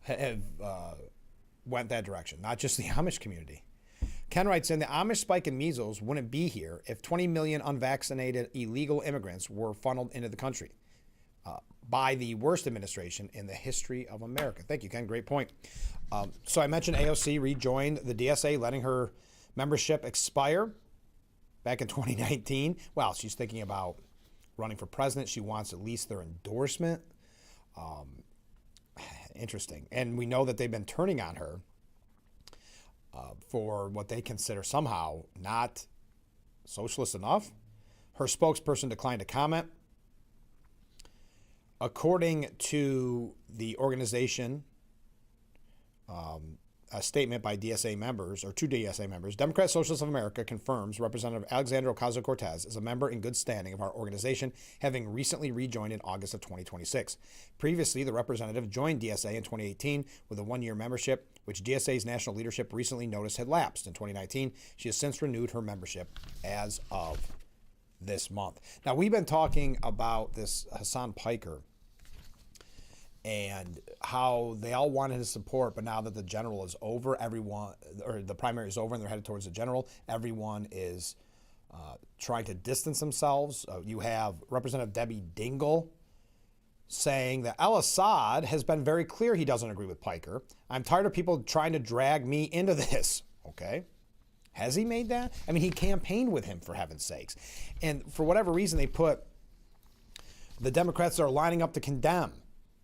have went that direction, not just the Amish community. Ken writes in, the Amish spike in measles wouldn't be here if 20 million unvaccinated illegal immigrants were funneled into the country by the worst administration in the history of America. Thank you, Ken. Great point. So I mentioned AOC rejoined the DSA, letting her membership expire back in 2019. Well, she's thinking about running for president. She wants at least their endorsement. Interesting. And we know that they've been turning on her for what they consider somehow not socialist enough. Her spokesperson declined to comment. According to the organization, a statement by DSA members, or two DSA members, Democrat Socialists of America confirms Representative Alexandra Ocasio-Cortez is a member in good standing of our organization, having recently rejoined in August of 2026. Previously, the representative joined DSA in 2018 with a one-year membership, which DSA's national leadership recently noticed had lapsed. In 2019, she has since renewed her membership as of this month. Now, we've been talking about this Hassan Piker and how they all wanted his support, but now that the general is over, the primary is over and they're headed towards the general, everyone is trying to distance themselves. You have Representative Debbie Dingell saying that al-Assad has been very clear he doesn't agree with Piker. I'm tired of people trying to drag me into this. Okay. Has he made that? I mean, he campaigned with him, for heaven's sakes. And for whatever reason, they put the Democrats that are lining up to condemn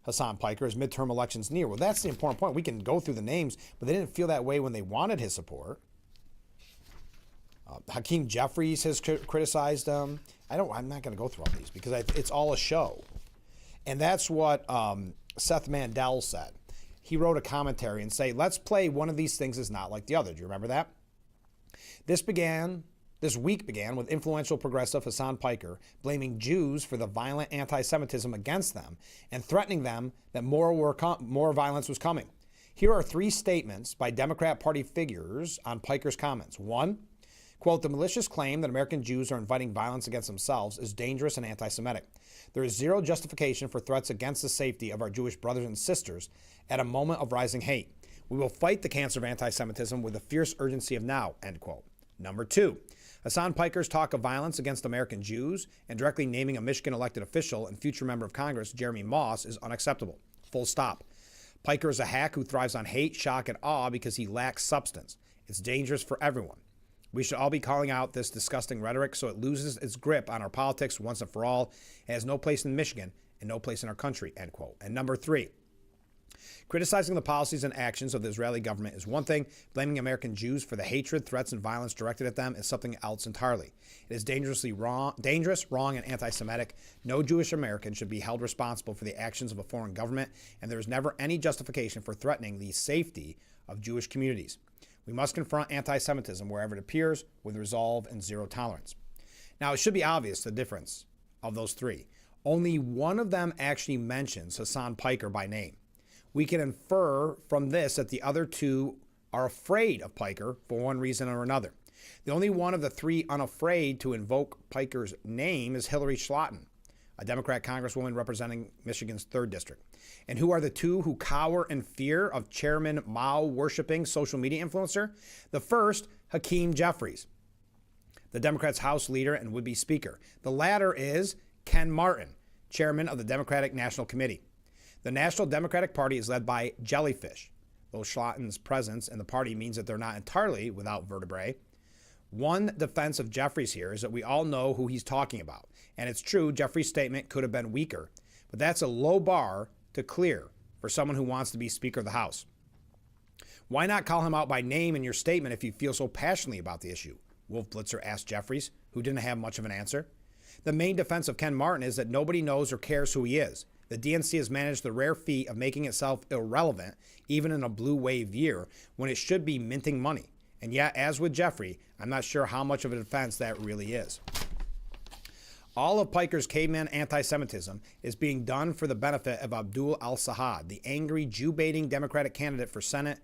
Hassan Piker as midterm elections near. Well, that's the important point. We can go through the names, but they didn't feel that way when they wanted his support. Hakeem Jeffries has criticized him. I'm not going to go through all these because it's all a show. And that's what Seth Mandel said. He wrote a commentary and say, let's play one of these things is not like the other. Do you remember that? This week began with influential progressive Hassan Piker blaming Jews for the violent anti-Semitism against them and threatening them that more violence was coming. Here are three statements by Democrat Party figures on Piker's comments. One, quote, the malicious claim that American Jews are inviting violence against themselves is dangerous and anti-Semitic. There is zero justification for threats against the safety of our Jewish brothers and sisters at a moment of rising hate. We will fight the cancer of anti-Semitism with the fierce urgency of now, end quote. Number two, Hassan Piker's talk of violence against American Jews and directly naming a Michigan elected official and future member of Congress, Jeremy Moss, is unacceptable. Full stop. Piker is a hack who thrives on hate, shock, and awe because he lacks substance. It's dangerous for everyone. We should all be calling out this disgusting rhetoric so it loses its grip on our politics once and for all. It has no place in Michigan and no place in our country, end quote. And number 3, criticizing the policies and actions of the Israeli government is one thing. Blaming American Jews for the hatred, threats, and violence directed at them is something else entirely. It is dangerous, wrong, and anti-Semitic. No Jewish American should be held responsible for the actions of a foreign government, and there is never any justification for threatening the safety of Jewish communities. We must confront anti-Semitism wherever it appears with resolve and zero tolerance. Now, it should be obvious the difference of those 3. Only one of them actually mentions Hassan Piker by name. We can infer from this that the other 2 are afraid of Piker for one reason or another. The only one of the 3 unafraid to invoke Piker's name is Hillary Schlotton, a Democrat congresswoman representing Michigan's 3rd district. And who are the 2 who cower in fear of Chairman Mao-worshipping social media influencer? The first, Hakeem Jeffries, the Democrats' House leader and would-be speaker. The latter is Ken Martin, chairman of the Democratic National Committee. The National Democratic Party is led by jellyfish, though Schlotton's presence in the party means that they're not entirely without vertebrae. One defense of Jeffries here is that we all know who he's talking about. And it's true, Jeffries' statement could have been weaker, but that's a low bar to clear for someone who wants to be Speaker of the House. Why not call him out by name in your statement if you feel so passionately about the issue? Wolf Blitzer asked Jeffries, who didn't have much of an answer. The main defense of Ken Martin is that nobody knows or cares who he is. The DNC has managed the rare feat of making itself irrelevant, even in a blue wave year, when it should be minting money. And yet, as with Jeffrey, I'm not sure how much of a defense that really is. All of Piker's caveman anti-Semitism is being done for the benefit of Abdul al-Sahad, the angry Jew-baiting Democratic candidate for Senate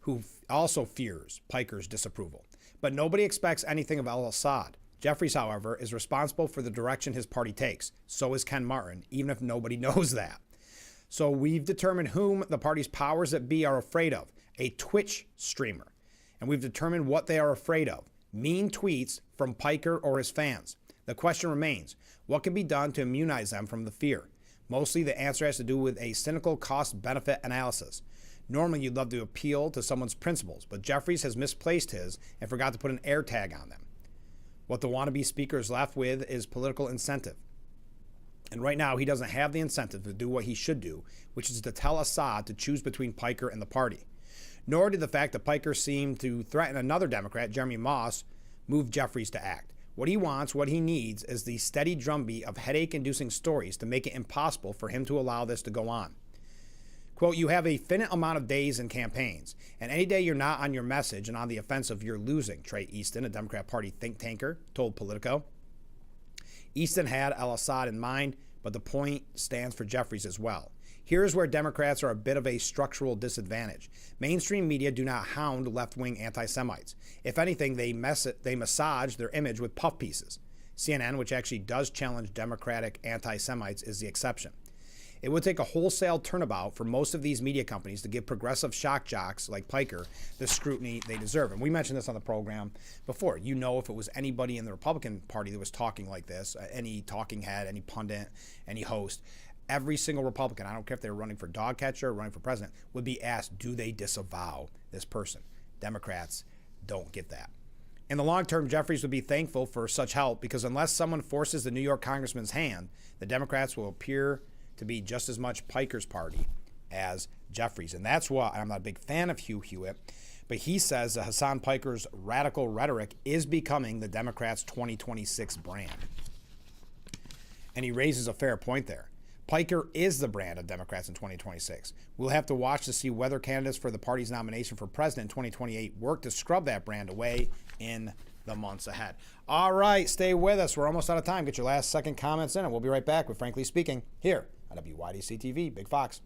who also fears Piker's disapproval. But nobody expects anything of al-Assad. Jeffries, however, is responsible for the direction his party takes. So is Ken Martin, even if nobody knows that. So we've determined whom the party's powers that be are afraid of, a Twitch streamer. And we've determined what they are afraid of, mean tweets from Piker or his fans. The question remains, what can be done to immunize them from the fear? Mostly the answer has to do with a cynical cost-benefit analysis. Normally you'd love to appeal to someone's principles, but Jeffries has misplaced his and forgot to put an air tag on them. What the wannabe speaker is left with is political incentive. And right now he doesn't have the incentive to do what he should do, which is to tell Assad to choose between Piker and the party. Nor did the fact that Piker seemed to threaten another Democrat, Jeremy Moss, move Jeffries to act. What he wants, what he needs, is the steady drumbeat of headache-inducing stories to make it impossible for him to allow this to go on. Quote, you have a finite amount of days in campaigns, and any day you're not on your message and on the offensive, you're losing, Trey Easton, a Democrat Party think tanker, told Politico. Easton had al-Assad in mind, but the point stands for Jeffries as well. Here's where Democrats are a bit of a structural disadvantage. Mainstream media do not hound left-wing anti-Semites. If anything, they massage their image with puff pieces. CNN, which actually does challenge Democratic anti-Semites, is the exception. It would take a wholesale turnabout for most of these media companies to give progressive shock jocks like Piker the scrutiny they deserve. And we mentioned this on the program before. You know, if it was anybody in the Republican Party that was talking like this, any talking head, any pundit, any host, every single Republican, I don't care if they were running for dog catcher or running for president, would be asked, do they disavow this person? Democrats don't get that. In the long term, Jeffries would be thankful for such help because unless someone forces the New York congressman's hand, the Democrats will appear to be just as much Piker's party as Jeffries. And that's why I'm not a big fan of Hugh Hewitt, but he says that Hassan Piker's radical rhetoric is becoming the Democrats' 2026 brand. And he raises a fair point there. Piker is the brand of Democrats in 2026. We'll have to watch to see whether candidates for the party's nomination for president in 2028 work to scrub that brand away in the months ahead. All right, stay with us. We're almost out of time. Get your last second comments in, and we'll be right back with Frankly Speaking here on WYDC TV, Big Fox.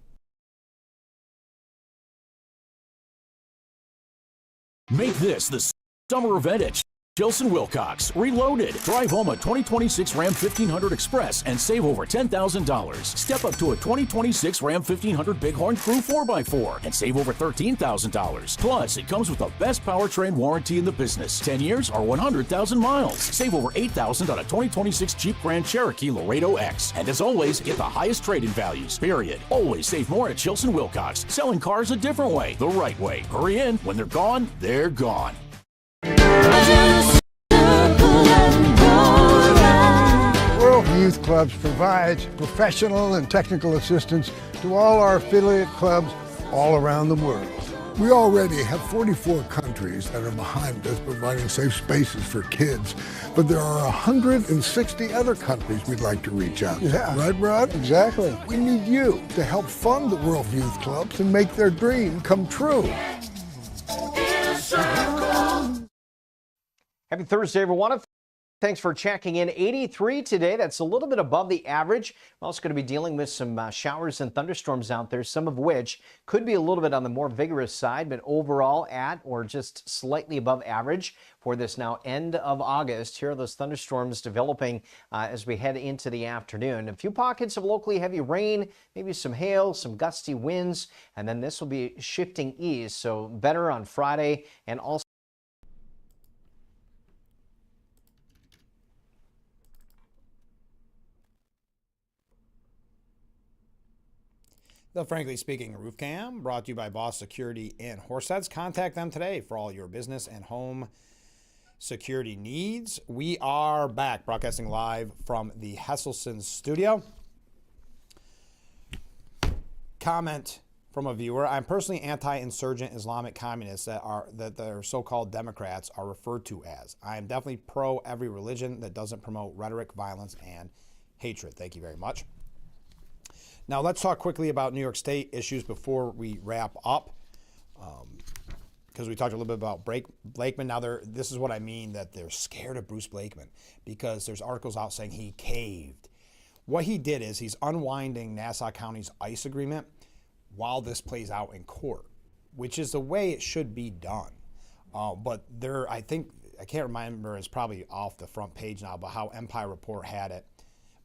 Make this the summer event at Jilson Wilcox, Reloaded. Drive home a 2026 Ram 1500 Express and save over $10,000. Step up to a 2026 Ram 1500 Bighorn Crew 4x4 and save over $13,000. Plus, it comes with the best powertrain warranty in the business. 10 years or 100,000 miles. Save over $8,000 on a 2026 Jeep Grand Cherokee Laredo X. And as always, get the highest trade-in values, period. Always save more at Jilson Wilcox. Selling cars a different way, the right way. Hurry in. When they're gone, they're gone. World Youth Clubs provides professional and technical assistance to all our affiliate clubs all around the world. We already have 44 countries that are behind us providing safe spaces for kids, but there are 160 other countries we'd like to reach out to. Yeah. Right, Brad? Exactly. We need you to help fund the World Youth Clubs and make their dream come true. Happy Thursday, everyone. Thanks for checking in. 83 today. That's a little bit above the average. We're also going to be dealing with some showers and thunderstorms out there, some of which could be a little bit on the more vigorous side, but overall at or just slightly above average for this now end of August. Here are those thunderstorms developing as we head into the afternoon. A few pockets of locally heavy rain, maybe some hail, some gusty winds, and then this will be shifting east, so better on Friday and also The Frankly Speaking Roof Cam, brought to you by Boss Security in Horseheads. Contact them today for all your business and home security needs. We are back broadcasting live from the Hesselson studio. Comment from a viewer: I'm personally anti-insurgent Islamic communists that their so-called Democrats are referred to as. I am definitely pro every religion that doesn't promote rhetoric, violence, and hatred. Thank you very much. Now, let's talk quickly about New York State issues before we wrap up, because we talked a little bit about Blakeman. Now, this is what I mean, that they're scared of Bruce Blakeman, because there's articles out saying he caved. What he did is he's unwinding Nassau County's ICE agreement while this plays out in court, which is the way it should be done. But I can't remember, it's probably off the front page now, but how Empire Report had it.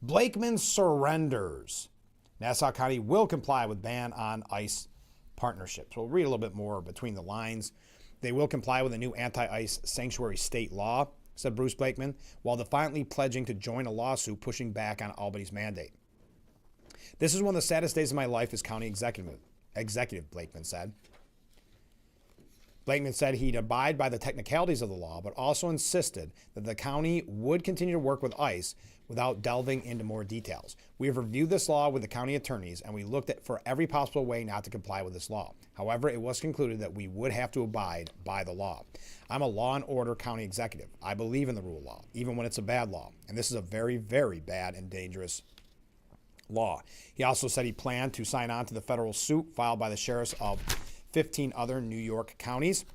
Blakeman surrenders. Nassau County will comply with ban on ICE partnerships. We'll read a little bit more between the lines. They will comply with a new anti-ICE sanctuary state law, said Bruce Blakeman, while defiantly pledging to join a lawsuit pushing back on Albany's mandate. This is one of the saddest days of my life as county executive, Blakeman said. Blakeman said he'd abide by the technicalities of the law, but also insisted that the county would continue to work with ICE without delving into more details. We have reviewed this law with the county attorneys, and we looked at for every possible way not to comply with this law. However, it was concluded that we would have to abide by the law. I'm a law and order county executive. I believe in the rule of law, even when it's a bad law. And this is a very, very bad and dangerous law. He also said he planned to sign on to the federal suit filed by the sheriffs of 15 other New York counties.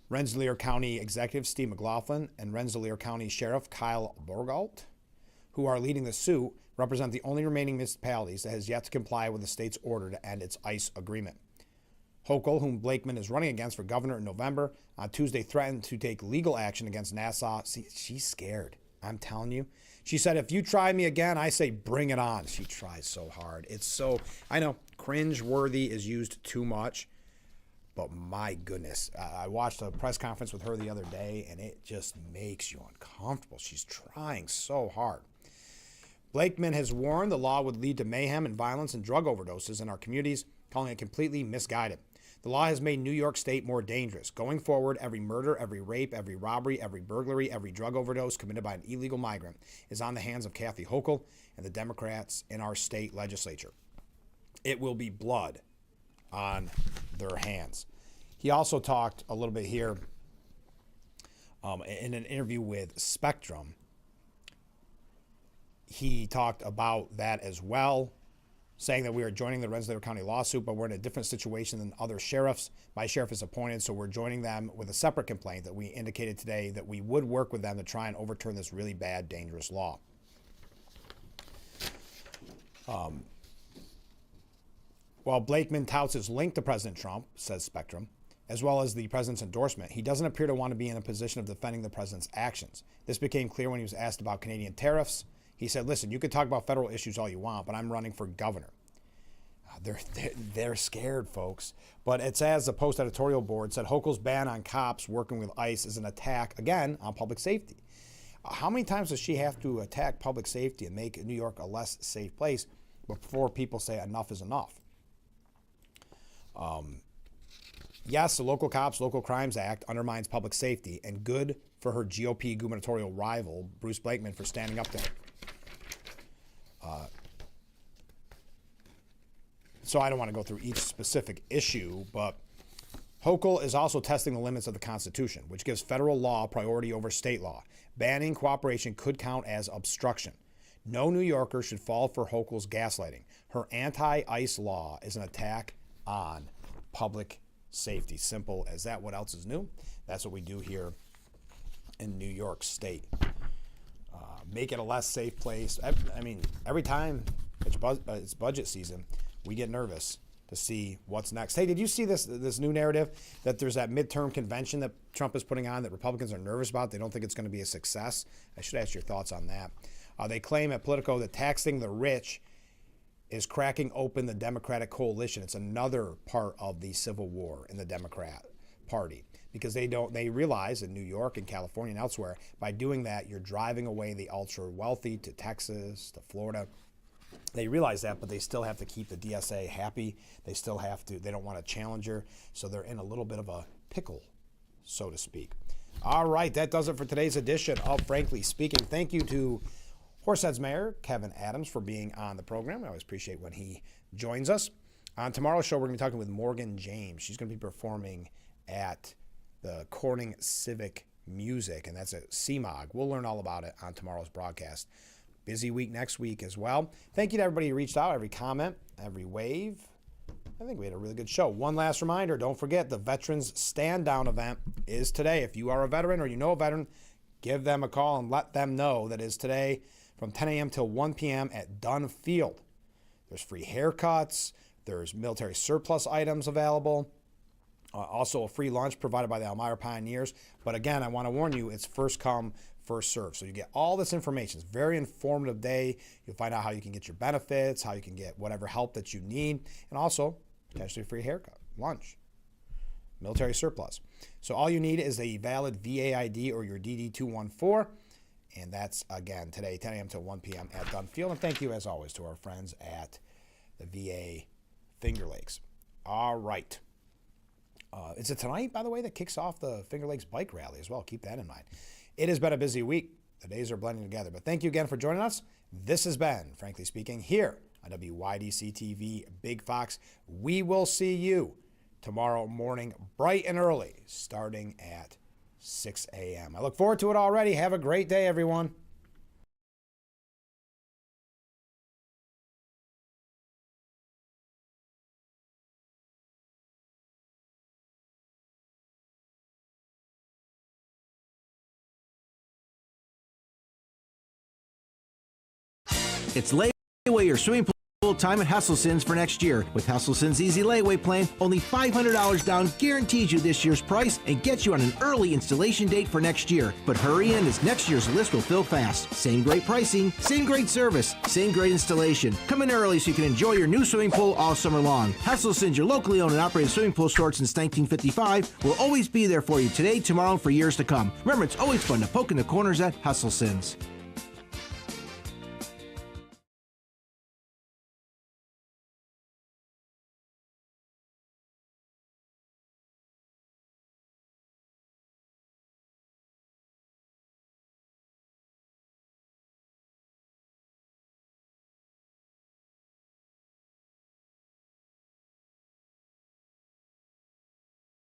Rensselaer County Executive Steve McLaughlin and Rensselaer County Sheriff Kyle Borgalt, who are leading the suit, represent the only remaining municipalities that has yet to comply with the state's order to end its ICE agreement. Hochul, whom Blakeman is running against for governor in November, on Tuesday threatened to take legal action against Nassau. See, she's scared. I'm telling you. She said, if you try me again, I say bring it on. She tries so hard. It's so, I know, cringe-worthy is used too much. But my goodness, I watched a press conference with her the other day, and it just makes you uncomfortable. She's trying so hard. Blakeman has warned the law would lead to mayhem and violence and drug overdoses in our communities, calling it completely misguided. The law has made New York State more dangerous. Going forward, every murder, every rape, every robbery, every burglary, every drug overdose committed by an illegal migrant is on the hands of Kathy Hochul and the Democrats in our state legislature. It will be blood on their hands. He also talked a little bit here in an interview with Spectrum. He talked about that as well, saying that we are joining the Rensselaer County lawsuit, but we're in a different situation than other sheriffs. My sheriff is appointed, so we're joining them with a separate complaint that we indicated today that we would work with them to try and overturn this really bad, dangerous law. While Blakeman touts his link to President Trump, says Spectrum, as well as the president's endorsement, he doesn't appear to want to be in a position of defending the president's actions. This became clear when he was asked about Canadian tariffs. He said, listen, you can talk about federal issues all you want, but I'm running for governor. They're scared, folks. But it's as the Post editorial board said, Hochul's ban on cops working with ICE is an attack, again, on public safety. How many times does she have to attack public safety and make New York a less safe place before people say enough is enough? Yes, the Local Cops, Local Crimes Act undermines public safety, and good for her GOP gubernatorial rival, Bruce Blakeman, for standing up to her. So I don't want to go through each specific issue, but Hochul is also testing the limits of the Constitution, which gives federal law priority over state law. Banning cooperation could count as obstruction. No New Yorker should fall for Hochul's gaslighting. Her anti-ICE law is an attack on public safety. Simple as that. What else is new? That's what we do here in New York State. Make it a less safe place. I mean, every time it's budget season, we get nervous to see what's next. Hey, did you see this new narrative that there's that midterm convention that Trump is putting on that Republicans are nervous about? They don't think it's going to be a success. I should ask your thoughts on that. They claim at Politico that taxing the rich is cracking open the Democratic coalition. It's another part of the civil war in the Democrat Party, because they realize in New York and California and elsewhere, by doing that, you're driving away the ultra wealthy to Texas, to Florida. They realize that, but they still have to keep the DSA happy. They don't want a challenger, so they're in a little bit of a pickle, so to speak. All right, that does it for today's edition of Frankly Speaking. Thank you to Horseheads Mayor Kevin Adams for being on the program. I always appreciate when he joins us. On tomorrow's show, we're going to be talking with Morgan James. She's going to be performing at the Corning Civic Music, and that's at CMOG. We'll learn all about it on tomorrow's broadcast. Busy week next week as well. Thank you to everybody who reached out, every comment, every wave. I think we had a really good show. One last reminder, don't forget the Veterans Stand Down event is today. If you are a veteran or you know a veteran, give them a call and let them know that is today from 10 a.m. till 1 p.m. at Dunn Field. There's free haircuts. There's military surplus items available. Also a free lunch provided by the Elmira Pioneers. But again, I want to warn you, it's first come, first serve. So you get all this information. It's a very informative day. You'll find out how you can get your benefits, how you can get whatever help that you need, and also potentially a free haircut, lunch, military surplus. So all you need is a valid VA ID or your DD-214. And that's, again, today, 10 a.m. to 1 p.m. at Dunn Field. And thank you, as always, to our friends at the VA Finger Lakes. All right. Is it tonight, by the way, that kicks off the Finger Lakes Bike Rally as well? Keep that in mind. It has been a busy week. The days are blending together. But thank you again for joining us. This has been, Frankly Speaking, here on WYDC TV Big Fox. We will see you tomorrow morning, bright and early, starting at 6 a.m. I look forward to it already. Have a great day, everyone. It's layaway your swimming pool time at Hesselsen's for next year. With Hesselsen's Easy Layaway Plan, only $500 down guarantees you this year's price and gets you on an early installation date for next year. But hurry in, as next year's list will fill fast. Same great pricing, same great service, same great installation. Come in early so you can enjoy your new swimming pool all summer long. Hesselsen's, your locally owned and operated swimming pool store since 1955, will always be there for you today, tomorrow, and for years to come. Remember, it's always fun to poke in the corners at Hesselsen's.